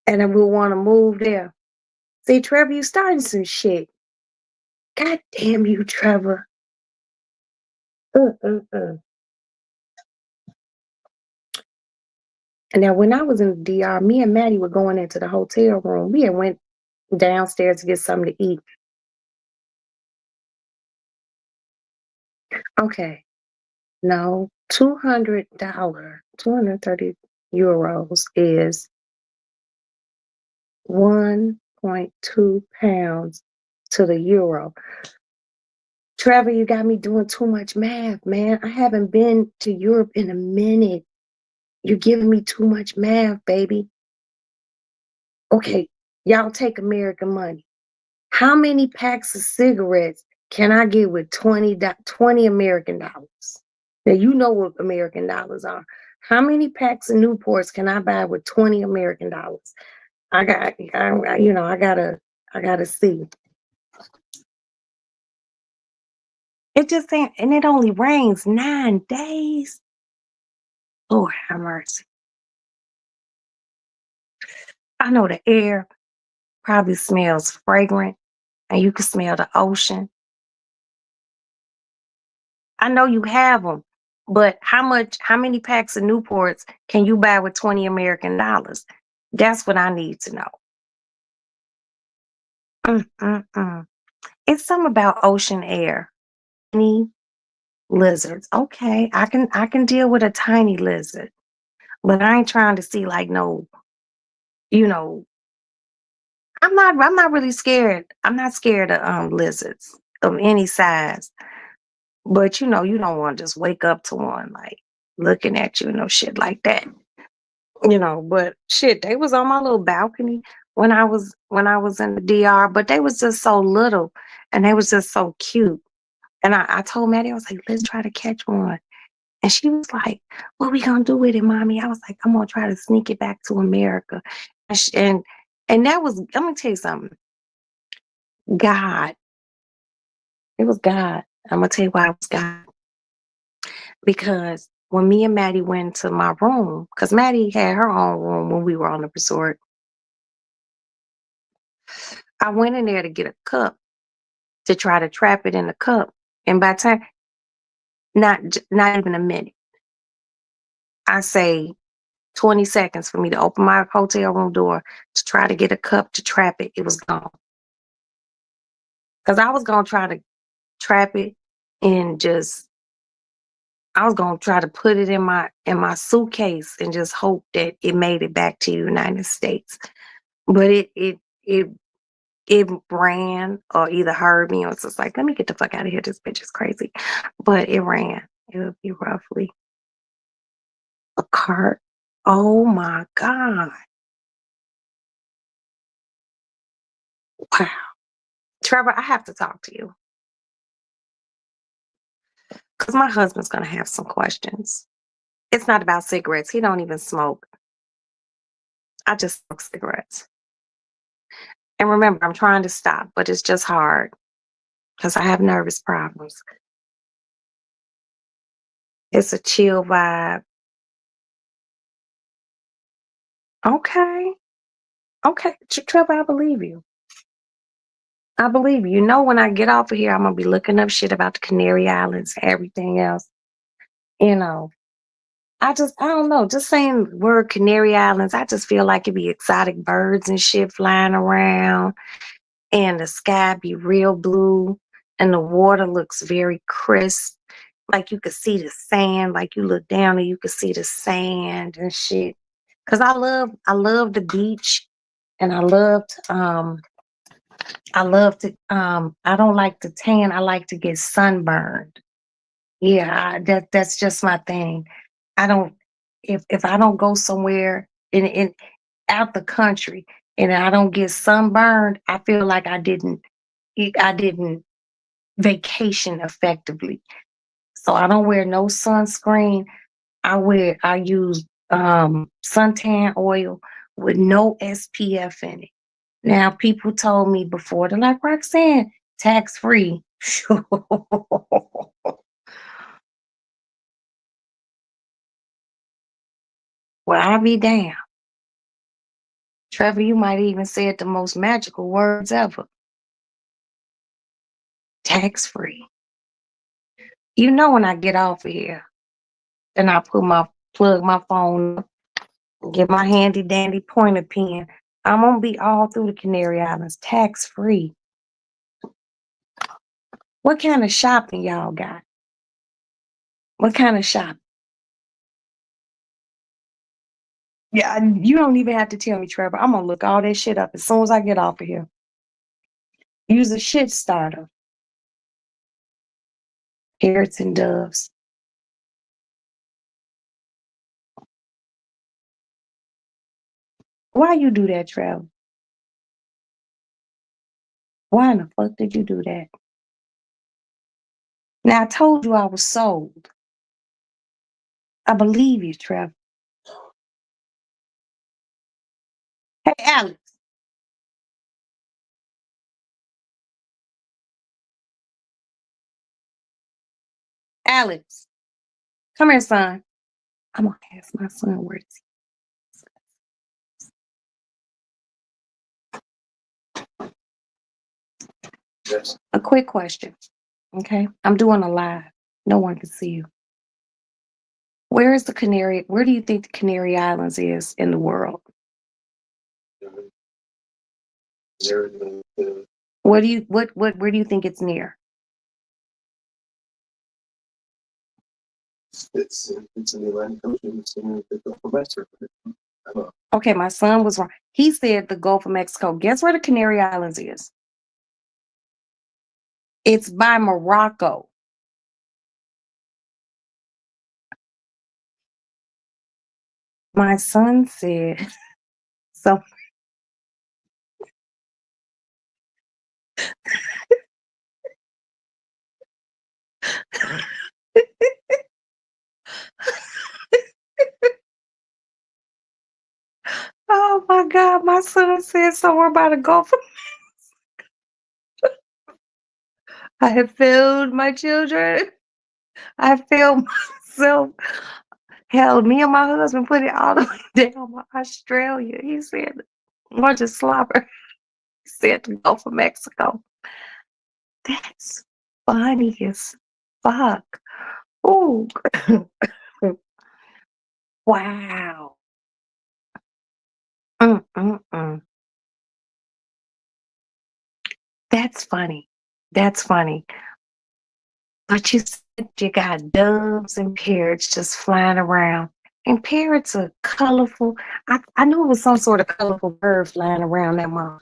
And then we'll want to move there. See, Trevor, you starting some shit. God damn you, Trevor. And now when I was in the DR, me and Maddie were going into the hotel room. We had went downstairs to get something to eat. Okay. No, $200, 230 euros is 1.2 pounds to the euro. Trevor, you got me doing too much math, man. I haven't been to Europe in a minute. You're giving me too much math, baby. Okay, y'all take American money. How many packs of cigarettes can I get with 20 American dollars? Now, you know what American dollars are. How many packs of Newports can I buy with 20 American dollars? I gotta see. It just ain't, and it only rains 9 days. Lord have mercy. I know the air probably smells fragrant and you can smell the ocean. I know you have them, but how many packs of Newports can you buy with 20 American dollars? That's what I need to know. Mm-mm-mm. It's something about ocean air. Tiny lizards. Okay, I can deal with a tiny lizard, but I ain't trying to see like no, you know, I'm not really scared. I'm not scared of lizards of any size. But you don't want to just wake up to one like looking at you, no shit like that. But shit, they was on my little balcony when I was in the DR, but they was just so little and they was just so cute. And I told Maddie, I was like, let's try to catch one. And she was like, what we gonna do with it, mommy? I was like, I'm gonna try to sneak it back to America. And that was, let me tell you something. God, it was God. I'm gonna tell you why it was God. Because when me and Maddie went to my room, because Maddie had her own room when we were on the resort, I went in there to get a cup to try to trap it in the cup. And by the time, not even a minute, I say 20 seconds for me to open my hotel room door to try to get a cup to trap it. It was gone. Because I was going to try to trap it and I was going to try to put it in my suitcase and just hope that it made it back to the United States. But it ran or either heard me or it's just like, let me get the fuck out of here. This bitch is crazy. But it ran. It would be roughly a cart. Oh my God. Wow. Trevor, I have to talk to you because my husband's going to have some questions. It's not about cigarettes. He don't even smoke. I just smoke cigarettes. And remember, I'm trying to stop, but it's just hard because I have nervous problems. It's a chill vibe. Okay. Okay. Trevor, I believe you. I believe you. When I get off of here, I'm going to be looking up shit about the Canary Islands, everything else. You know, I don't know. Just saying the word Canary Islands, I just feel like it'd be exotic birds and shit flying around and the sky be real blue and the water looks very crisp. Like you could see the sand, like you look down and you could see the sand and shit. Cause I love the beach and I don't like to tan. I like to get sunburned. Yeah, that's just my thing. I don't if I don't go somewhere in out the country and I don't get sunburned, I feel like I didn't vacation effectively. So I don't wear no sunscreen. I use suntan oil with no SPF in it. Now people told me before, they're like, Roxanne, tax free. Well, I'll be damned. Trevor, you might even said the most magical words ever. Tax free. When I get off of here, then I plug my phone up, get my handy dandy pointer pen. I'm gonna be all through the Canary Islands, tax free. What kind of shopping y'all got? What kind of shopping? Yeah, you don't even have to tell me, Trevor. I'm gonna look all that shit up as soon as I get off of here. Use a shit starter. Parrots and doves. Why you do that, Trevor? Why in the fuck did you do that? Now I told you I was sold. I believe you, Trevor. Hey, Alex. Alex, come here, son. I'm gonna ask my son where is he. Yes. A quick question. Okay. I'm doing a live. No one can see you. Where is the Canary? Where do you think the Canary Islands is in the world? What do you where do you think it's near? It's in the Atlantic Ocean. It's in the Gulf of Mexico. I don't know. Okay, my son was wrong. He said the Gulf of Mexico. Guess where the Canary Islands is? It's by Morocco. My son said so. Oh my God, my son said somewhere by the Gulf of I have failed my children. I failed myself. Hell, me and my husband put it all the way down by Australia. He said, bunch of slobber. He said to go for Mexico. That's funny as fuck. Ooh. Wow. Mm-mm-mm. That's funny. That's funny. But you said you got doves and parrots just flying around. And parrots are colorful. I knew it was some sort of colorful bird flying around that mom.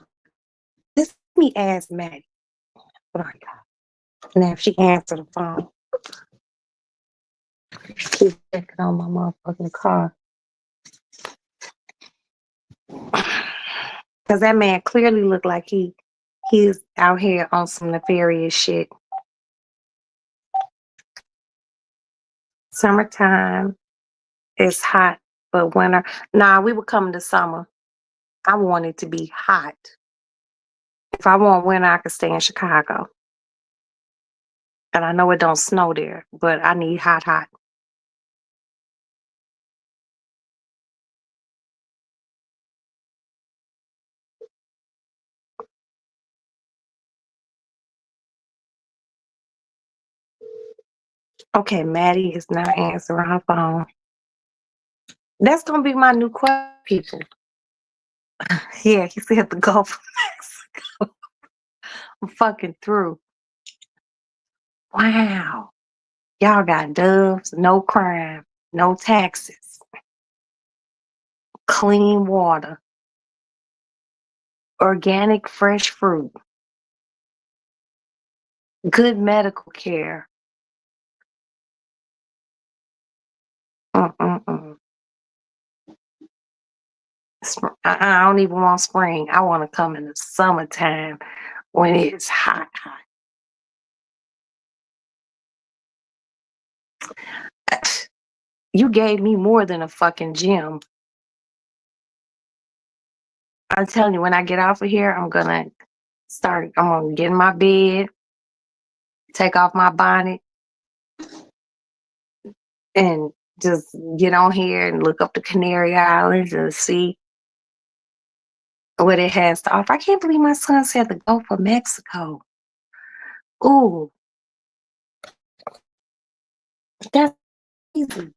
Let me ask Maddie. What I got? Now, if she answered the phone, keep checking on my motherfucking car. Because that man clearly looked like he's out here on some nefarious shit. Summertime is hot, but winter. Nah, we were coming to summer. I want it to be hot. If I want winter, I could stay in Chicago. And I know it don't snow there, but I need hot, hot. Okay, Maddie is not answering her phone. That's gonna be my new question, people. Yeah, he said the Gulf of Mexico. I'm fucking through. Wow. Y'all got doves, no crime, no taxes, clean water, organic fresh fruit, good medical care. Mm-mm-mm. I don't even want spring. I want to come in the summertime when it's hot, hot. You gave me more than a fucking gym. I'm telling you, when I get off of here, I'm gonna get in my bed, take off my bonnet, and just get on here and look up the Canary Islands and see what it has to offer. I can't believe my son said the Gulf of Mexico. Ooh, that's easy.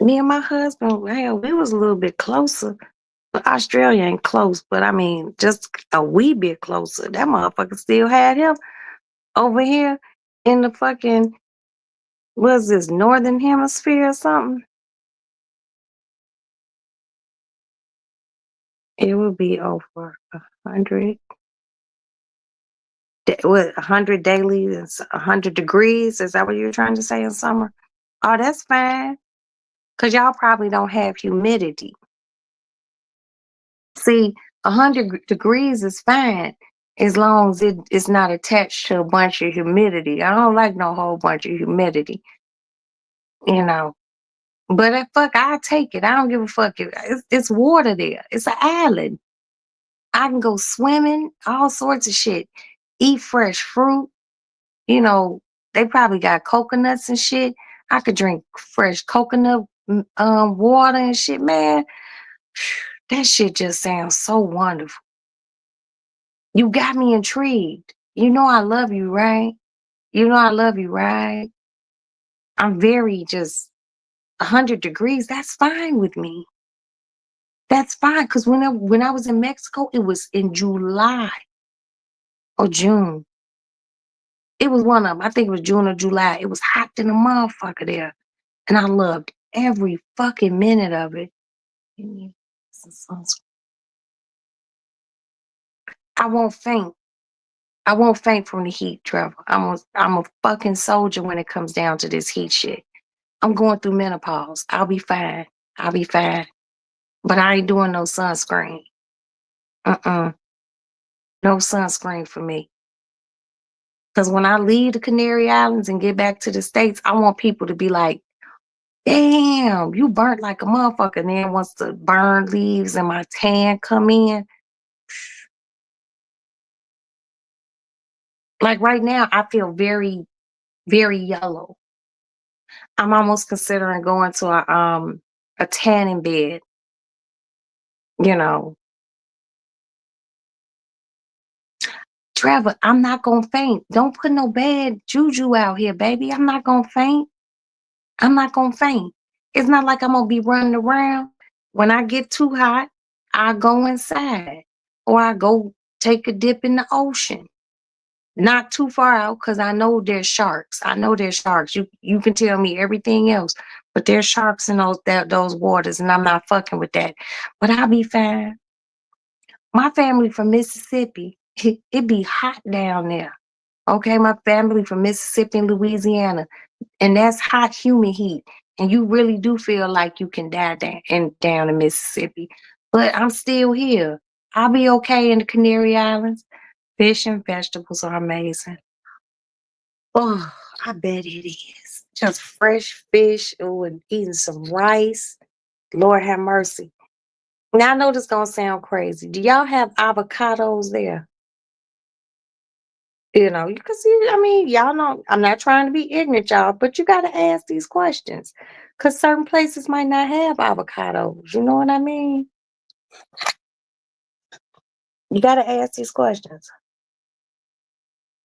Me and my husband, hell, we was a little bit closer. But Australia ain't close, but I mean, just a wee bit closer. That motherfucker still had him over here in the fucking, was this Northern Hemisphere or something? It would be over 100. What, 100 daily is 100 degrees? Is that what you're trying to say in summer? Oh, that's fine. Because y'all probably don't have humidity. See, 100 degrees is fine as long as it's not attached to a bunch of humidity. I don't like no whole bunch of humidity, you know. But fuck, I take it. I don't give a fuck. It's water there. It's an island. I can go swimming, all sorts of shit. Eat fresh fruit. You know, they probably got coconuts and shit. I could drink fresh coconut water and shit, man. That shit just sounds so wonderful. You got me intrigued. You know I love you, right? You know I love you, right? I'm very just 100 degrees. That's fine with me. That's fine. Because when I was in Mexico, it was in July or June. It was one of them. I think it was June or July. It was hot than a motherfucker there. And I loved every fucking minute of it. I won't faint. I won't faint from the heat, Trevor. I'm a fucking soldier when it comes down to this heat shit. I'm going through menopause. I'll be fine. I'll be fine. But I ain't doing no sunscreen. Uh-uh. No sunscreen for me. Because when I leave the Canary Islands and get back to the States, I want people to be like, damn, you burnt like a motherfucker. And then once the burn leaves and my tan come in, like right now, I feel very, very yellow. I'm almost considering going to a tanning bed, you know. Trevor, I'm not gonna faint. Don't put no bad juju out here, baby. I'm not gonna faint. I'm not gonna faint. It's not like I'm gonna be running around. When I get too hot, I go inside or I go take a dip in the ocean. Not too far out because I know there's sharks. I know there's sharks. You can tell me everything else, but there's sharks in those waters, and I'm not fucking with that. But I'll be fine. My family from Mississippi, it be hot down there. Okay, my family from Mississippi and Louisiana, and that's hot, humid heat. And you really do feel like you can die down in Mississippi. But I'm still here. I'll be okay in the Canary Islands. Fish and vegetables are amazing. Oh, I bet it is. Just fresh fish, oh, and eating some rice. Lord have mercy. Now I know this gonna sound crazy. Do y'all have avocados there? You know, you can see, I mean, y'all know, I'm not trying to be ignorant, y'all, but you gotta ask these questions. Cause certain places might not have avocados. You know what I mean? You gotta ask these questions.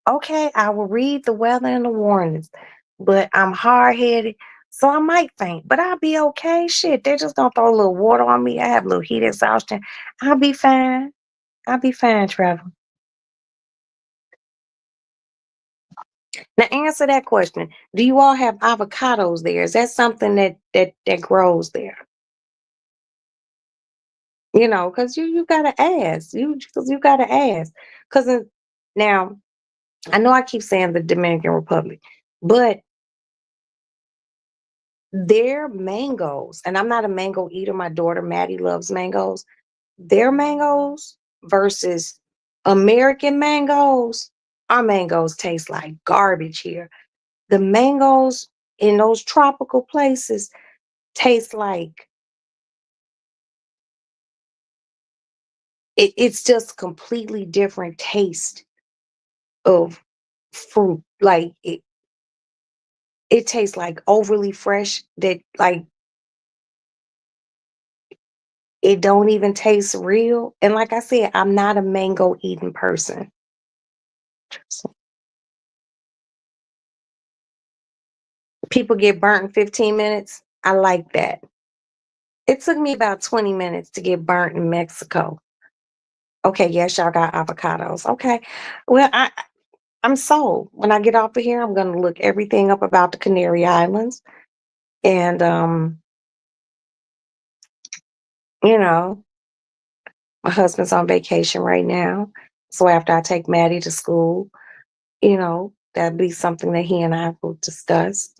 Okay, I will read the weather and the warnings, but I'm hard headed, so I might faint, but I'll be okay. Shit, they're just gonna throw a little water on me. I have a little heat exhaustion. I'll be fine. I'll be fine, Trevor. Now answer that question. Do you all have avocados there? Is that something that grows there? You know, because you gotta ask. You gotta ask. Because now I know I keep saying the Dominican Republic, but their mangoes, and I'm not a mango eater. My daughter Maddie loves mangoes. Their mangoes versus American mangoes, our mangoes taste like garbage here. The mangoes in those tropical places taste like it's just completely different taste of fruit. Like it tastes like overly fresh that like it don't even taste real. And like I said, I'm not a mango eating person. So people get burnt in 15 minutes. I like that. It took me about 20 minutes to get burnt in Mexico. Okay, yes, y'all got avocados. Okay. Well, I'm sold. When I get off of here, I'm gonna look everything up about the Canary Islands. And you know, My husband's on vacation right now. So after I take Maddie to school, that'd be something that he and I will discuss,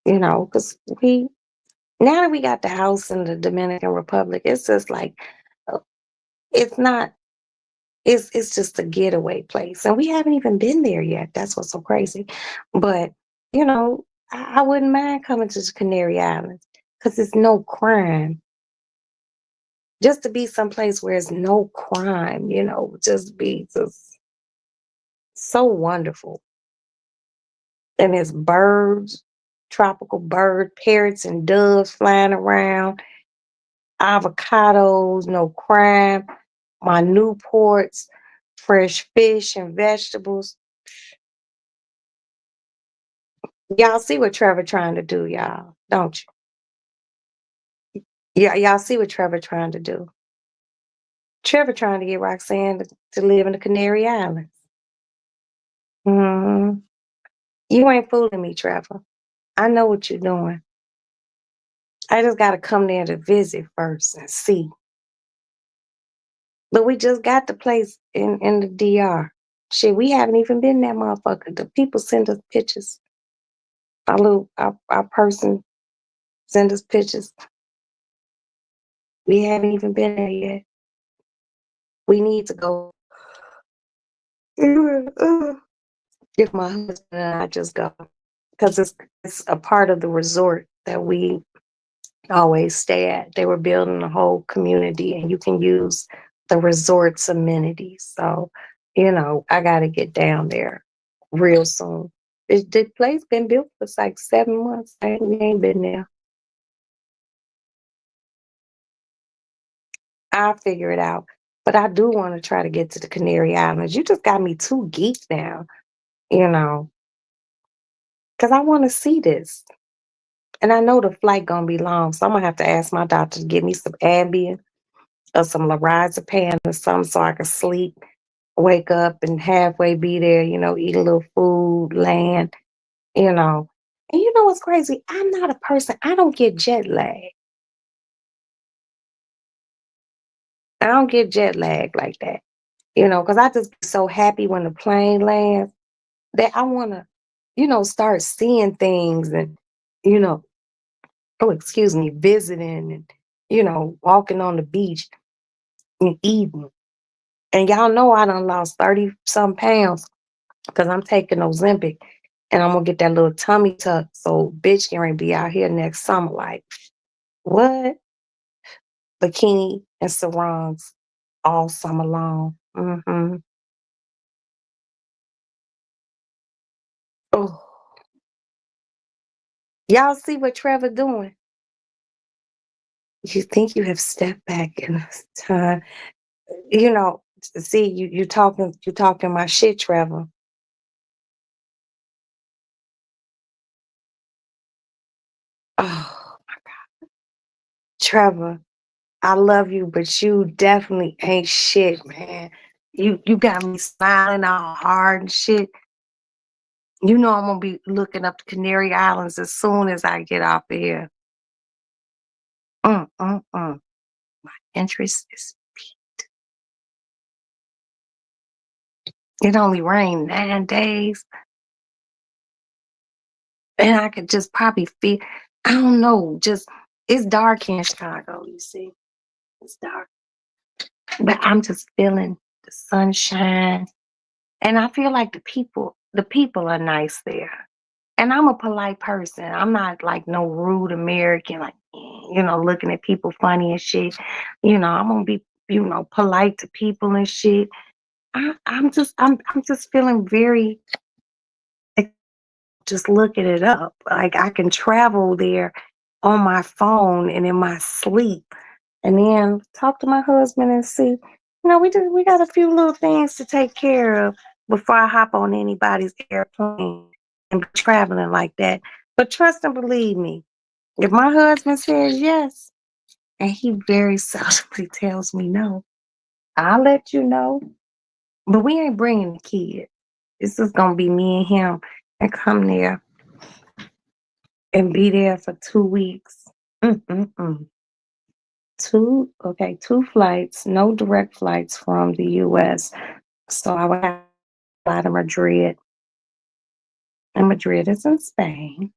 because now that we got the house in the Dominican Republic, it's just like, uh, it's not, it's just a getaway place. And we haven't even been there yet. That's what's so crazy. But, I wouldn't mind coming to the Canary Islands because it's no crime. Just to be someplace where it's no crime, just be just so wonderful. And there's birds, tropical bird, parrots and doves flying around, avocados, no crime, my Newports, fresh fish and vegetables. Y'all see what Trevor trying to do, y'all, don't you? Yeah, y'all see what Trevor trying to do. Trevor trying to get Roxanne to live in the Canary Islands. Hmm. You ain't fooling me, Trevor. I know what you're doing. I just gotta come there to visit first and see. But we just got the place in the DR. Shit, we haven't even been that motherfucker. The people send us pictures. Our person send us pictures. We haven't even been there yet. We need to go. If my husband and I just go. Because it's a part of the resort that we always stay at. They were building a whole community and you can use the resort's amenities. So, I got to get down there real soon. The place been built for like 7 months. We ain't been there. I'll figure it out. But I do want to try to get to the Canary Islands. You just got me too geeked now, you know, because I want to see this. And I know the flight gonna be long, so I'm gonna have to ask my doctor to give me some Ambien or some lorazepam or something so I can sleep, wake up, and halfway be there. Eat a little food, land. You know, and you know what's crazy? I'm not a person. I don't get jet lag. I don't get jet lag like that. Because I just be so happy when the plane lands that I want to, start seeing things and, you know, oh, excuse me, visiting and, walking on the beach and eating. And y'all know I done lost 30 some pounds because I'm taking Ozempic and I'm gonna get that little tummy tuck. So bitch can ready to be out here next summer. Like, what? Bikini and sarongs all summer long. Oh, y'all see what Trevor doing? You think you have stepped back in this time. See, you talking my shit, Trevor. Oh, Trevor, I love you, but you definitely ain't shit, man. You got me smiling all hard and shit. I'm gonna be looking up the Canary Islands as soon as I get off of here. Mm, mm, mm. Interest is it only rained 9 days, and I could just probably feel. I don't know, just it's dark here in Chicago. You see, it's dark, but I'm just feeling the sunshine, and I feel like the people are nice there. And I'm a polite person. I'm not like no rude American, like, looking at people funny and shit. I'm gonna be, polite to people and shit. I'm just feeling very, like, just looking it up. Like I can travel there on my phone and in my sleep, and then talk to my husband and see. We got a few little things to take care of before I hop on anybody's airplane and be traveling like that. But trust and believe me, if my husband says yes, and he very seldomly tells me no, I'll let you know. But we ain't bringing the kid. It's just gonna be me and him, and come there and be there for 2 weeks. Mm-mm-mm. two flights, no direct flights from the US. So I would have to fly to Madrid. And Madrid is in Spain.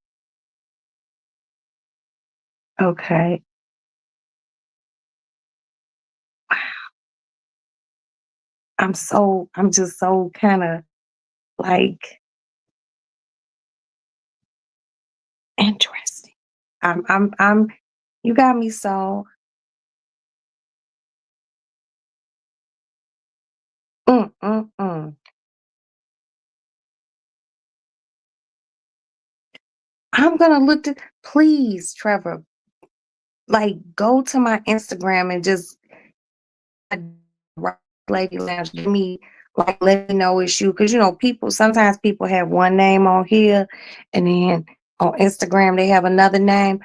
Okay. I'm just so kind of like interesting. I'm you got me so mm, mm, mm. I'm gonna look to please, Trevor, like go to my Instagram and just Right Lady Lounge, give me like let me know it's you. Cause you know, people sometimes people have one name on here and then on Instagram they have another name.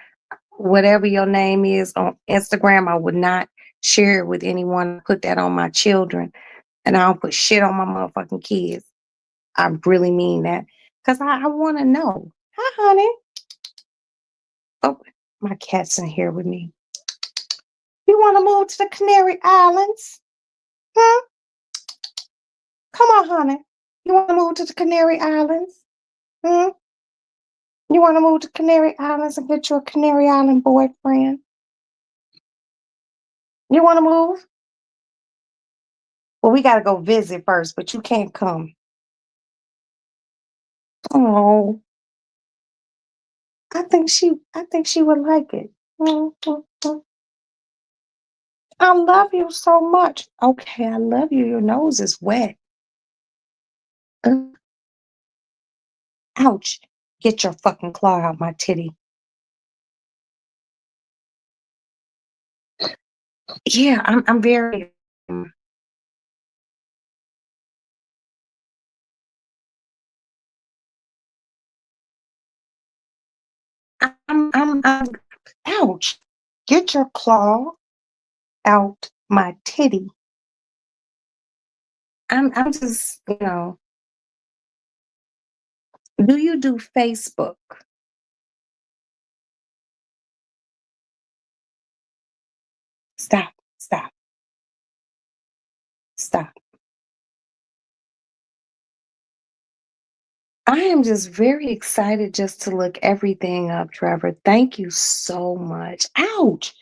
Whatever your name is on Instagram, I would not share it with anyone. Put that on my children. And I don't put shit on my motherfucking kids. I really mean that. Cause I wanna know. Hi, honey. Oh, my cat's in here with me. You wanna move to the Canary Islands? Huh? Come on, honey. You wanna move to the Canary Islands? Hmm? You wanna move to Canary Islands and get you a Canary Island boyfriend? You wanna move? Well, we gotta go visit first, but you can't come. Oh, I think she would like it. Mm, mm, mm. I love you so much. Okay, I love you. Your nose is wet. Uh, ouch. Get your fucking claw out my titty. Yeah, I'm very I'm ouch. Get your claw out my titty. I'm just, do you do Facebook? Stop, stop, stop. I am just very excited just to look everything up, Trevor. Thank you so much. Ouch.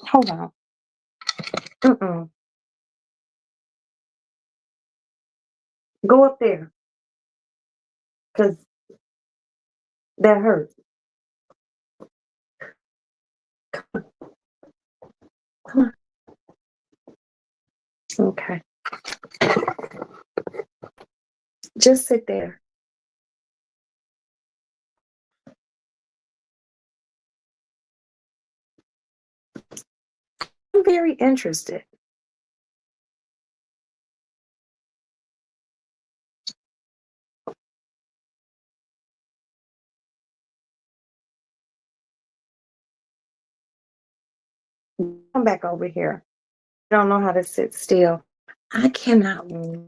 Hold on. Mm-mm. Go up there, because that hurts. Come on. Okay. Just sit there. I'm very interested. Come back over here. I don't know how to sit still. I cannot wait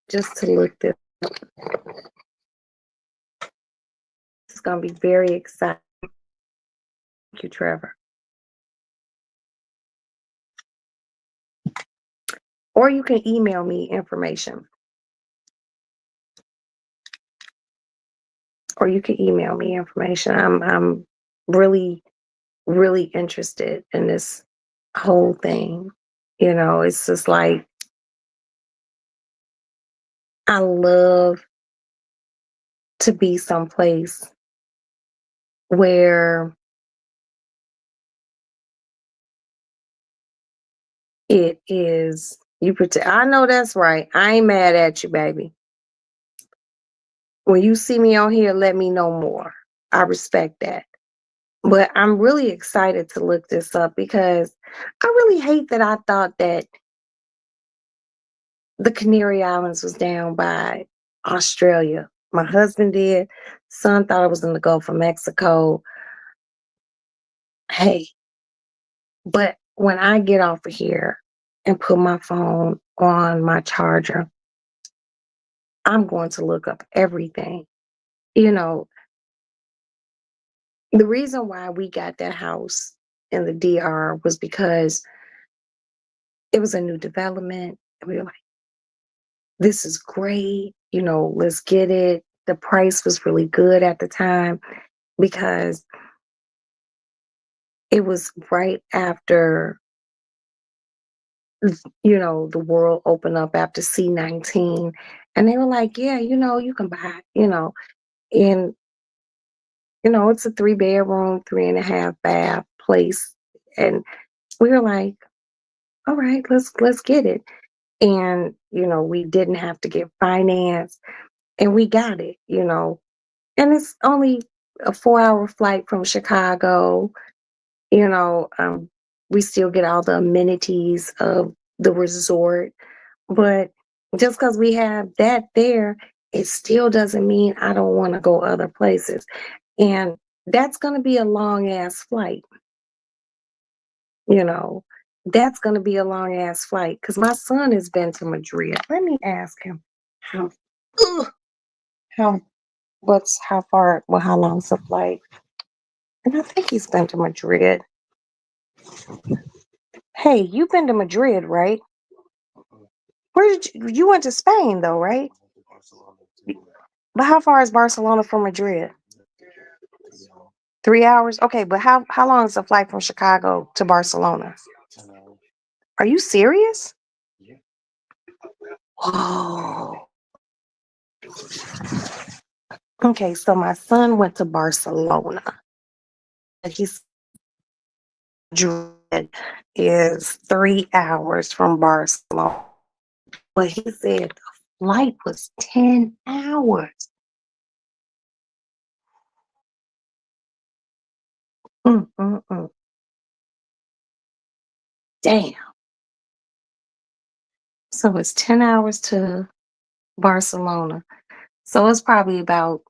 just to look this. It's going to be very exciting. Thank you, Trevor. Or you can email me information. Or you can email me information. I'm really, really interested in this whole thing. It's just like I love to be someplace where it is you pretend. I know that's right. I ain't mad at you, baby. When you see me on here, let me know more. I respect that. But I'm really excited to look this up because I really hate that I thought that the Canary Islands was down by Australia. My husband did. Son thought it was in the Gulf of Mexico. Hey, but when I get off of here and put my phone on my charger, I'm going to look up everything. You know, the reason why we got that house in the DR was because it was a new development. And we were like, this is great. Let's get it. The price was really good at the time because it was right after, the world opened up after C-19. And they were like, yeah, you can buy, and, it's a 3-bedroom, 3.5 bath place. And we were like, all right, let's get it. And, we didn't have to get finance and we got it, and it's only a 4-hour flight from Chicago. You know, um, we still get all the amenities of the resort, but just because we have that there, it still doesn't mean I don't want to go other places. And that's going to be a long ass flight, you know. That's going to be a long ass flight because my son has been to Madrid. Let me ask him how, ugh, how, how far, well, how long's the flight? And I think he's been to Madrid. Hey, you've been to Madrid, right? Where did you went to Spain though, right? But how far is Barcelona from Madrid? 3 hours? Okay, but how long is the flight from Chicago to Barcelona? Are you serious? Oh. Okay, so my son went to Barcelona. He's Madrid is 3 hours from Barcelona. But he said the flight was 10 hours. Mm, mm, mm. Damn. So it's 10 hours to Barcelona. So it's probably about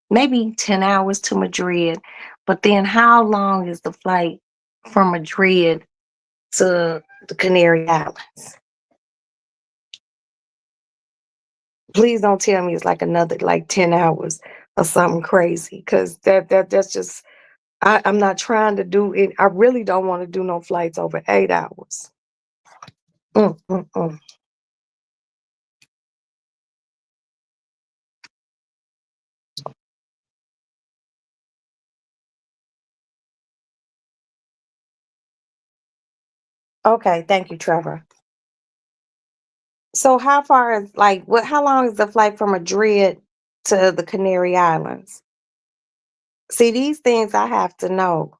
maybe 10 hours to Madrid. But then how long is the flight from Madrid to the Canary Islands? Please don't tell me it's like another like 10 hours or something crazy. Cause that's just I'm not trying to do it. I really don't want to do no flights over 8 hours. Mm, mm, mm. Okay, thank you, Trevor. So how far is like how long is the flight from Madrid to the Canary Islands? See, these things I have to know.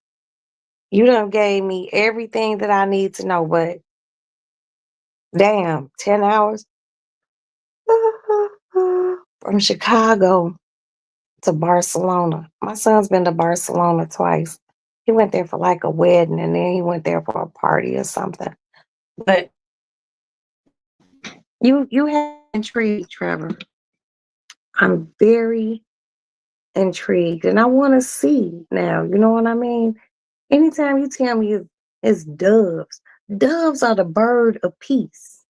You done gave me everything that I need to know, but damn, 10 hours from Chicago to Barcelona. My son's been to Barcelona twice. He went there for like a wedding and then he went there for a party or something. But you have intrigued, Trevor. I'm very intrigued and I want to see now. You know what I mean? Anytime you tell me it's doves, doves are the bird of peace.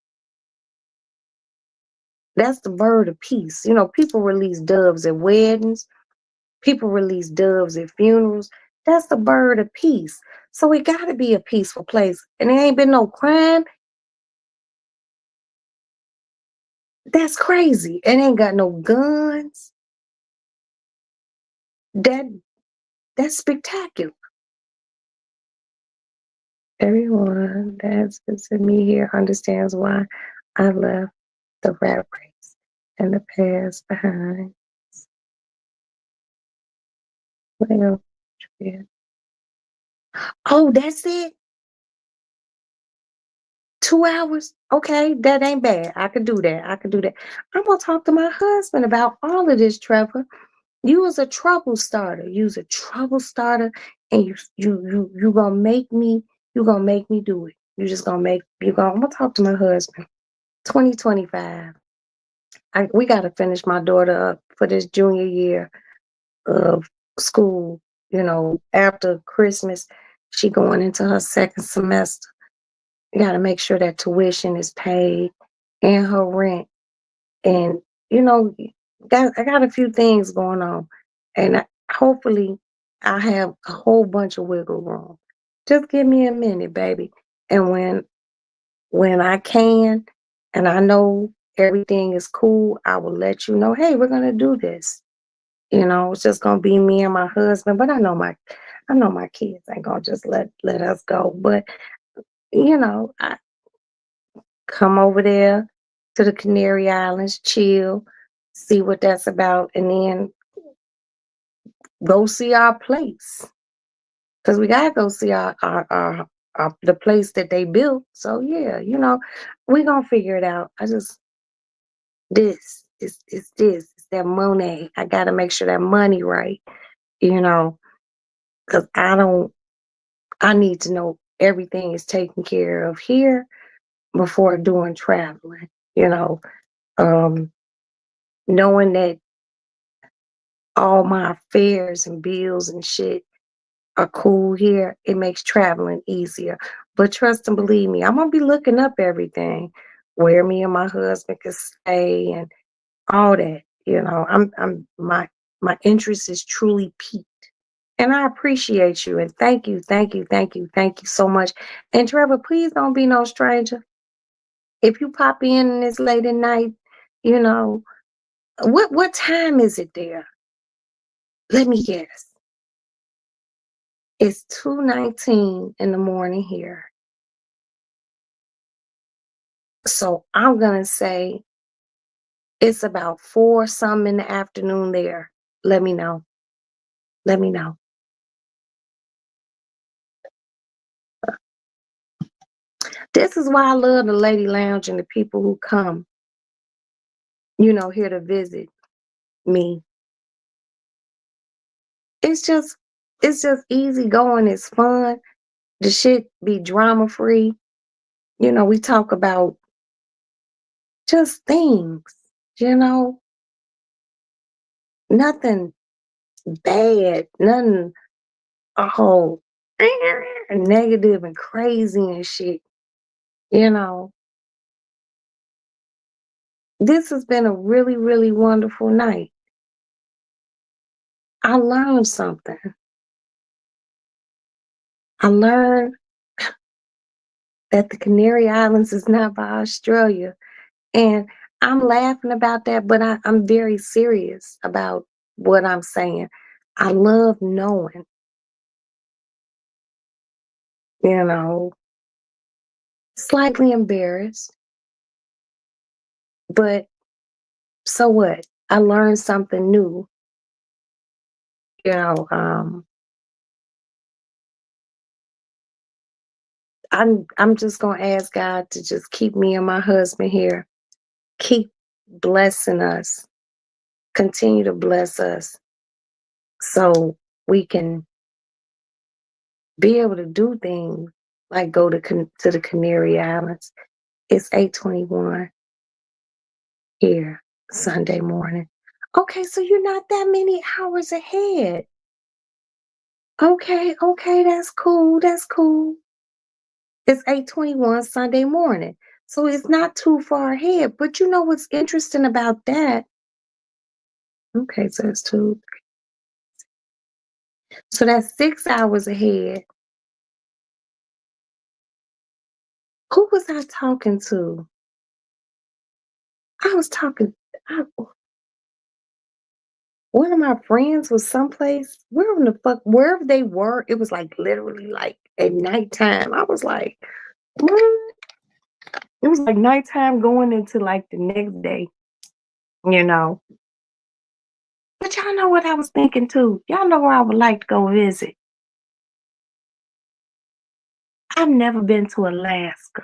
That's the bird of peace. People release doves at weddings, people release doves at funerals. That's the bird of peace. So it got to be a peaceful place. And there ain't been no crime. That's crazy. It ain't got no guns. That that's spectacular. Everyone that's visited me here understands why I left the rat race and the past behind. Well, yeah. Oh, that's it. 2 hours? Okay, that ain't bad. I could do that. I could do that. I'm gonna talk to my husband about all of this, Trevor. You was a trouble starter. You was a trouble starter, and you gonna make me. You gonna make me do it. You just gonna make you gonna. I'm gonna talk to my husband. 2025. We gotta finish my daughter up for this junior year of school. After Christmas, she going into her second semester. You got to make sure that tuition is paid and her rent. And, you know, I got a few things going on. And hopefully I have a whole bunch of wiggle room. Just give me a minute, baby. And when I can and I know everything is cool, I will let you know, hey, we're gonna do this. It's just gonna be me and my husband. But I know my kids ain't gonna just let us go. But I come over there to the Canary Islands, chill, see what that's about, and then go see our place. Cause we gotta go see our the place that they built. So yeah, we gonna figure it out. It's that money. I gotta make sure that money right, you know, cause I need to know everything is taken care of here before doing traveling, you know. Um, Knowing that all my fares and bills and shit are cool here, it makes traveling easier. But trust and believe me, I'm gonna be looking up everything where me and my husband can stay and all that. My interest is truly piqued. And I appreciate you and thank you, thank you, thank you, thank you so much. And Trevor, please don't be no stranger. If you pop in this late at night, you know, what time is it there? Let me guess. It's 2:19 in the morning here. So I'm gonna say it's about 4 something in the afternoon there. Let me know. Let me know. This is why I love the Lady Lounge and the people who come, here to visit me. It's just it's just easy going. It's fun. The shit be drama free. We talk about just things, you know, nothing bad, nothing all negative and crazy and shit. You know, this has been a really, really wonderful night. I learned something. I learned that the Canary Islands is not by Australia. And I'm laughing about that, but I'm very serious about what I'm saying. I love knowing, you know, slightly embarrassed, but so what? I learned something new, you know. I'm just gonna ask God to just keep me and my husband here, keep blessing us, continue to bless us, so we can be able to do things like go to the Canary Islands. It's 8:21 here Sunday morning. Okay, so you're not that many hours ahead. Okay, okay, that's cool. That's cool. It's 8:21 Sunday morning. So it's not too far ahead. But you know what's interesting about that? Okay, so it's two. So that's 6 hours ahead. Who was I talking to? I was talking. I, One of my friends was someplace, where in the fuck, wherever they were, it was like literally like at nighttime. I was like, what? It was like nighttime going into like the next day, you know. But y'all know what I was thinking too. Y'all know where I would like to go visit. I've never been to Alaska,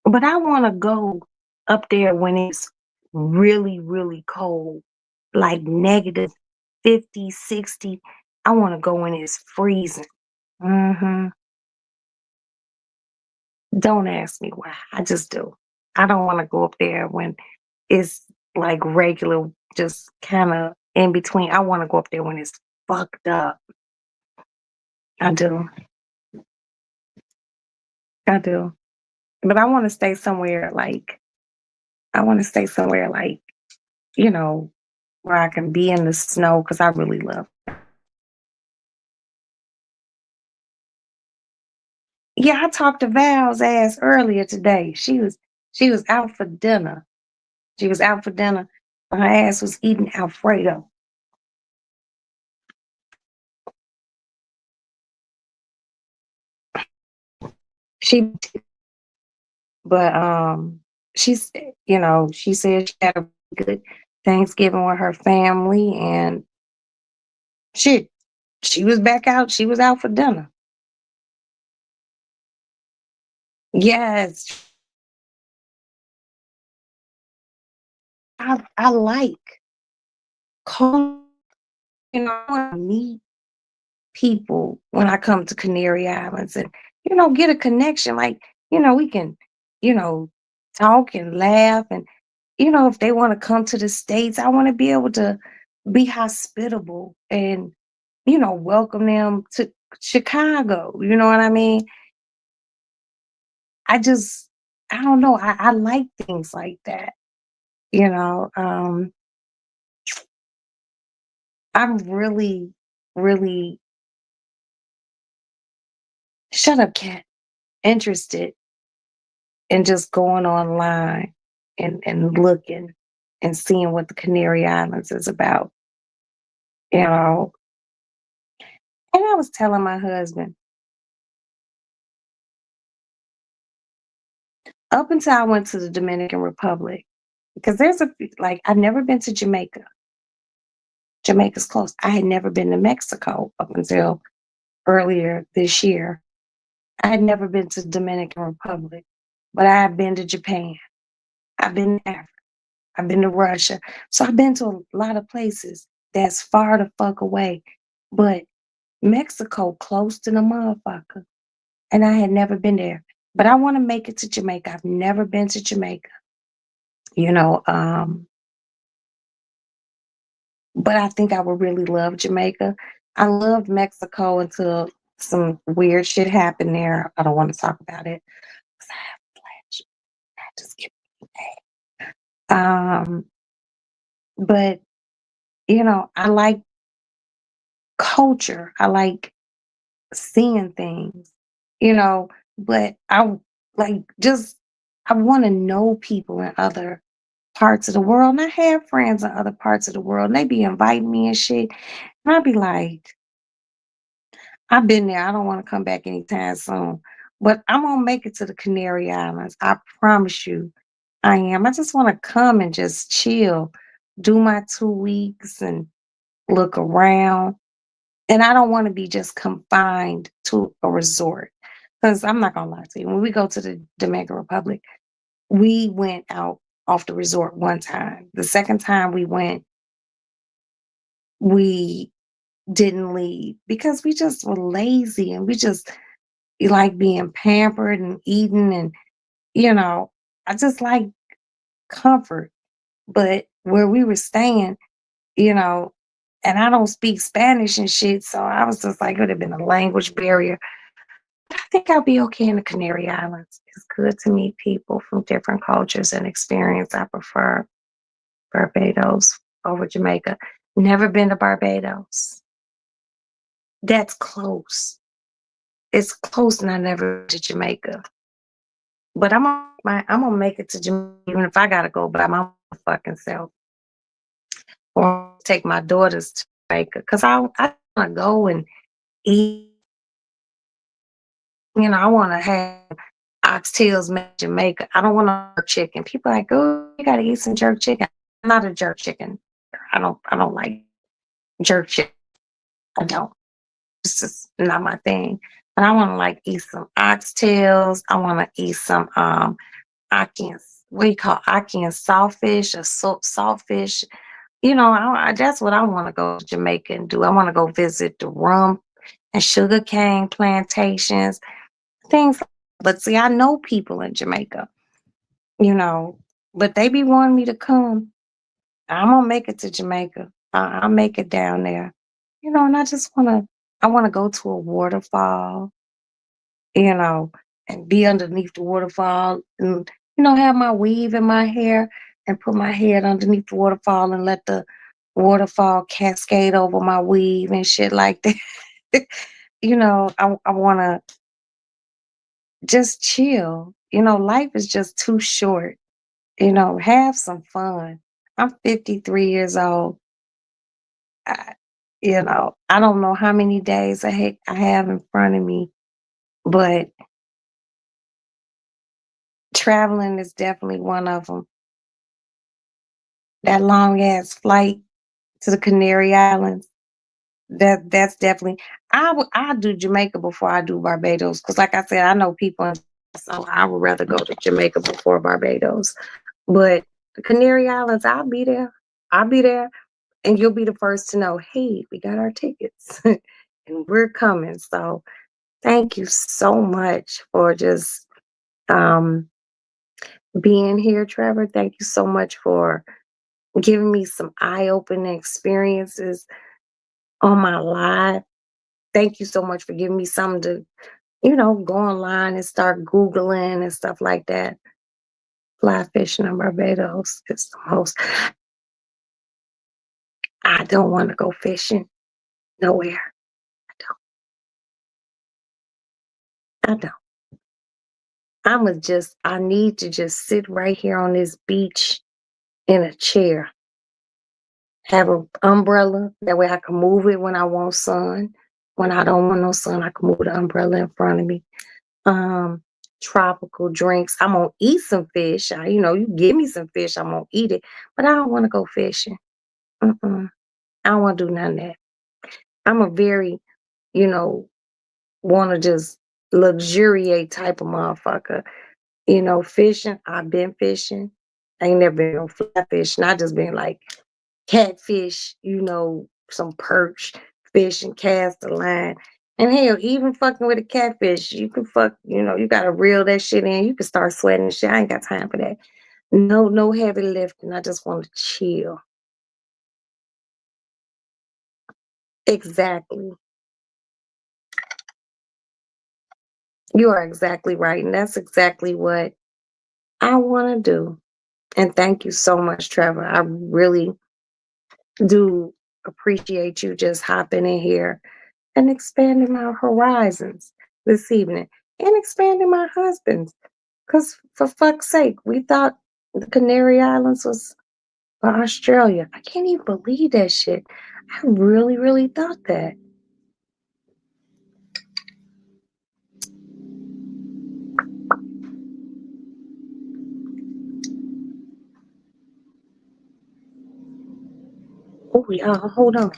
but I want to go up there when it's really, really cold, like negative 50, 60. I want to go when it's freezing. Hmm. Don't ask me why. I just do. I don't want to go up there when it's like regular, just kind of in between. I want to go up there when it's fucked up. I do. I do. But I want to stay somewhere like, where I can be in the snow because I really love Yeah, I talked to Val's ass earlier today. She was out for dinner. She was out for dinner. Her ass was eating Alfredo. She but she's she said she had a good Thanksgiving with her family and she she was back out. She was out for dinner. Yes. I like cold, I want to meet people when I come to Canary Islands and, get a connection. Like, we can, you know, talk and laugh. And, if they want to come to the States, I want to be able to be hospitable and, welcome them to Chicago. You know what I mean? I just, I don't know. I like things like that. You know, I'm really, really, shut up, cat, interested and just going online and looking and seeing what the Canary Islands is about, you know. And I was telling my husband, up until I went to the Dominican Republic, because like, I've never been to Jamaica. Jamaica's close. I had never been to Mexico up until earlier this year. I had never been to Dominican Republic, but I have been to Japan. I've been to Africa. I've been to Russia. So I've been to a lot of places that's far the fuck away. But Mexico close to the motherfucker. And I had never been there. But I want to make it to Jamaica. I've never been to Jamaica, you know. But I think I would really love Jamaica. I loved Mexico until some weird shit happened there. I don't want to talk about it. 'Cause I have a flash. I just get um, but I like culture. I like seeing things, but like just I want to know people in other parts of the world. And I have friends in other parts of the world, and they be inviting me and shit. And I'd be like, I've been there. I don't want to come back anytime soon. But I'm gonna make it to the Canary Islands. I promise you I am. I just want to come and just chill, do my 2 weeks and look around. And I don't want to be just confined to a resort. Because I'm not gonna lie to you, when we go to the Dominican Republic, we went out off the resort one time. The second time we went, we didn't leave because we just were lazy and we like being pampered and eating and you know, I just like comfort. But where we were staying, you know, and I don't speak Spanish and shit, so I was just like, it would have been a language barrier. I think I'll be okay in the Canary Islands. It's good to meet people from different cultures and experience. I prefer Barbados over Jamaica. Never been to Barbados. That's close. It's close, and I never been to Jamaica. But I'm gonna make it to Jamaica, even if I gotta go by my fucking self, or take my daughters to Jamaica, cause I wanna go and eat. I wanna have oxtails made in Jamaica. I don't want jerk chicken. People are like, oh, you gotta eat some jerk chicken. I'm not a jerk chicken. I don't like jerk chicken. I don't. It's just not my thing. But I wanna like eat some oxtails. I wanna eat some Ackins. What do you call Ackins saltfish or saltfish? That's what I want to go to Jamaica and do. I want to go visit the rum and sugarcane plantations, things. But see, I know people in Jamaica, you know, but they be wanting me to come. I'm gonna make it to Jamaica. I'll make it down there, and I want to go to a waterfall, you know, and be underneath the waterfall and, have my weave in my hair and put my head underneath the waterfall and let the waterfall cascade over my weave and shit like that. I want to just chill. Life is just too short. Have some fun. I'm 53 years old. I, I don't know how many days I have in front of me, but traveling is definitely one of them. That long ass flight to the Canary Islands, that's definitely. I do Jamaica before I do Barbados because, like I said, I know people, so I would rather go to Jamaica before Barbados. But the Canary Islands, I'll be there. I'll be there, and you'll be the first to know. Hey, we got our tickets, and we're coming. So thank you so much for just um, being here, Trevor. Thank you so much for giving me some eye-opening experiences on my life. Thank you so much for giving me something to, go online and start Googling and stuff like that. Fly fishing in Barbados is the most. I don't want to go fishing nowhere. I don't. I need to just sit right here on this beach in a chair, have an umbrella. That way I can move it when I want sun. When I don't want no sun, I can move the umbrella in front of me. Um, Tropical drinks. I'm gonna eat some fish. You give me some fish, I'm gonna eat it. But I don't want to go fishing. Mm-mm. I don't want to do none of that. I'm a very, you know, want to just luxuriate type of motherfucker. Fishing. I've been fishing. I ain't never been on fly fishing. I just been like catfish, some perch fish and cast a line. And hell, even fucking with a catfish, you can fuck, you gotta reel that shit in. You can start sweating and shit. I ain't got time for that. No, no heavy lifting. I just want to chill. Exactly. You are exactly right. And that's exactly what I want to do. And thank you so much, Trevor. I really do appreciate you just hopping in here and expanding my horizons this evening and expanding my husband's. Because for fuck's sake, we thought the Canary Islands was for Australia. I can't even believe that shit. I really, really thought that. Oh, yeah, hold on.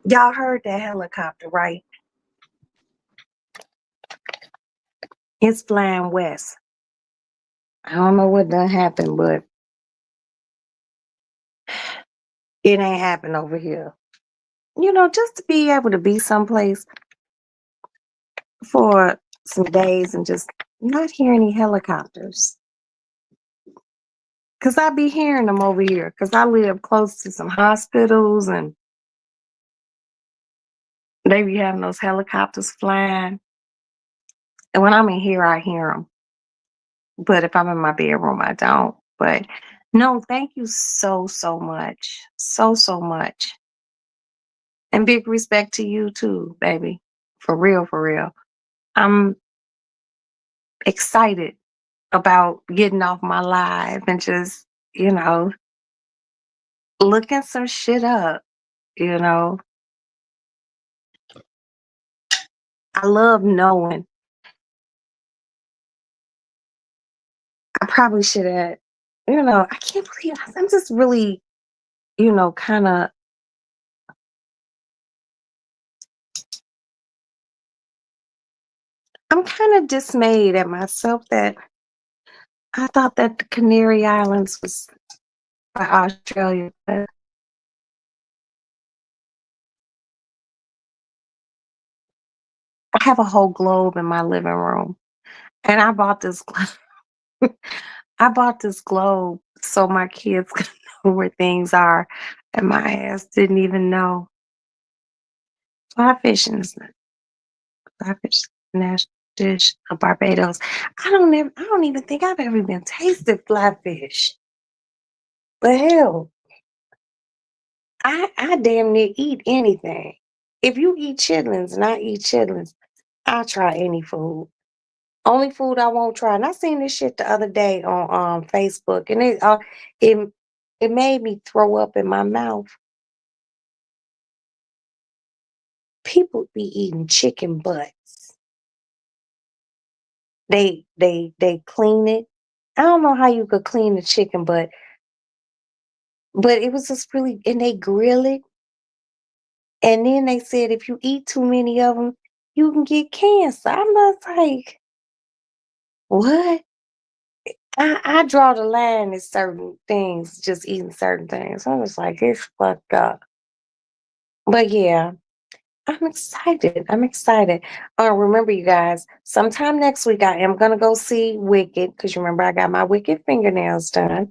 Y'all heard that helicopter, right? It's flying west. I don't know what done happened, but it ain't happened over here. Just to be able to be someplace for some days and just not hear any helicopters. Because I be hearing them over here because I live close to some hospitals and they be having those helicopters flying. And when I'm in here, I hear them. But if I'm in my bedroom, I don't. But no, thank you so, so much. So, so much. And big respect to you too, baby. For real, for real. I'm excited about getting off my live and just, you know, looking some shit up, you know. I love knowing. I probably should have, I can't believe I'm just really, kind of, I'm kind of dismayed at myself that I thought that the Canary Islands was for Australia. But I have a whole globe in my living room, and I bought this. I bought this globe so my kids could know where things are, and my ass didn't even know. Fly fishing is not fly fish national dish of Barbados. I don't even think I've ever been tasted fly fish. But hell, I damn near eat anything. If you eat chitlins and I eat chitlins, I'll try any food. Only food I won't try. And I seen this shit the other day on Facebook, and it it made me throw up in my mouth. People be eating chicken butts. They clean it. I don't know how you could clean a chicken butt, but it was just really, and they grill it. And then they said if you eat too many of them, you can get cancer. I'm not like, what? I draw the line at certain things, just eating certain things. I was like, it's fucked up. But yeah, I'm excited. I'm excited. Remember, you guys, sometime next week I am gonna go see Wicked, because you remember I got my Wicked fingernails done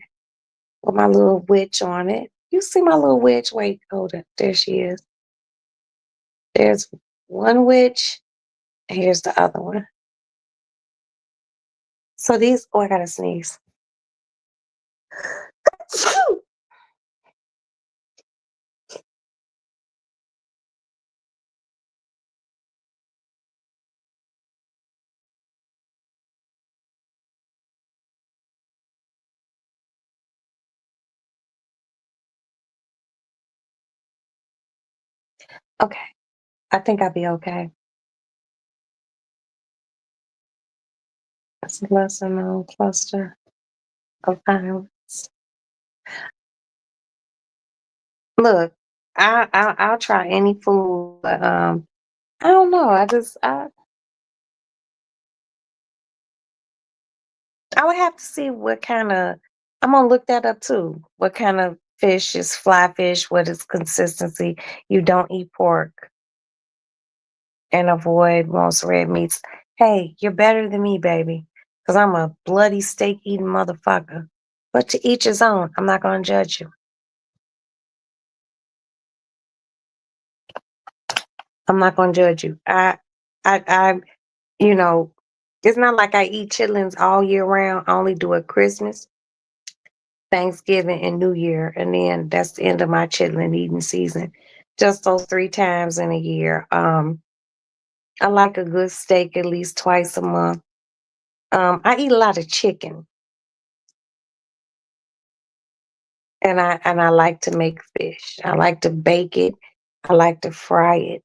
with my little witch on it. You see my little witch? Wait, hold it. There she is. There's one witch, and here's the other one. So these, oh, I gotta sneeze. Okay, I think I'll be okay. It's a lesser known cluster of violence. Look, I'll try any food, but I don't know. I would have to see what kind of. I'm gonna look that up too. What kind of fish is fly fish? What is consistency? You don't eat pork and avoid most red meats. Hey, you're better than me, baby, because I'm a bloody steak eating motherfucker. But to each his own. I'm not gonna judge you. I'm not gonna judge you. I, you know, it's not like I eat chitlins all year round. I only do it Christmas, Thanksgiving, and New Year, and then that's the end of my chitlin eating season. Just those 3 times in a year. I like a good steak at least twice a month. I eat a lot of chicken, and I like to make fish. I like to bake it. I like to fry it.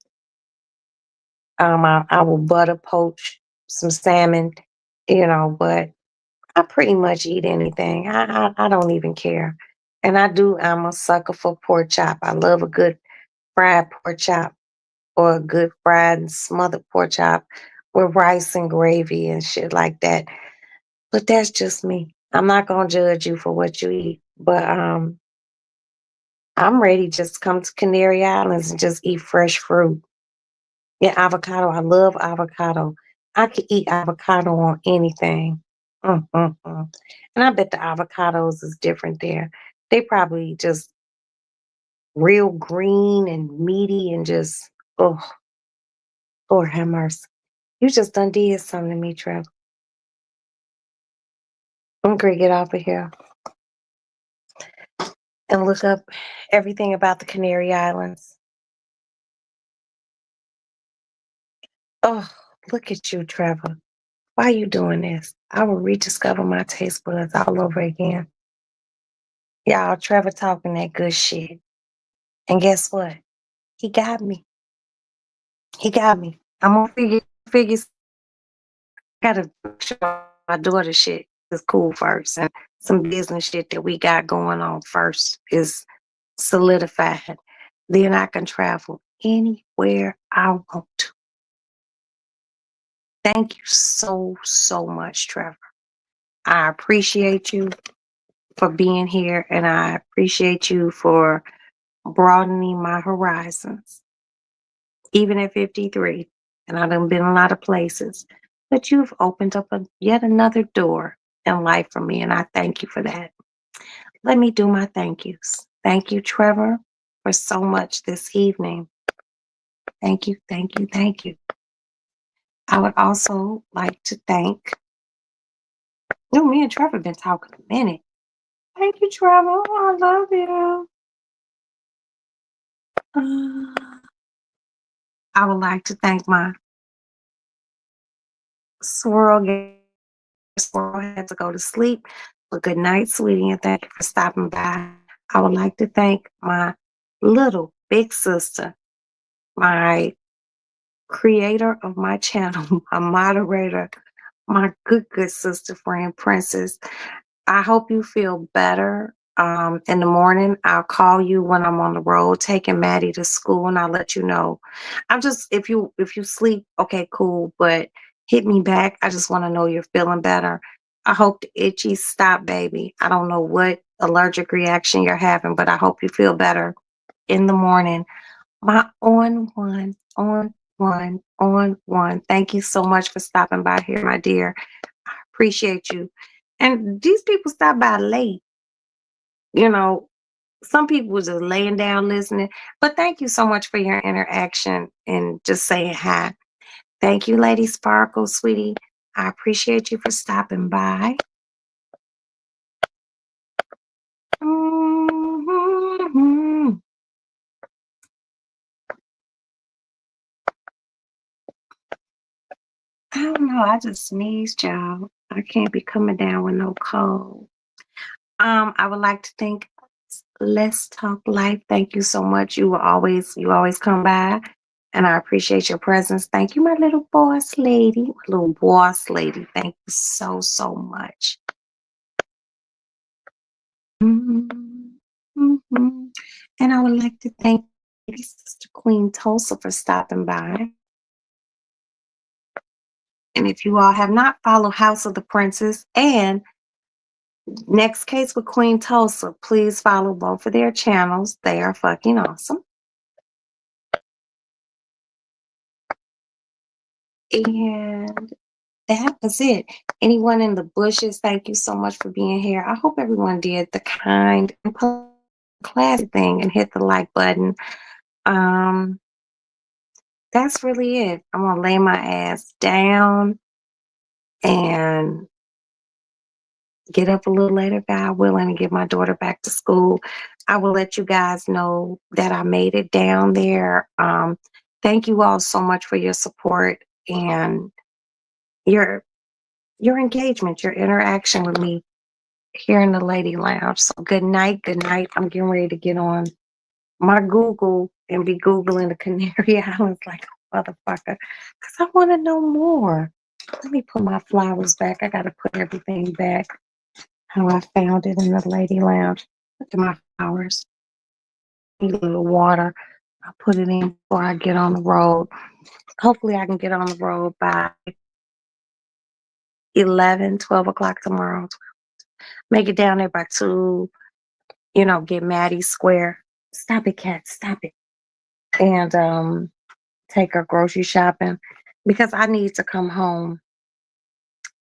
I will butter poach some salmon, but I pretty much eat anything. I don't even care. And I'm a sucker for pork chop. I love a good fried pork chop or a good fried and smothered pork chop with rice and gravy and shit like that. But that's just me. I'm not gonna judge you for what you eat. But I'm ready to just come to Canary Islands and just eat fresh fruit. Yeah, avocado. I love avocado. I could eat avocado on anything. Mm. And I bet the avocados is different there. They probably just real green and meaty and just, oh, Lord have mercy. You just done did something to me, Trev. I'm gonna get off of here and look up everything about the Canary Islands. Oh, look at you, Trevor. Why are you doing this? I will rediscover my taste buds all over again. Y'all, Trevor talking that good shit. And guess what? He got me. He got me. I'm gonna figure gotta show my daughter shit is cool first. And some business shit that we got going on first is solidified. Then I can travel anywhere I want to. Thank you so, so much, Trevor. I appreciate you for being here, and I appreciate you for broadening my horizons. Even at 53, and I've been a lot of places, but you've opened up yet another door in life for me, and I thank you for that. Let me do my thank yous. Thank you, Trevor, for so much this evening. Thank you, thank you, thank you. I would also like to thank, me and Trevor been talking a minute. Thank you, Trevor. I love you. I would like to thank my swirl. Swirl had to go to sleep. But good night, sweetie, and thank you for stopping by. I would like to thank my little big sister, my creator of my channel, my moderator, my good sister friend, Princess. I hope you feel better. In the morning, I'll call you when I'm on the road taking Maddie to school, and I'll let you know. I'm just if you sleep, okay, cool, but hit me back. I just want to know you're feeling better. I hope the itchy stop, baby. I don't know what allergic reaction you're having, but I hope you feel better in the morning. My on one. Thank you so much for stopping by here, my dear. I appreciate you. And these people stop by late. You know, some people was just laying down listening. But thank you so much for your interaction and just saying hi. Thank you, Lady Sparkle, sweetie. I appreciate you for stopping by. Mhm. I don't know. I just sneezed, y'all. I can't be coming down with no cold. I would like to thank Let's Talk Life. Thank you so much. You always come by, and I appreciate your presence. Thank you, my little boss lady. My little boss lady. Thank you so much. Mhm, mhm. And I would like to thank Lady Sister Queen Tulsa for stopping by. And if you all have not followed House of the Princess and Next Case with Queen Tulsa, please follow both of their channels. They are fucking awesome. And that was it. Anyone in the bushes, thank you so much for being here. I hope everyone did the kind and classy thing and hit the like button. Um, that's really it. I'm gonna lay my ass down and get up a little later, God willing, and get my daughter back to school. I will let you guys know that I made it down there. Thank you all so much for your support and your your engagement, your interaction with me here in the Lady Lounge. So good night, good night. I'm getting ready to get on my Google and be Googling the Canary Islands like a motherfucker because I want to know more. Let me put my flowers back. I got to put everything back how I found it in the Lady Lounge. Look at my flowers. Need a little water. I'll put it in before I get on the road. Hopefully I can get on the road by 12 o'clock tomorrow. Make it down there by 2, get Maddie square. Stop it, cat. Stop it. And take her grocery shopping because I need to come home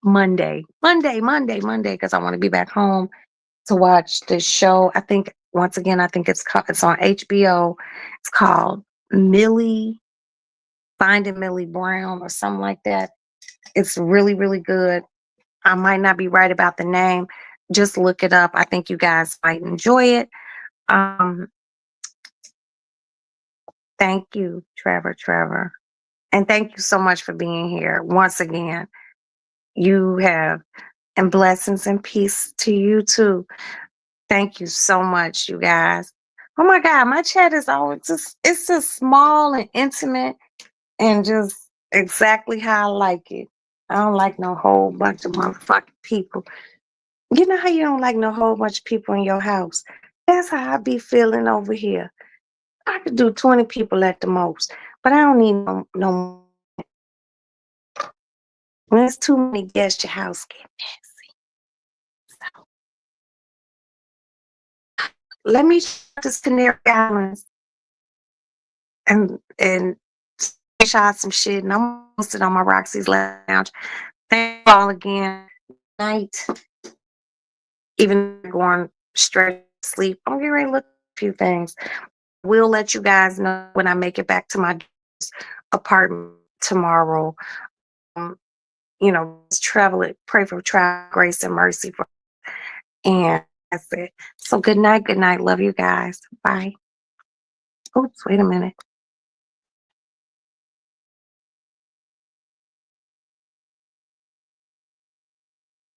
Monday, because I want to be back home to watch this show. I think once again, it's on HBO. It's called Millie Finding Millie Brown or something like that. It's really, really good. I might not be right about the name. Just look it up. I think you guys might enjoy it. Um, thank you, Trevor. And thank you so much for being here once again. You have, and blessings and peace to you too. Thank you so much, you guys. Oh my God, my chat is always it's just small and intimate and just exactly how I like it. I don't like no whole bunch of motherfucking people. You know how you don't like no whole bunch of people in your house? That's how I be feeling over here. I could do 20 people at the most, but I don't need no. When there's too many guests, your house get messy. So let me shut this Canary Islands and shot some shit, and I'm posted on my Roxy's Lounge. Thank you all again. Night. Even going straight to sleep, I'm getting ready to look at a few things. We'll let you guys know when I make it back to my apartment tomorrow. Um, just travel it, pray for travel, grace, and mercy for, and That's it. So good night. Good night. Love you guys. Bye. Oops, wait a minute.